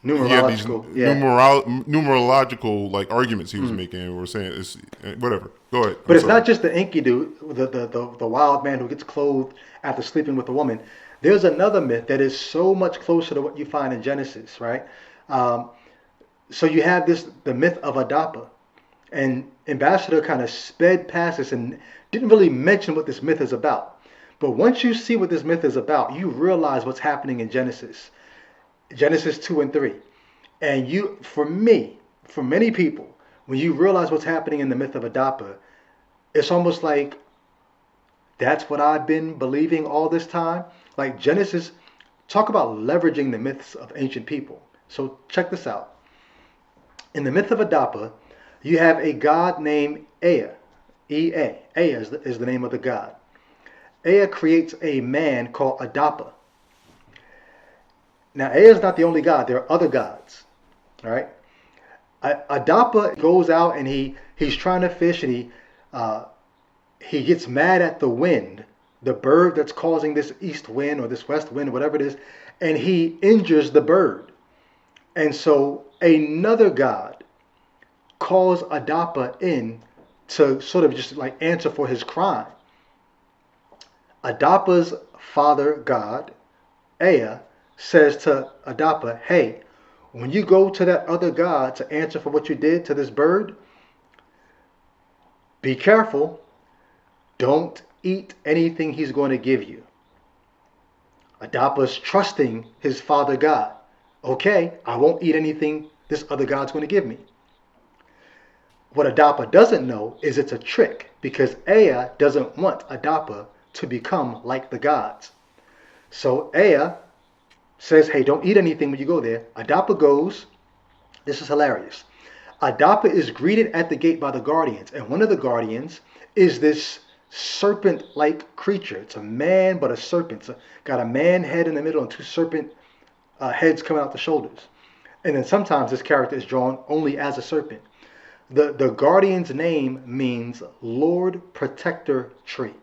numerological like arguments he was making, and we're saying it's whatever. Go ahead. But it's not just the Enkidu, the wild man who gets clothed after sleeping with a woman. There's another myth that is so much closer to what you find in Genesis, right? So you have the myth of Adapa, and Ambassador kind of sped past this and didn't really mention what this myth is about. But once you see what this myth is about, you realize what's happening in Genesis 2 and 3. And for many people, when you realize what's happening in the myth of Adapa, it's almost like that's what I've been believing all this time. Like Genesis, talk about leveraging the myths of ancient people. So check this out. In the myth of Adapa, you have a god named Ea. Ea. Ea is the name of the god. Ea creates a man called Adapa. Now, Ea is not the only god. There are other gods. All right. Adapa goes out and he's trying to fish, and he gets mad at the wind, the bird that's causing this east wind or this west wind, whatever it is, and he injures the bird. And so another god calls Adapa in to sort of just like answer for his crime. Adapa's father god, Ea, says to Adapa, hey, when you go to that other god to answer for what you did to this bird, be careful. Don't eat anything he's going to give you. Adapa's trusting his father God. Okay, I won't eat anything this other God's going to give me. What Adapa doesn't know is it's a trick, because Ea doesn't want Adapa to become like the gods. So Ea says, hey, don't eat anything when you go there. Adapa goes. This is hilarious. Adapa is greeted at the gate by the guardians, and one of the guardians is this serpent-like creature. It's a man, but a serpent. It's got a man head in the middle and two serpent heads coming out the shoulders. And then sometimes this character is drawn only as a serpent. The guardian's name means Lord Protector Tree.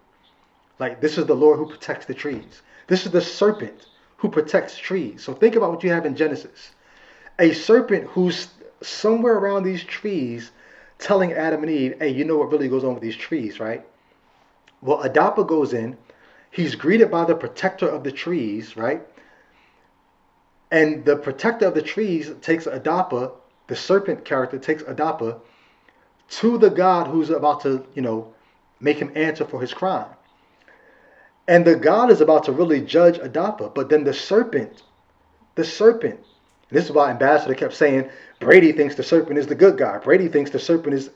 Like, this is the Lord who protects the trees. This is the serpent who protects trees. So think about what you have in Genesis. A serpent who's somewhere around these trees telling Adam and Eve, hey, you know what really goes on with these trees, right? Well, Adapa goes in. He's greeted by the protector of the trees, right? And the protector of the trees takes Adapa, the serpent character takes Adapa to the God who's about to, make him answer for his crime. And the God is about to really judge Adapa, but then the serpent, this is why Ambassador kept saying, Brady thinks the serpent is the good guy. Brady thinks the serpent is.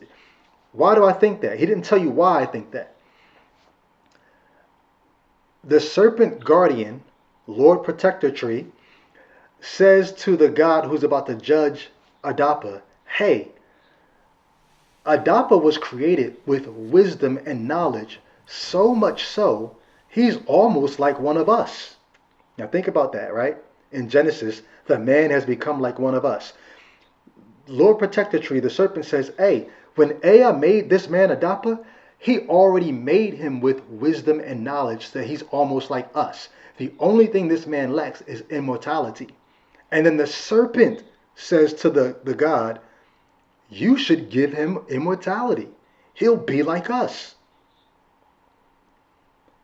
Why do I think that? He didn't tell you why I think that. The serpent guardian, Lord Protector tree, says to the God who's about to judge Adapa, hey, Adapa was created with wisdom and knowledge, so much so, he's almost like one of us. Now think about that, right? In Genesis, the man has become like one of us. Lord Protector tree, the serpent says, hey, when Ea made this man Adapa, he already made him with wisdom and knowledge that he's almost like us. The only thing this man lacks is immortality. And then the serpent says to the God, you should give him immortality. He'll be like us.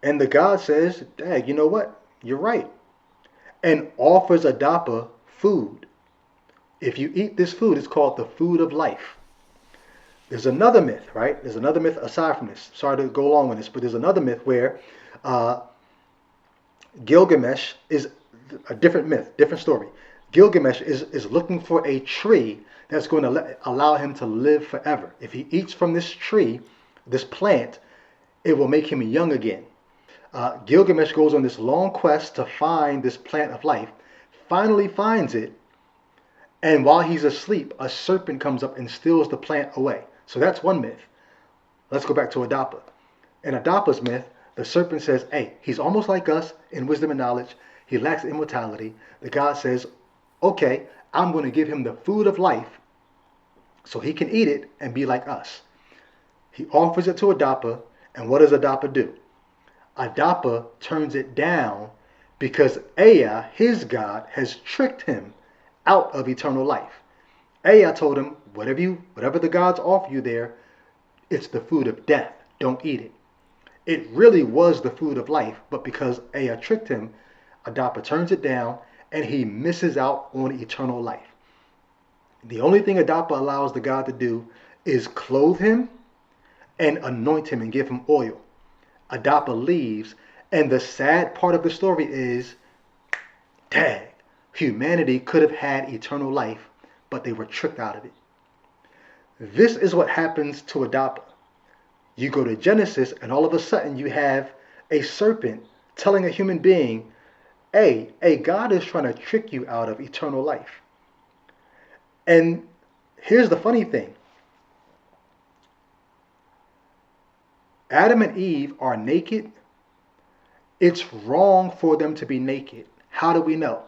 And the God says, Dad, you know what? You're right. And offers Adapa food. If you eat this food, it's called the food of life. There's another myth, right? There's another myth aside from this. Sorry to go along with this, but there's another myth where Gilgamesh is a different myth, different story. Gilgamesh is looking for a tree that's going to allow him to live forever. If he eats from this tree, this plant, it will make him young again. Gilgamesh goes on this long quest to find this plant of life, finally finds it, and while he's asleep, a serpent comes up and steals the plant away. So that's one myth. Let's go back to Adapa. In Adapa's myth, the serpent says, hey, he's almost like us in wisdom and knowledge. He lacks immortality. The God says, okay, I'm going to give him the food of life so he can eat it and be like us. He offers it to Adapa, and what does Adapa do? Adapa turns it down because Ea, his God, has tricked him out of eternal life. Ea told him, whatever the gods offer you there, it's the food of death. Don't eat it. It really was the food of life, but because Ea tricked him, Adapa turns it down and he misses out on eternal life. The only thing Adapa allows the God to do is clothe him and anoint him and give him oil. Adapa leaves, and the sad part of the story is, dang, humanity could have had eternal life, but they were tricked out of it. This is what happens to Adapa. You go to Genesis, and all of a sudden you have a serpent telling a human being, hey, God is trying to trick you out of eternal life. And here's the funny thing. Adam and Eve are naked. It's wrong for them to be naked. How do we know?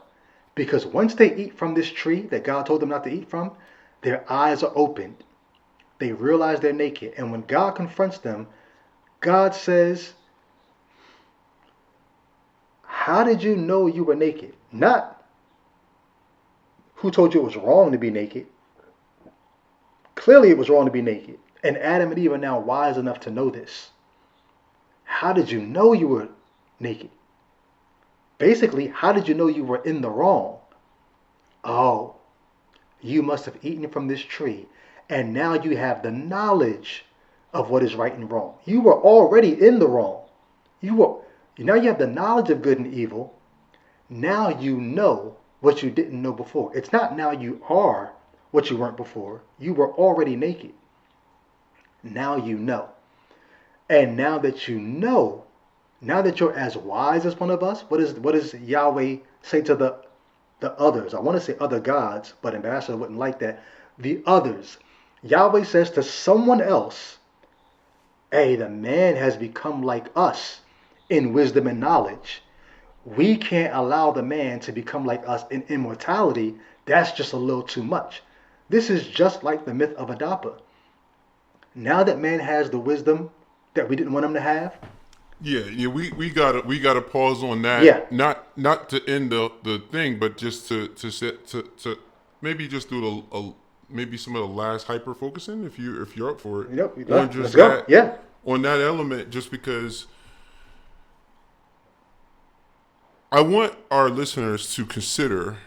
Because once they eat from this tree that God told them not to eat from, their eyes are opened. They realize they're naked. And when God confronts them, God says, how did you know you were naked? Not who told you it was wrong to be naked. Clearly it was wrong to be naked. And Adam and Eve are now wise enough to know this. How did you know you were naked? Basically, how did you know you were in the wrong? Oh, you must have eaten from this tree, and now you have the knowledge of what is right and wrong. You were already in the wrong. Now you have the knowledge of good and evil. Now you know what you didn't know before. It's not now you are what you weren't before. You were already naked. Now you know. And now that you know, now that you're as wise as one of us, what does Yahweh say to the others? I want to say other gods, but Ambassador wouldn't like that. The others. Yahweh says to someone else, hey, the man has become like us in wisdom and knowledge. We can't allow the man to become like us in immortality. That's just a little too much. This is just like the myth of Adapa. Now that man has the wisdom that we didn't want him to have. Yeah, we gotta pause on that. Yeah. Not to end the thing, but just to maybe just do maybe some of the last hyper focusing if you're up for it. Yep. On Let's just go. that Yeah. on that element, just because I want our listeners to consider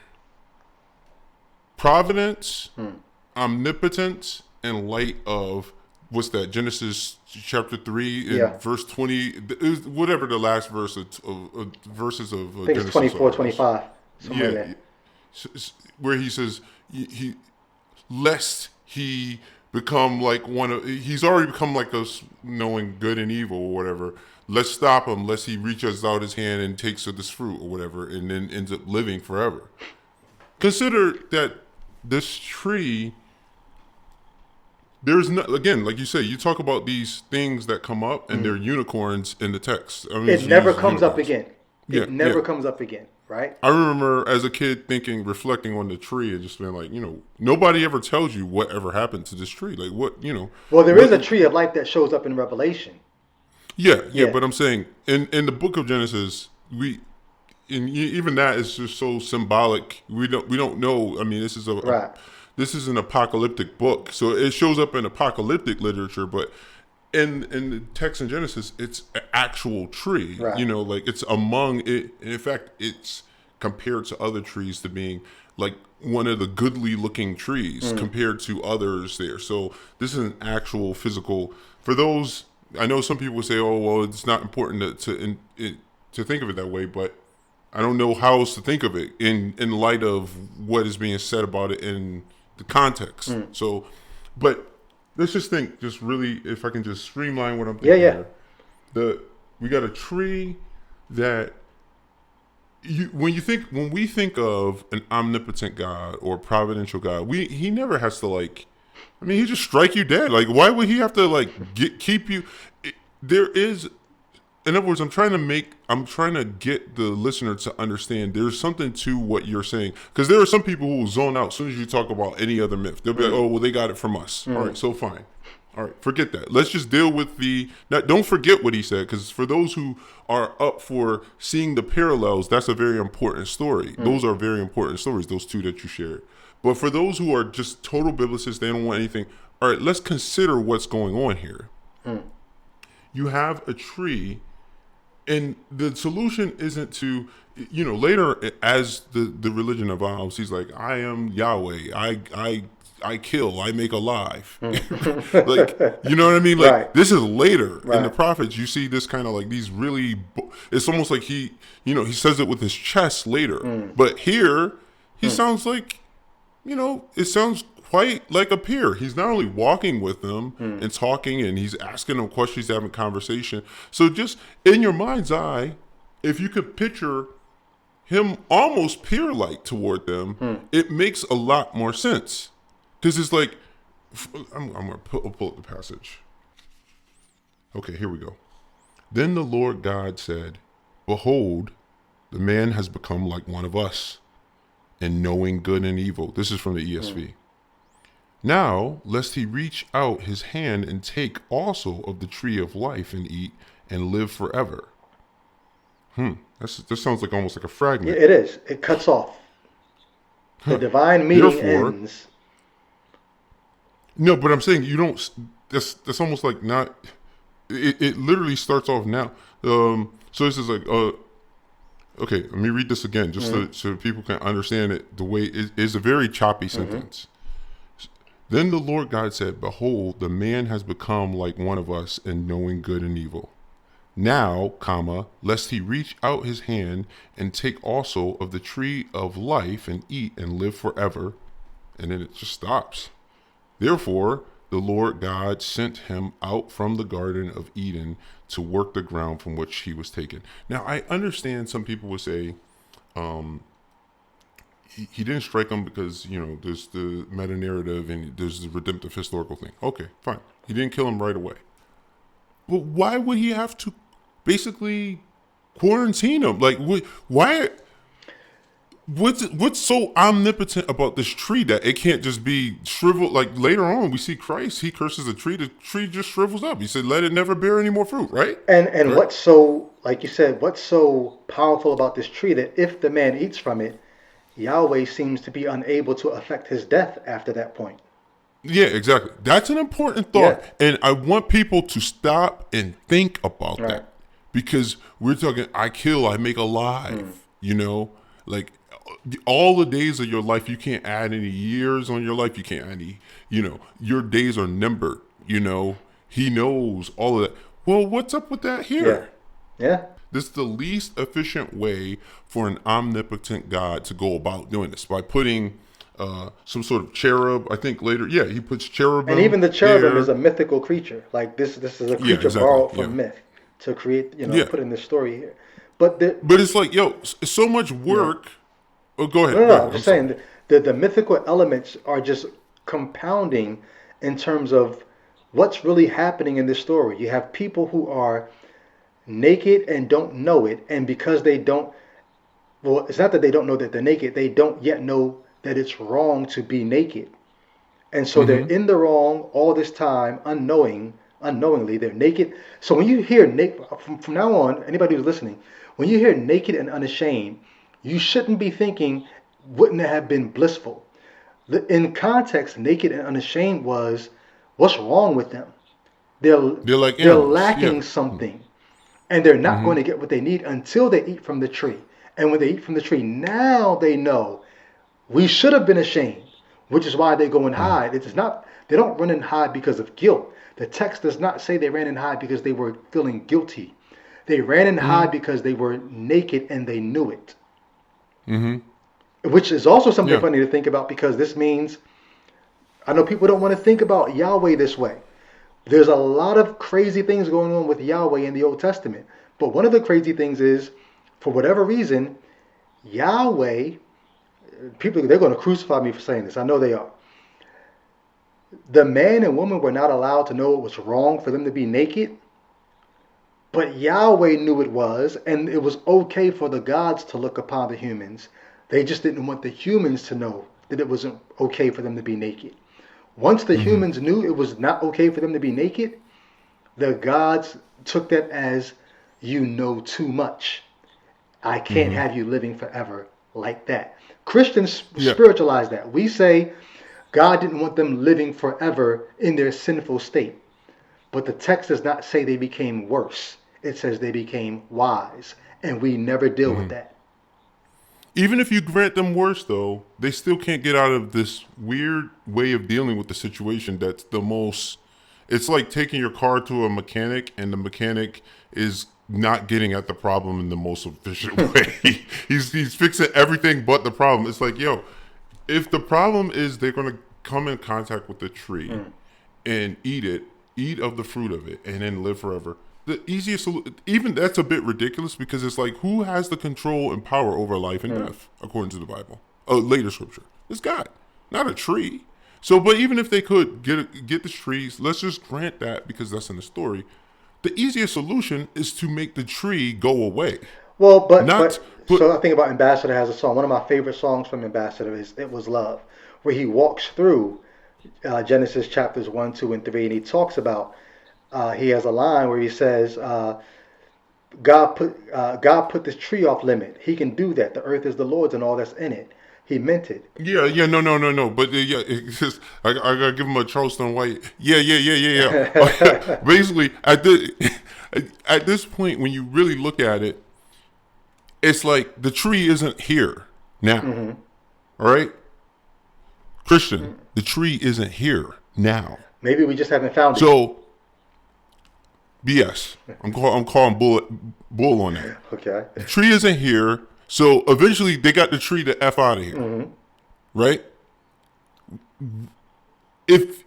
providence, omnipotence, in light of what's that? Genesis chapter 3 and Yeah. verse 20, whatever the last verse of verses of I think Genesis it's 24, are. 25. Somewhere in Yeah, there. where he says he lest he become like he's already become like us, knowing good and evil or whatever. Let's stop him lest he reaches out his hand and takes of this fruit or whatever, and then ends up living forever. Consider that this tree, there's no, again, like you say, you talk about these things that come up and they're unicorns in the text. I mean, It never comes up unicorns. again. Yeah, It never yeah. comes up again, right? I remember as a kid reflecting on the tree and just being like, nobody ever tells you what ever happened to this tree. Like Well, there what, is a tree of life that shows up in Revelation. yeah, Yeah. but I'm saying in the book of Genesis, even that is just so symbolic. We don't know. I mean, Right. this is an apocalyptic book, so it shows up in apocalyptic literature, but in the text in Genesis, it's an actual tree. Right. Like it's among it. In fact, it's compared to other trees to being like one of the goodly looking trees compared to others there. So this is an actual physical. For those, I know some people say, "Oh, well, it's not important to think of it that way," but I don't know how else to think of it in light of what is being said about it in the context. So, but let's just think, just really, if I can just streamline what I'm thinking Yeah. here. We got a tree that when we think of an omnipotent God or providential God, he never has to he just strike you dead. Like, why would he have to keep you? There is. In other words, I'm trying to get the listener to understand there's something to what you're saying. Because there are some people who will zone out as soon as you talk about any other myth. They'll be like, oh, well, they got it from us. All right, so fine. All right, forget that. Let's just deal with don't forget what he said, because for those who are up for seeing the parallels, that's a very important story. Those are very important stories, those two that you shared. But for those who are just total biblicists, they don't want anything. All right, let's consider what's going on here. You have a tree. And the solution isn't to, later as the religion evolves, he's like, I am Yahweh. I kill. I make alive. Like, you know what I mean? Like, Right. this is later in the Right. prophets. You see this kind of like these really. It's almost like he says it with his chest later. But here, he sounds like, it sounds quite like a peer. He's not only walking with them and talking, and he's asking them questions, having conversation. So just in your mind's eye, if you could picture him almost peer-like toward them, it makes a lot more sense. Because it's like, I'm going to pull up the passage. Okay, here we go. Then the Lord God said, behold, the man has become like one of us, in knowing good and evil. This is from the ESV. Now, lest he reach out his hand and take also of the tree of life and eat and live forever. This sounds like almost like a fragment. It is. It cuts off. The divine meeting Therefore- ends. No, but I'm saying you don't. That's almost like not. It literally starts off now. So this is like. Okay, let me read this again, just so people can understand it. The way it is a very choppy sentence. Then the Lord God said, behold, the man has become like one of us in knowing good and evil. Now, lest he reach out his hand and take also of the tree of life and eat and live forever. And then it just stops. Therefore, the Lord God sent him out from the Garden of Eden to work the ground from which he was taken. Now, I understand some people would say, he didn't strike him because, there's the meta-narrative and there's the redemptive historical thing. Okay, fine. He didn't kill him right away. But why would he have to basically quarantine him? Like, why? What's so omnipotent about this tree that it can't just be shriveled? Like, later on, we see Christ, he curses the tree just shrivels up. He said, let it never bear any more fruit, right? And Right. what's so, like you said, what's so powerful about this tree that if the man eats from it, Yahweh seems to be unable to affect his death after that point. Yeah, exactly. That's an important Yeah. thought. And I want people to stop and think about Right. that. Because we're talking, I kill, I make Mm. alive, you know? Like, all the days of your life, you can't add any years on your life. You can't add any, your days are numbered, you know? He knows all of that. Well, what's up with that Yeah. here? Yeah. This is the least efficient way for an omnipotent God to go about doing this by putting some sort of cherub. I think later, yeah, he puts And cherubim even the cherubim is there. a mythical creature. Like this is a Yeah, creature exactly. borrowed Yeah, from myth to create, yeah. put in this story here. But the But it's like, yo, so much yeah. work. Oh, go No, ahead. no, Go no. ahead. I'm I'm just sorry. saying the mythical elements are just compounding in terms of what's really happening in this story. You have people who are naked and don't know it, and because they don't, well, it's not that they don't know that they're naked, they don't yet know that it's wrong to be naked. And so they're Mm-hmm. in the wrong all this time, unknowingly, they're naked. So when you hear naked, from now on, anybody who's listening, when you hear naked and unashamed, you shouldn't be thinking, wouldn't it have been blissful? In context, naked and unashamed was, what's wrong with them? They're They're like they're animals. Yeah. lacking something, and they're not Mm-hmm. going to get what they need until they eat from the tree. And when they eat from the tree, now they know we should have been ashamed, which is why they go and Mm-hmm. hide. It is not, they don't run and hide because of guilt. The text does not say they ran and hide because they were feeling guilty. They ran and Mm-hmm. hide because they were naked and they knew it. Mm-hmm. Which is also something Yeah. funny to think about because this means I know people don't want to think about Yahweh this way. There's a lot of crazy things going on with Yahweh in the Old Testament. But one of the crazy things is, for whatever reason, Yahweh, people, they're going to crucify me for saying this. I know they are. The man and woman were not allowed to know it was wrong for them to be naked, but Yahweh knew it was, and it was okay for the gods to look upon the humans. They just didn't want the humans to know that it wasn't okay for them to be naked. Once the Mm-hmm. humans knew it was not okay for them to be naked, the gods took that as, you know too much. I can't Mm-hmm. have you living forever like that. Christians Yeah. spiritualize that. We say God didn't want them living forever in their sinful state. But the text does not say they became worse. It says they became wise. And we never deal with Mm-hmm. that. Even if you grant them worse, though, they still can't get out of this weird way of dealing with the situation. That's the most. It's like taking your car to a mechanic, and the mechanic is not getting at the problem in the most efficient way. He's fixing everything but the problem. It's like, yo, if the problem is they're gonna come in contact with the tree and eat it, eat of the fruit of it, and then live forever. The easiest solution, even that's a bit ridiculous because it's like, who has the control and power over life and death, according to the Bible? Oh, later scripture. It's God, not a tree. So, but even if they could get the trees, let's just grant that because that's in the story. The easiest solution is to make the tree go away, Well, not put. so I think about Ambassador has a song. One of my favorite songs from Ambassador is "It Was Love," where he walks through Genesis chapters 1, 2, and 3, and he talks about. He has a line where he says, God put this tree off limit. He can do that. The earth is the Lord's and all that's in it." He meant it. Yeah, yeah, no, no, no, no. But yeah, it's just I gotta give him a Charleston White. Yeah, yeah, yeah, yeah, yeah. Basically, at this point, when you really look at it, it's like the tree isn't here now. All right, Christian, the tree isn't here now. Maybe we just haven't found it. So BS. I'm calling bull on that. Okay. The tree isn't here. So eventually, they got the tree to f out of here, right? If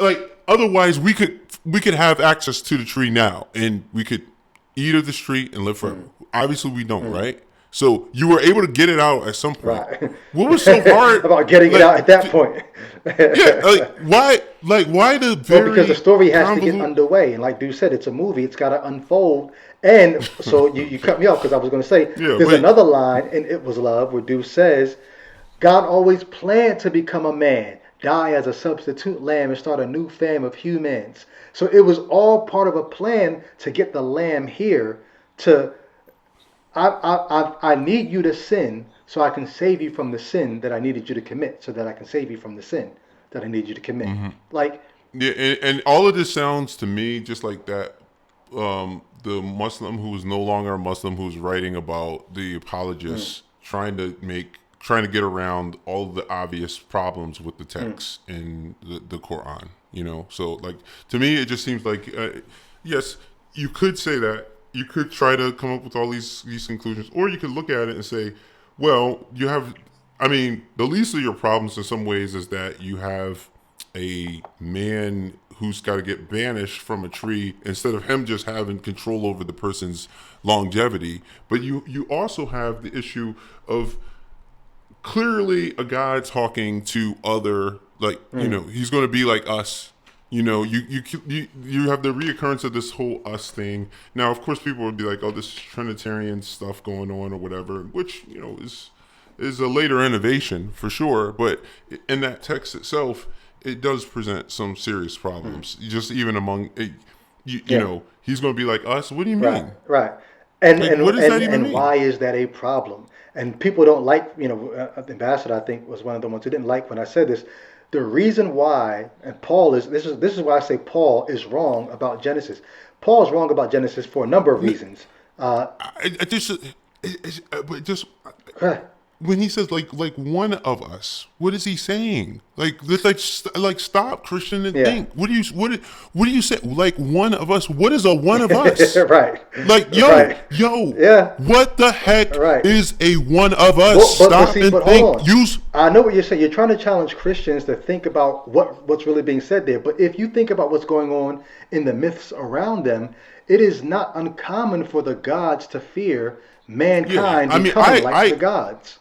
like otherwise we could have access to the tree now and we could eat of the tree and live forever. Obviously we don't, right? So you were able to get it out at some point. Right. What was so hard about getting it out at that point? Yeah, why the Well, very because the story has to get convoluted. underway, and like Duce said, it's a movie. It's got to unfold. And so you cut me off because I was going to say Yeah, there's wait. another line in "It Was Love" where Duce says, "God always planned to become a man, die as a substitute lamb, and start a new fam of humans." So it was all part of a plan to get the lamb here. I need you to sin so I can save you from the sin that I needed you to commit, so that I can save you from the sin that I need you to commit. Like, Yeah, and all of this sounds to me just like that. The Muslim who is no longer a Muslim, who's writing about the apologists trying to get around all the obvious problems with the text in the Quran. So like to me, it just seems like yes, you could say that. You could try to come up with all these conclusions, or you could look at it and say, well, you have. I mean, the least of your problems in some ways is that you have a man who's got to get banished from a tree instead of him just having control over the person's longevity. But you also have the issue of clearly a guy talking to other, like, he's going to be like us. You have the reoccurrence of this whole us thing. Now, of course, people would be like, oh, this Trinitarian stuff going on or whatever, which, is a later innovation for sure. But in that text itself, it does present some serious problems. Just even among, he's going to be like us. What do you mean? Right. And what does that even mean? Why is that a problem? And people don't like, Ambassador, I think, was one of the ones who didn't like when I said this. The reason why, and this is why I say Paul is wrong about Genesis. Paul is wrong about Genesis for a number of reasons. When he says like one of us, what is he saying? Like stop, Christian, and think. What do you say? Like one of us. What is a one of us? Right. Like what the heck is a one of us? Stop and think. I know what you're saying. You're trying to challenge Christians to think about what's really being said there. But if you think about what's going on in the myths around them, it is not uncommon for the gods to fear mankind becoming like the gods.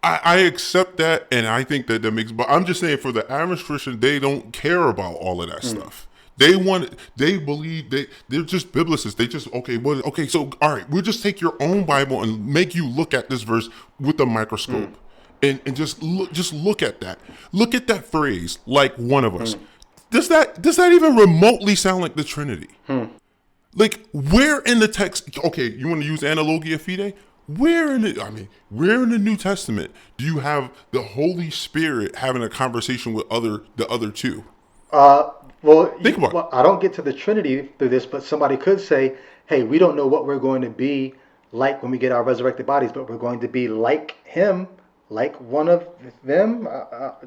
I accept that, and I think that makes. But I'm just saying, for the average Christian, they don't care about all of that stuff. They believe they're just biblicists. They just okay. So all right, we'll just take your own Bible and make you look at this verse with a microscope, and just look at that. Look at that phrase, like one of us. Does that even remotely sound like the Trinity? Like, where in the text? Okay, you want to use analogia fide? Where in the New Testament do you have the Holy Spirit having a conversation with the other two? Think about it. I don't get to the Trinity through this, but somebody could say, hey, we don't know what we're going to be like when we get our resurrected bodies, but we're going to be like him, like one of them.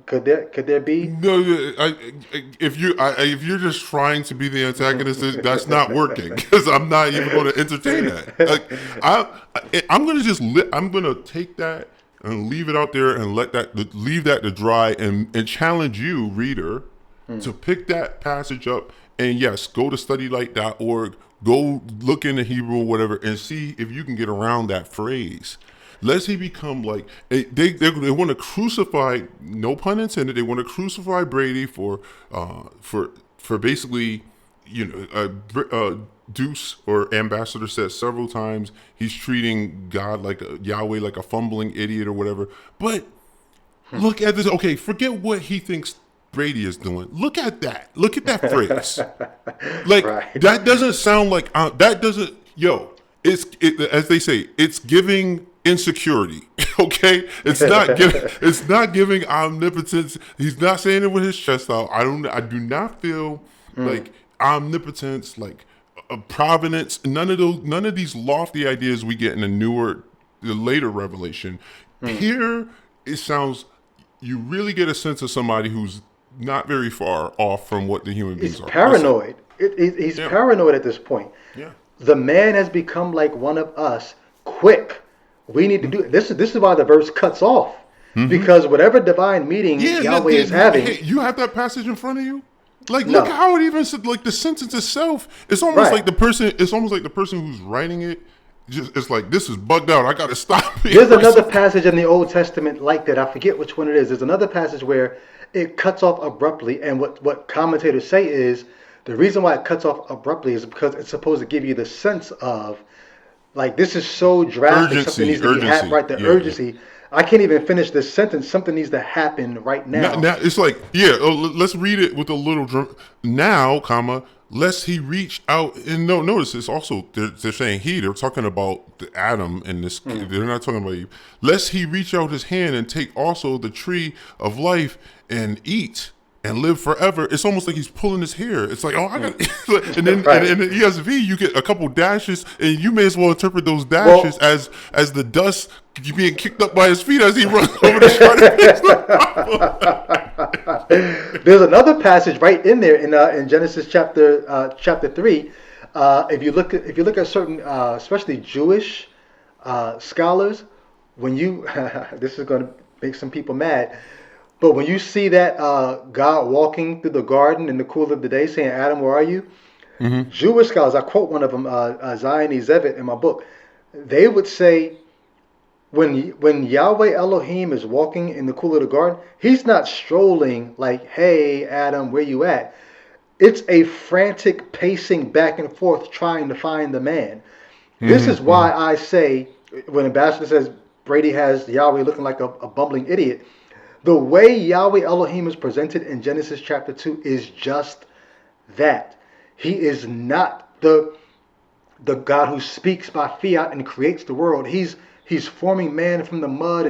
Could there be? No, if you're just trying to be the antagonist, that's not working, because I'm not even going to entertain that. I'm going to take that and leave it out there and leave that to dry and challenge you, reader, to pick that passage up and yes, go to studylight.org, go look into Hebrew or whatever, and see if you can get around that phrase. Lest he become like they want to crucify, no pun intended. They want to crucify Brady for basically, Duce or Ambassador said several times he's treating God like Yahweh like a fumbling idiot or whatever. But look at this. Okay, forget what he thinks Brady is doing. Look at that. Look at that phrase. Like that doesn't sound like that doesn't. It's as they say. It's giving insecurity. Okay, it's not giving omnipotence. He's not saying it with his chest out. I do not feel like omnipotence, like providence. None of these lofty ideas we get in the later revelation. Here it sounds, you really get a sense of somebody who's not very far off from what the human beings are. He's paranoid. He's paranoid at this point. Yeah. The man has become like one of us. Quick. We need to do it. This is why the verse cuts off. Because whatever divine meeting Yahweh is having. Hey, you have that passage in front of you? Like, look how it even said, like, the sentence itself. It's almost like the person. It's almost like the person who's writing it. It's like, this is bugged out. I got to stop it. There's another passage in the Old Testament like that. I forget which one it is. There's another passage where it cuts off abruptly, and what commentators say is the reason why it cuts off abruptly is because it's supposed to give you the sense of, like, this is so drastic. Something needs to be happening. Right, the urgency. Yeah. I can't even finish this sentence. Something needs to happen right now. Now it's like, let's read it with a little now, comma, lest he reach out. And notice it's also, they're saying they're talking about the Adam in this. They're not talking about Eve. Lest he reach out his hand and take also the tree of life and eat and live forever. It's almost like he's pulling his hair. It's like, oh, I got, and then Right. and in ESV you get a couple dashes, and you may as well interpret those dashes Well, as the dust being kicked up by his feet as he runs over to try to fix the problem. there's another passage right in there in Genesis chapter 3. If you look at certain, especially Jewish scholars, when you this is going to make some people mad, but when you see that God walking through the garden in the cool of the day, saying, "Adam, where are you?" Jewish scholars, I quote one of them, Zion Zevet, in my book. They would say, when Yahweh Elohim is walking in the cool of the garden, he's not strolling like, "Hey, Adam, where you at?" It's a frantic pacing back and forth trying to find the man. This is why I say, when Ambassador says Brady has Yahweh looking like a bumbling idiot, the way Yahweh Elohim is presented in Genesis chapter 2 is just that. He is not the God who speaks by fiat and creates the world. He's forming man from the mud,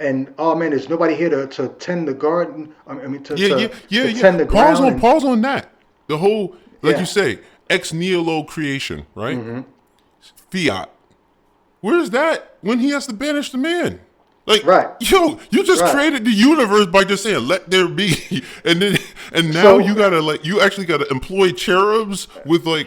and oh man, there's nobody here to tend the garden. I mean, to tend the ground. Pause on that. The whole, like Yeah. you say, ex nihilo creation, right? Fiat. Where's that when he has to banish the man? Like, Right. yo, you just Right. created the universe by just saying "let there be," and now So- you actually gotta employ cherubs with like,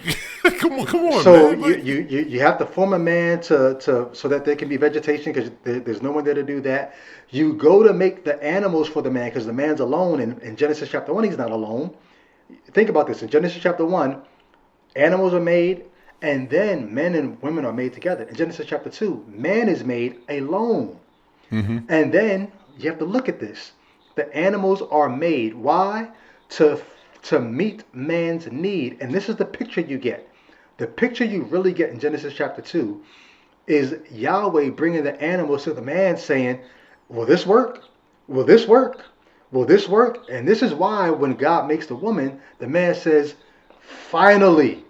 come on, So man. Like, you have to form a man to so that there can be vegetation, because there's no one there to do that. You go to make the animals for the man because the man's alone. In Genesis chapter 1, he's not alone. Think about this. In Genesis chapter 1, animals are made, and then men and women are made together. In Genesis chapter 2, man is made alone. And then you have to look at this. The animals are made. Why? To meet man's need. And this is the picture you get. The picture you really get in Genesis chapter 2 is Yahweh bringing the animals to the man saying, will this work? Will this work? Will this work? And this is why when God makes the woman, the man says, finally.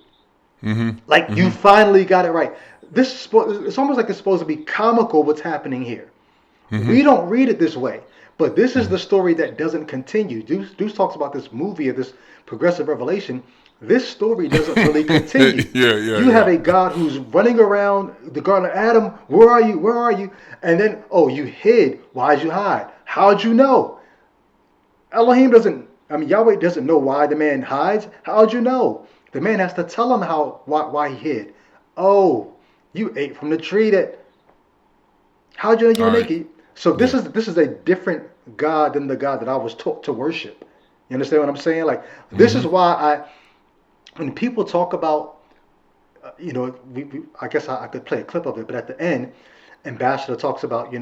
Like, you finally got it right. It's almost like it's supposed to be comical what's happening here. We don't read it this way. But this is the story that doesn't continue. Duce talks about this movie of this progressive revelation. This story doesn't really continue. You have a God who's running around the Garden of Adam. Where are you? Where are you? And then, oh, you hid. Why'd you hide? How'd you know? Yahweh doesn't know why the man hides. How'd you know? The man has to tell him why he hid. Oh, you ate from the tree that. How'd you know you were naked? So this is a different God than the God that I was taught to worship. You understand what I'm saying? Like, this is why when people talk about, I guess I could play a clip of it, but at the end, Ambassador talks about,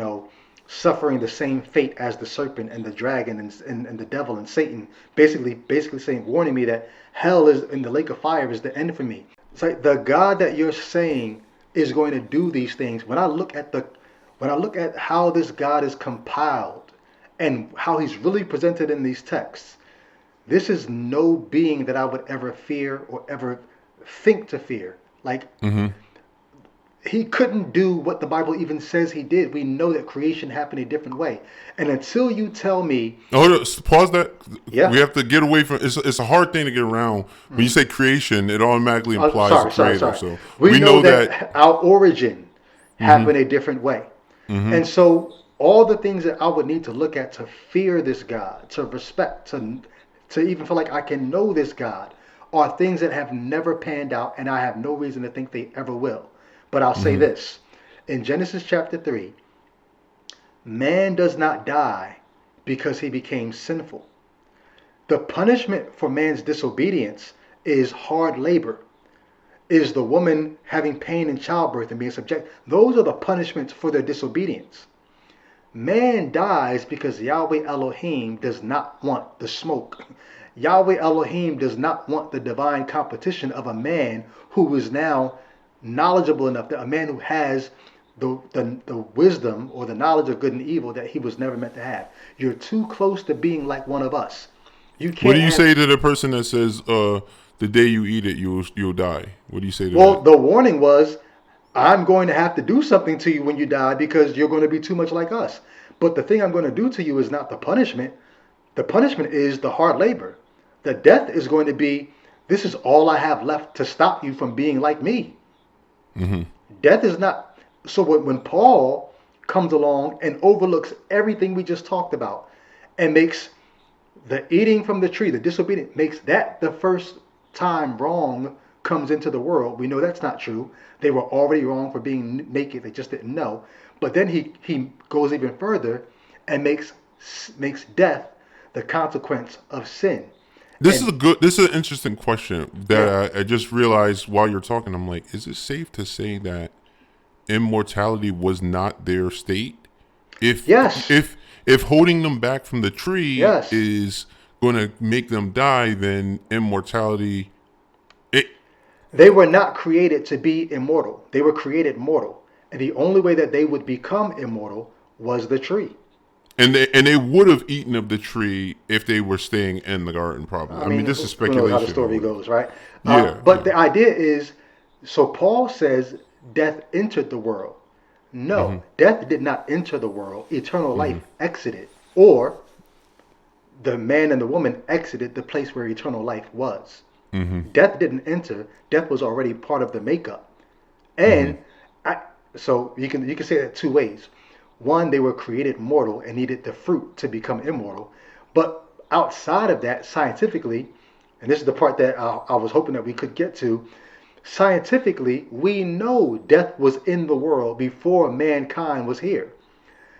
suffering the same fate as the serpent and the dragon and the devil and Satan, basically saying, warning me that hell is in the lake of fire is the end for me. It's like the God that you're saying is going to do these things. When I look at how this God is compiled and how he's really presented in these texts, this is no being that I would ever fear or ever think to fear. Like, he couldn't do what the Bible even says he did. We know that creation happened a different way. And until you tell me... Hold on, pause that. Yeah. We have to get away from... It's a hard thing to get around. When you say creation, it automatically implies a creator. So we know that our origin happened a different way. And so all the things that I would need to look at to fear this God, to respect, to even feel like I can know this God, are things that have never panned out, and I have no reason to think they ever will. But I'll say this. In Genesis chapter 3, man does not die because he became sinful. The punishment for man's disobedience is hard labor, is the woman having pain in childbirth and being subject. Those are the punishments for their disobedience. Man dies because Yahweh Elohim does not want the smoke. Yahweh Elohim does not want the divine competition of a man who is now knowledgeable enough, that a man who has the wisdom or the knowledge of good and evil that he was never meant to have. You're too close to being like one of us. You can't. What do you say to the person that says, the day you eat it, you'll die? What do you say to Well, that? the warning was, I'm going to have to do something to you when you die because you're going to be too much like us. But the thing I'm going to do to you is not the punishment. The punishment is the hard labor. The death is going to be, this is all I have left to stop you from being like me. Mm-hmm. Death is not. So when Paul comes along and overlooks everything we just talked about and makes the eating from the tree, the disobedient, makes that the first time wrong comes into the world, we know that's not true. They were already wrong for being naked. They just didn't know. But then he goes even further and makes death the consequence of sin. This And is an interesting question that I just realized while you're talking. I'm like, is it safe to say that immortality was not their state? If yes, if holding them back from the tree yes, is going to make them die, then immortality. It they were not created to be immortal. They were created mortal. And the only way that they would become immortal was the tree. and they would have eaten of the tree if they were staying in the garden. Probably. I I mean, mean, this is who knows how the speculation. story goes, right? Yeah, But yeah. the idea is, so Paul says death entered the world. No, death did not enter the world. Eternal life exited. Or the man and the woman exited the place where eternal life was. Death didn't enter. Death was already part of the makeup. And so you can say that two ways. One, they were created mortal and needed the fruit to become immortal. But outside of that, scientifically, and this is the part that I was hoping that we could get to, scientifically, we know death was in the world before mankind was here.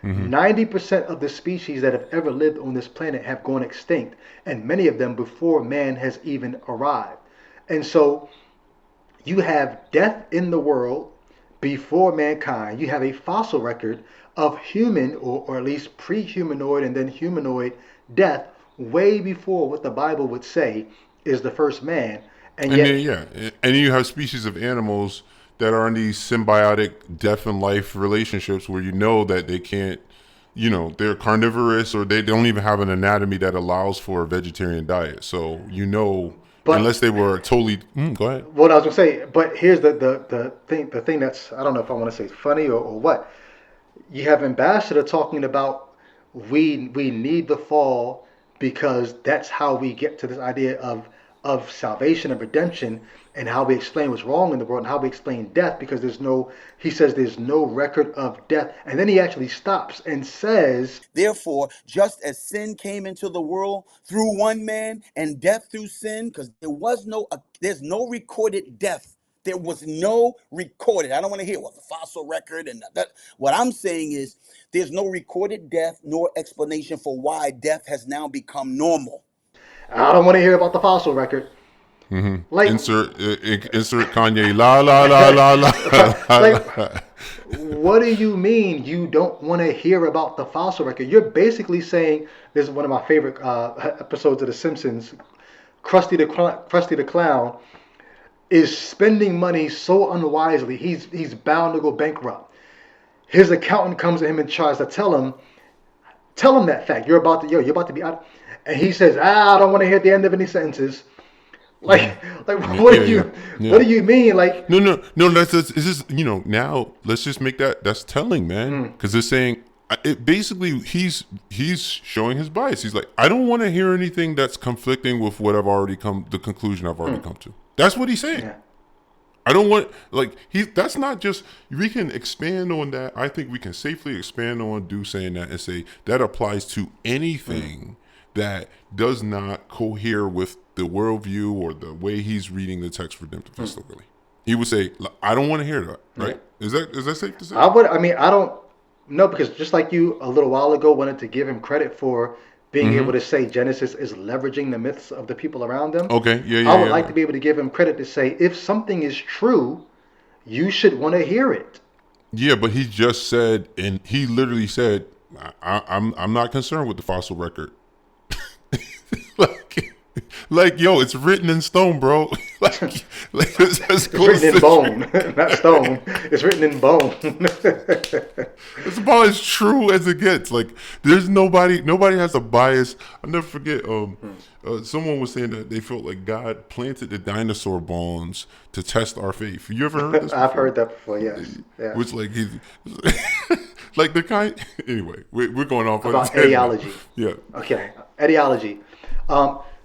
90% of the species that have ever lived on this planet have gone extinct, and many of them before man has even arrived. And so you have death in the world before mankind. You have a fossil record of human, or at least pre-humanoid and then humanoid death way before what the Bible would say is the first man. And And then, yet, yeah, and you have species of animals that are in these symbiotic death and life relationships where you know that they can't, they're carnivorous or they don't even have an anatomy that allows for a vegetarian diet. So, but unless they were totally, go ahead. what I was gonna say, but here's the thing that's, I don't know if I want to say funny or what. You have Ambassador talking about we need the fall because that's how we get to this idea of salvation and redemption, and how we explain what's wrong in the world and how we explain death, because he says there's no record of death. And then he actually stops and says, Therefore, just as sin came into the world through one man and death through sin, because there's no recorded death. There was no recorded. I don't want to hear what the fossil record and that. What I'm saying is there's no recorded death nor explanation for why death has now become normal. I don't want to hear about the fossil record. Like, Insert Kanye, la, la, la, la, la, like, la. what do you mean you don't want to hear about the fossil record? You're basically saying, this is one of my favorite episodes of The Simpsons, Krusty the Clown is spending money so unwisely, he's bound to go bankrupt. His accountant comes to him and tries to tell him that fact. You're about to be out. And he says, I don't want to hear the end of any sentences. Like what do you mean? Like, no. It's just now let's just make that's telling, man, because they're saying it basically he's showing his bias. He's like, I don't want to hear anything that's conflicting with what the conclusion I've already come to. That's what he's saying. yeah. I don't want that's not just, we can expand on that. I think we can safely expand on Duce saying that and say that applies to anything that does not cohere with the worldview or the way he's reading the text redemptively. He would say, I don't want to hear that, right? Is that safe to say? I don't know, because just like you a little while ago wanted to give him credit for being able to say Genesis is leveraging the myths of the people around them. Okay, yeah. I would like to be able to give him credit to say, if something is true, you should want to hear it. Yeah, but he just said, and he literally said, I'm not concerned with the fossil record. Yo, it's written in stone, bro. It's written in bone, not stone. It's written in bone. It's about as true as it gets. Like, there's nobody has a bias. I'll never forget. Someone was saying that they felt like God planted the dinosaur bones to test our faith. You ever heard this before? I've heard that before. Yes. Yeah. Which, like, like the kind. Anyway, we're going off on about this tangent now. etiology. Yeah. Okay, etiology.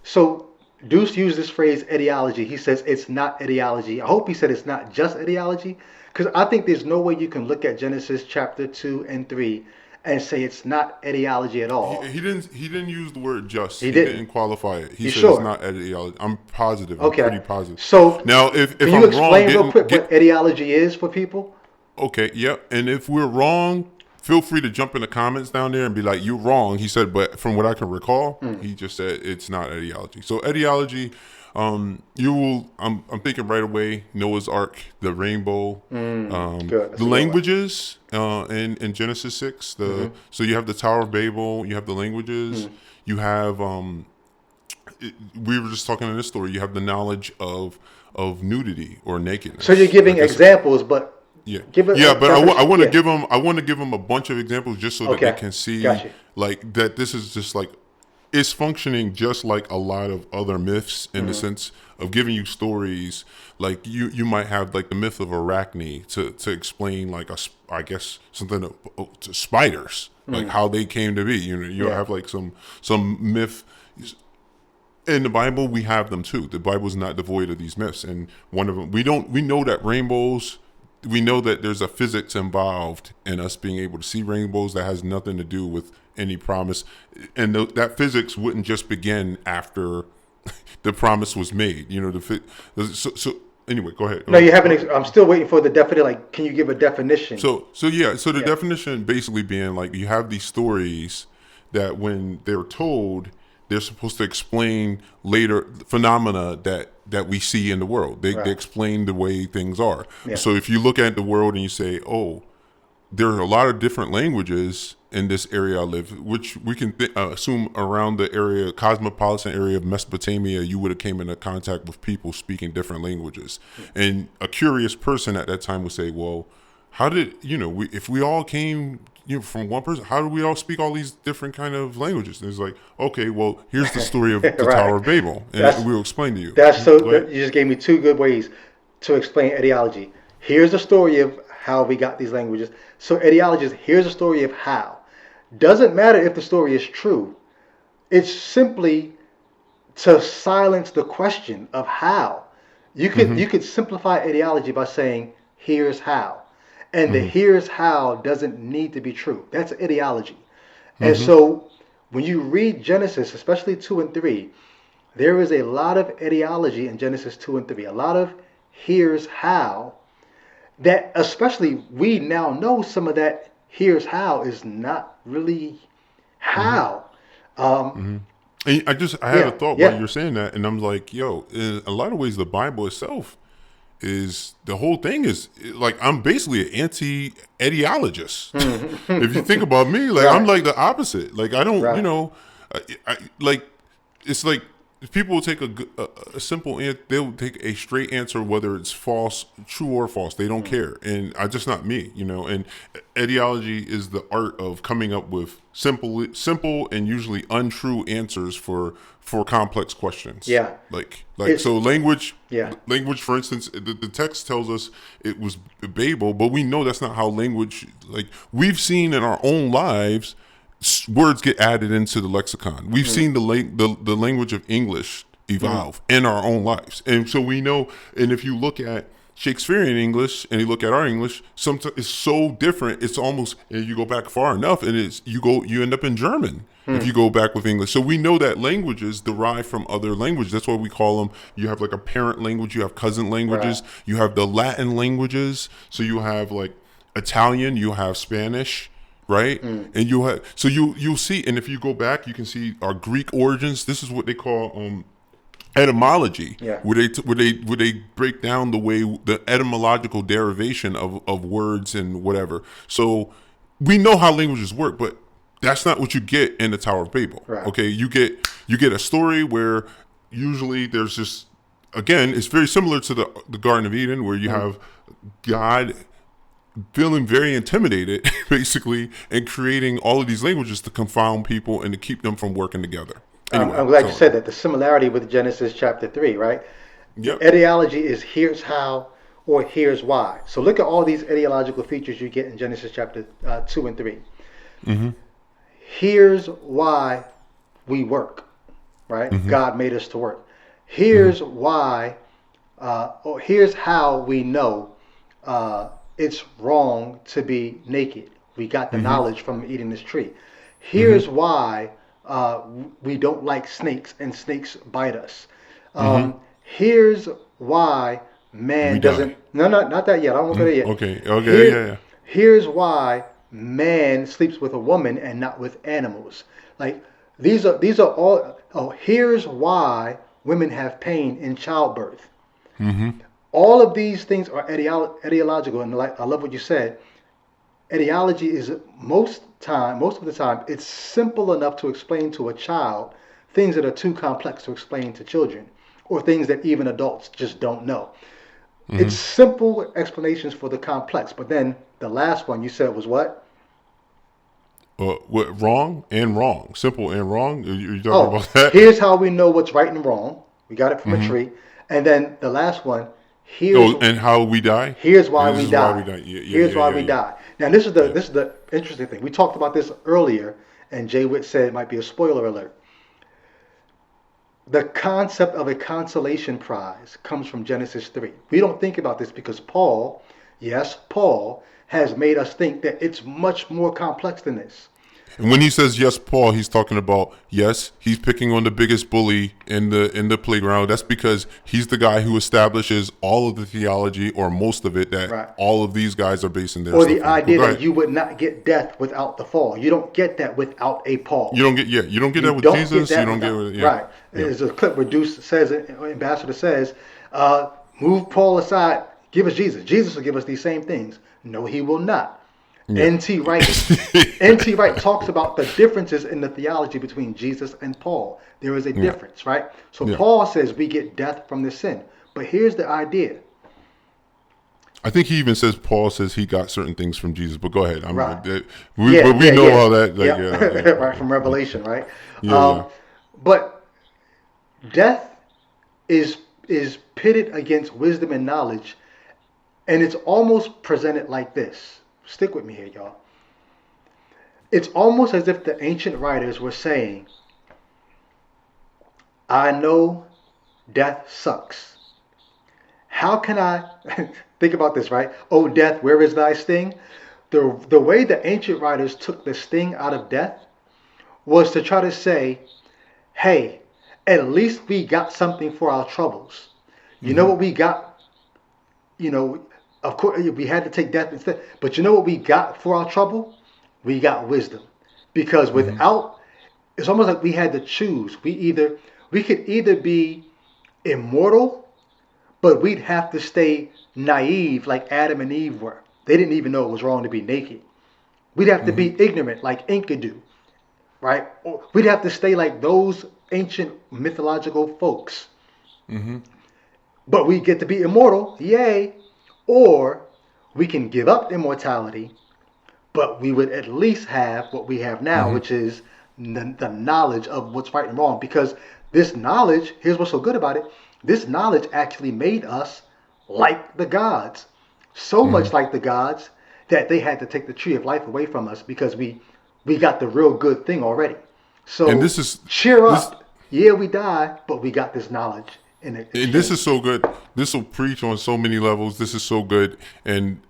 So Duce used this phrase etiology. He says it's not etiology. I hope he said it's not just etiology, because I think there's no way you can look at Genesis chapter 2 and 3 and say it's not etiology at all. He didn't use the word just. He He didn't. didn't qualify it. He You said sure? it's not etiology. I'm positive. I'm Okay. pretty positive. So Now, if can you I'm explain real wrong, quick what etiology is for people? okay, yep. And if we're wrong, feel free to jump in the comments down there and be like, "You're wrong." He said, but from what I can recall, he just said it's not etiology. So etiology, you will. I'm thinking right away. Noah's Ark, the rainbow, Good. That's the a good one. languages in Genesis 6. So you have the Tower of Babel. You have the languages. You have we were just talking in this story. You have the knowledge of nudity or nakedness. So you're giving I guess- examples, but Yeah, give it yeah, a but I want to yeah. give them. I want to give them a bunch of examples just so that Okay. they can see, Gotcha. like that. This is just like it's functioning just like a lot of other myths in the sense of giving you stories. Like you might have like the myth of Arachne to explain like I guess something to spiders, like how they came to be. You know, you Yeah. have like some myth. In the Bible, we have them too. The Bible is not devoid of these myths, and one of them we know that rainbows. We know that there's a physics involved in us being able to see rainbows that has nothing to do with any promise, and that physics wouldn't just begin after the promise was made. You know, so anyway, go ahead. No, you haven't. I'm still waiting for the definition. Like, can you give a definition? So the definition basically being like you have these stories that when they're told, they're supposed to explain later phenomena that we see in the world. They explain the way things are. Yeah. So if you look at the world and you say, oh, there are a lot of different languages in this area I live, which we can assume around the area, cosmopolitan area of Mesopotamia, you would have came into contact with people speaking different languages. And a curious person at that time would say, well, how did, if we all came from one person, how do we all speak all these different kind of languages? And it's like, okay, well, here's the story of the Right. Tower of Babel, and we'll explain to you. You just gave me two good ways to explain etiology. Here's the story of how we got these languages. So etiology is here's the story of how. Doesn't matter if the story is true. It's simply to silence the question of how. You could simplify etiology by saying here's how. And the here's how doesn't need to be true. That's etiology. And so when you read Genesis, especially 2 and 3, there is a lot of etiology in Genesis 2 and 3. A lot of here's how that especially we now know some of that here's how is not really how. And I had a thought while you're saying that, and I'm like, yo, in a lot of ways, the Bible itself is the whole thing is like I'm basically an anti-etiologist. If you think about me, like I'm like the opposite. Like I don't, I like it's like if people will take a simple they'll take a straight answer whether it's false, true or false. They don't care, and I just not me, And etiology is the art of coming up with simple and usually untrue answers for complex questions. Yeah. Like so language. Yeah. Language, for instance, the text tells us it was Babel, but we know that's not how language. Like we've seen in our own lives. Words get added into the lexicon. We've seen the language of English evolve in our own lives, and so we know. And if you look at Shakespearean English and you look at our English, sometimes it's so different. It's almost, and you go back far enough, and you end up in German if you go back with English. So we know that languages derive from other languages. That's why we call them. You have like a parent language. You have cousin languages. Right. You have the Latin languages. So you have like Italian. You have Spanish. Right, and you'll see, and if you go back, you can see our Greek origins. This is what they call etymology, where they break down the etymological derivation of words and whatever. So we know how languages work, but that's not what you get in the Tower of Babel. Right. Okay, you get a story where usually there's just again, it's very similar to the Garden of Eden, where you have God feeling very intimidated, basically, and creating all of these languages to confound people and to keep them from working together. Anyway, I'm glad you said that. The similarity with Genesis chapter 3, right? Yep. Etiology is here's how. or here's why. So look at all these ideological features you get in Genesis chapter 2 and 3. Mm-hmm. Here's why we work, right? Mm-hmm. God made us to work. Here's why, or here's how we know it's wrong to be naked. We got the knowledge from eating this tree. Here's why we don't like snakes and snakes bite us. Here's why man We doesn't. die. No, not that yet. I won't go there yet. Okay. Yeah. Here's why man sleeps with a woman and not with animals. Like these are all. Oh, here's why women have pain in childbirth. All of these things are ideological, and like I love what you said. Ideology is most of the time, it's simple enough to explain to a child things that are too complex to explain to children, or things that even adults just don't know. It's simple explanations for the complex. But then the last one you said was what? What wrong and wrong, simple and wrong? You talking about that? Here's how we know what's right and wrong. We got it from a tree. And then the last one, And how we die? here's why we die. Here's why we die. Now this is the interesting thing. We talked about this earlier, and Jay Witt said it might be a spoiler alert. The concept of a consolation prize comes from Genesis 3. We don't think about this because Paul, has made us think that it's much more complex than this. And when he says yes, Paul, he's talking about he's picking on the biggest bully in the playground. That's because he's the guy who establishes all of the theology, or most of it, that all of these guys are basing their or stuff the on. idea that you would not get death without the fall. You don't get that without a Paul. You don't get that with Jesus. You don't get it. Right. There's a clip where Duce says, Ambassador says, move Paul aside, give us Jesus. Jesus will give us these same things. No, he will not. Yeah. N.T. Wright talks about the differences in the theology between Jesus and Paul. There is a difference, right? So Paul says we get death from the sin. But here's the idea. I think he even says, Paul says he got certain things from Jesus. But go ahead. We know all that. Right, from Revelation, right? Yeah. But death is pitted against wisdom and knowledge. And it's almost presented like this. Stick with me here, y'all. It's almost as if the ancient writers were saying, I know death sucks. How can I think about this, right? Oh, death, where is thy sting? The way the ancient writers took the sting out of death was to try to say, hey, at least we got something for our troubles. You know what we got? Of course, we had to take death instead. But you know what we got for our trouble? We got wisdom. Because without, it's almost like we had to choose. We could either be immortal, but we'd have to stay naive like Adam and Eve were. They didn't even know it was wrong to be naked. We'd have to be ignorant like Enkidu, right? Or we'd have to stay like those ancient mythological folks. But we get to be immortal, yay. Or we can give up immortality, but we would at least have what we have now, which is the knowledge of what's right and wrong. Because this knowledge, here's what's so good about it, this knowledge actually made us like the gods. So much like the gods that they had to take the tree of life away from us because we got the real good thing already. So and this is, cheer up. Yeah, we die, but we got this knowledge. And this is so good. This will preach on so many levels. This is so good. And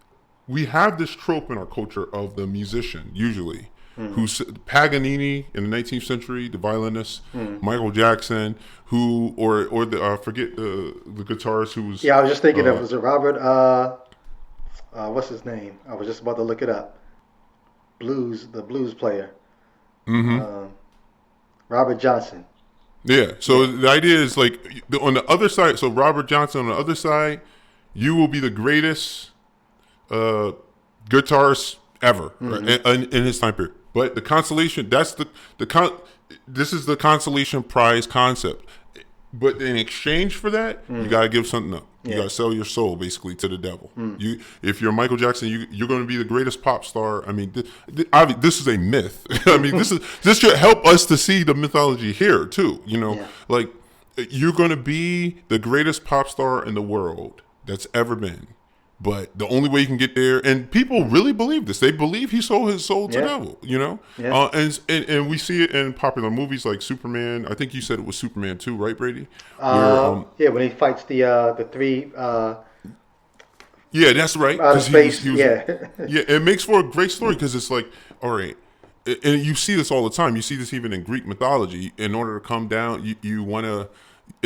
we have this trope in our culture of the musician, usually, who's Paganini in the 19th century, the violinist, Michael Jackson, or the forget the guitarist who was. Yeah, I was just thinking was it Robert? What's his name? I was just about to look it up. The blues player. Robert Johnson. Yeah, so the idea is like on the other side, so Robert Johnson on the other side, you will be the greatest guitarist ever right, in his time period. But the consolation, this is the consolation prize concept. But in exchange for that, you got to give something up. You got to sell your soul basically to the devil. If you're Michael Jackson, you're going to be the greatest pop star. I mean, this is a myth. I mean, this should help us to see the mythology here too. Like you're going to be the greatest pop star in the world that's ever been. But the only way you can get there, and people really believe this. They believe he sold his soul to Yeah. devil. You know, Yeah. And we see it in popular movies like Superman. I think you said it was Superman 2, right, Brady? Where Yeah, when he fights the three yeah, that's right, outer because space. he was Yeah. yeah. It makes for a great story because it's like, all right, and you see this all the time. You see this even in Greek mythology. In order to come down, you want to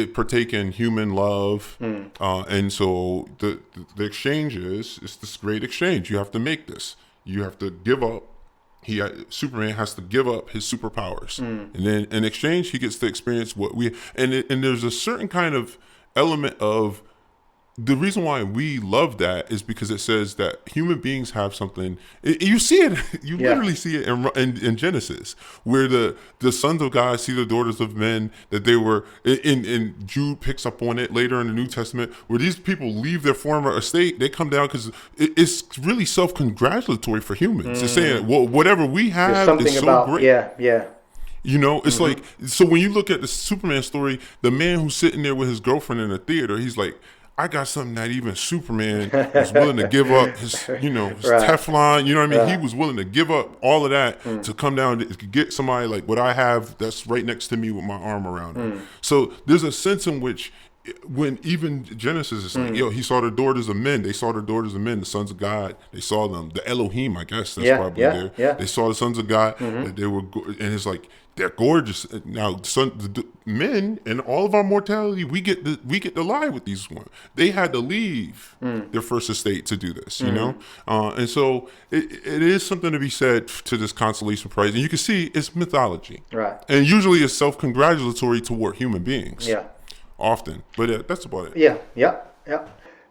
partake in human love, and so the exchange is it's this great exchange. You have to make this. You have to give up. Superman has to give up his superpowers, and then in exchange, he gets to experience what we and there's a certain kind of element of the reason why we love that is because it says that human beings have something. You see it, you Yeah. literally see it in Genesis, where the sons of God see the daughters of men. That they were in Jude picks up on it later in the New Testament, where these people leave their former estate, they come down because it's really self-congratulatory for humans. It's saying, well, whatever we There's have something is so about great. yeah. You know, it's like, so when you look at the Superman story, the man who's sitting there with his girlfriend in the theater, he's like, I got something that even Superman was willing to give up his, his Right. Teflon, you know what I mean? He Right. was willing to give up all of that to come down to get somebody like what I have that's right next to me with my arm around him. So there's a sense in which when even Genesis is like, yo, he saw the daughters of men. They saw the daughters of men, the sons of God. They saw them, the Elohim, I guess that's Yeah, probably yeah, there. yeah. They saw the sons of God. That they were, and it's like they're gorgeous. Now, the men and all of our mortality, we get to lie with these ones. They had to leave their first estate to do this, and so it is something to be said to this consolation prize. And you can see it's mythology, Right. and usually it's self-congratulatory toward human beings. Yeah. Often, but that's about it. Yeah, yeah.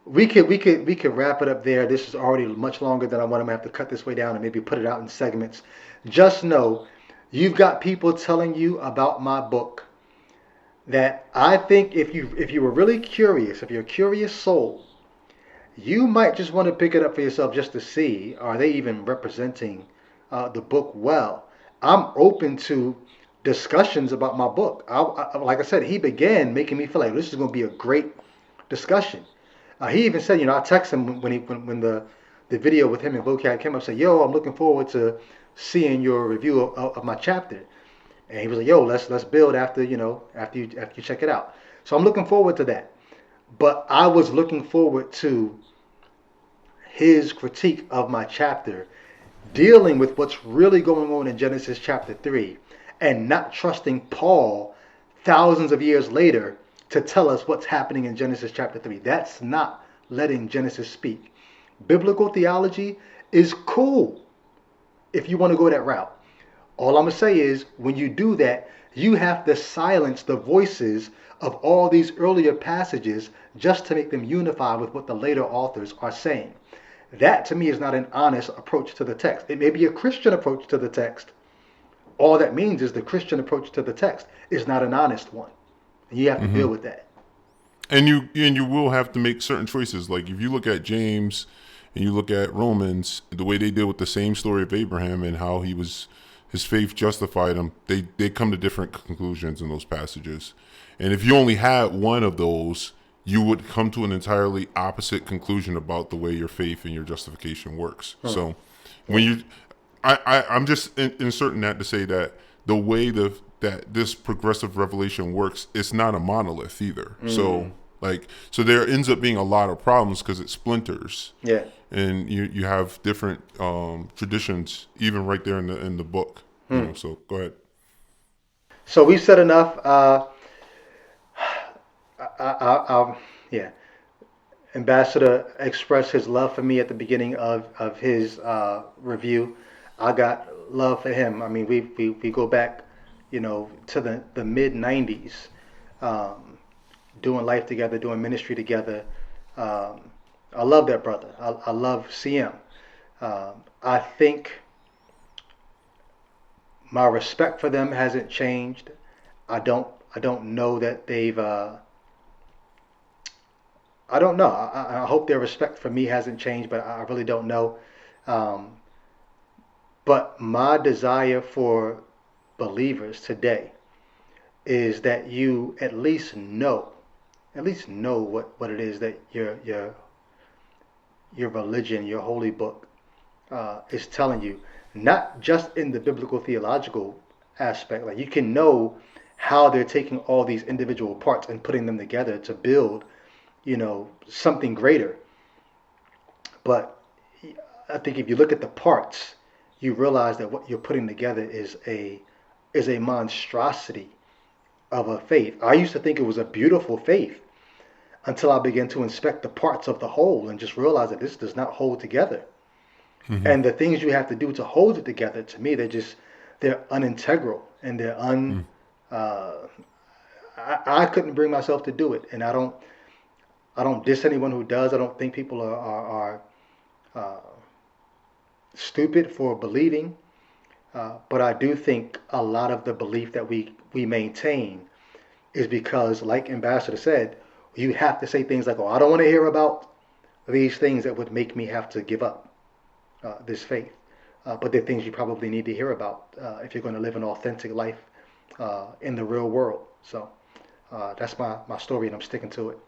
We could wrap it up there. This is already much longer than I want. I'm gonna have to cut this way down and maybe put it out in segments. Just know, you've got people telling you about my book that I think if you were really curious, if you're a curious soul, you might just want to pick it up for yourself just to see, are they even representing the book well? I'm open to discussions about my book. Like I said, he began making me feel like this is going to be a great discussion. He even said, I texted him when the video with him and Vocab came up, said, "Yo, I'm looking forward to seeing your review of my chapter." And he was like, "Yo, let's build after after you check it out." So I'm looking forward to that. But I was looking forward to his critique of my chapter, dealing with what's really going on in Genesis chapter 3, and not trusting Paul thousands of years later to tell us what's happening in Genesis chapter 3. That's not letting Genesis speak. Biblical theology is cool if you want to go that route. All I'm going to say is, when you do that, you have to silence the voices of all these earlier passages just to make them unify with what the later authors are saying. That, to me, is not an honest approach to the text. It may be a Christian approach to the text. All that means is the Christian approach to the text is not an honest one. And you have to deal with that. And you will have to make certain choices. Like if you look at James and you look at Romans, the way they deal with the same story of Abraham and how his faith justified him, they come to different conclusions in those passages. And if you only had one of those, you would come to an entirely opposite conclusion about the way your faith and your justification works. So when I'm just inserting that to say that the way that this progressive revelation works, it's not a monolith either. So there ends up being a lot of problems because it splinters. Yeah. And you have different traditions even right there in the book. So go ahead. So we've said enough. Yeah. Ambassador expressed his love for me at the beginning of his review. I got love for him. I mean, we go back, to the mid '90s, doing life together, doing ministry together. I love that brother. I love CM. I think my respect for them hasn't changed. I don't know that they've. I don't know. I hope their respect for me hasn't changed, but I really don't know. But my desire for believers today is that you at least know what it is that your religion, your holy book, is telling you, not just in the biblical theological aspect. Like you can know how they're taking all these individual parts and putting them together to build, something greater. But I think if you look at the parts, you realize that what you're putting together is a monstrosity of a faith. I used to think it was a beautiful faith until I began to inspect the parts of the whole and just realize that this does not hold together. Hmm. And the things you have to do to hold it together, to me, they're unintegral and they're un. Uh, I couldn't bring myself to do it, and I don't diss anyone who does. I don't think people are uh, stupid for believing, but I do think a lot of the belief that we maintain is because, like Ambassador said, you have to say things like, "Oh, I don't want to hear about these things that would make me have to give up this faith." But they're things you probably need to hear about if you're going to live an authentic life in the real world. So that's my story, and I'm sticking to it.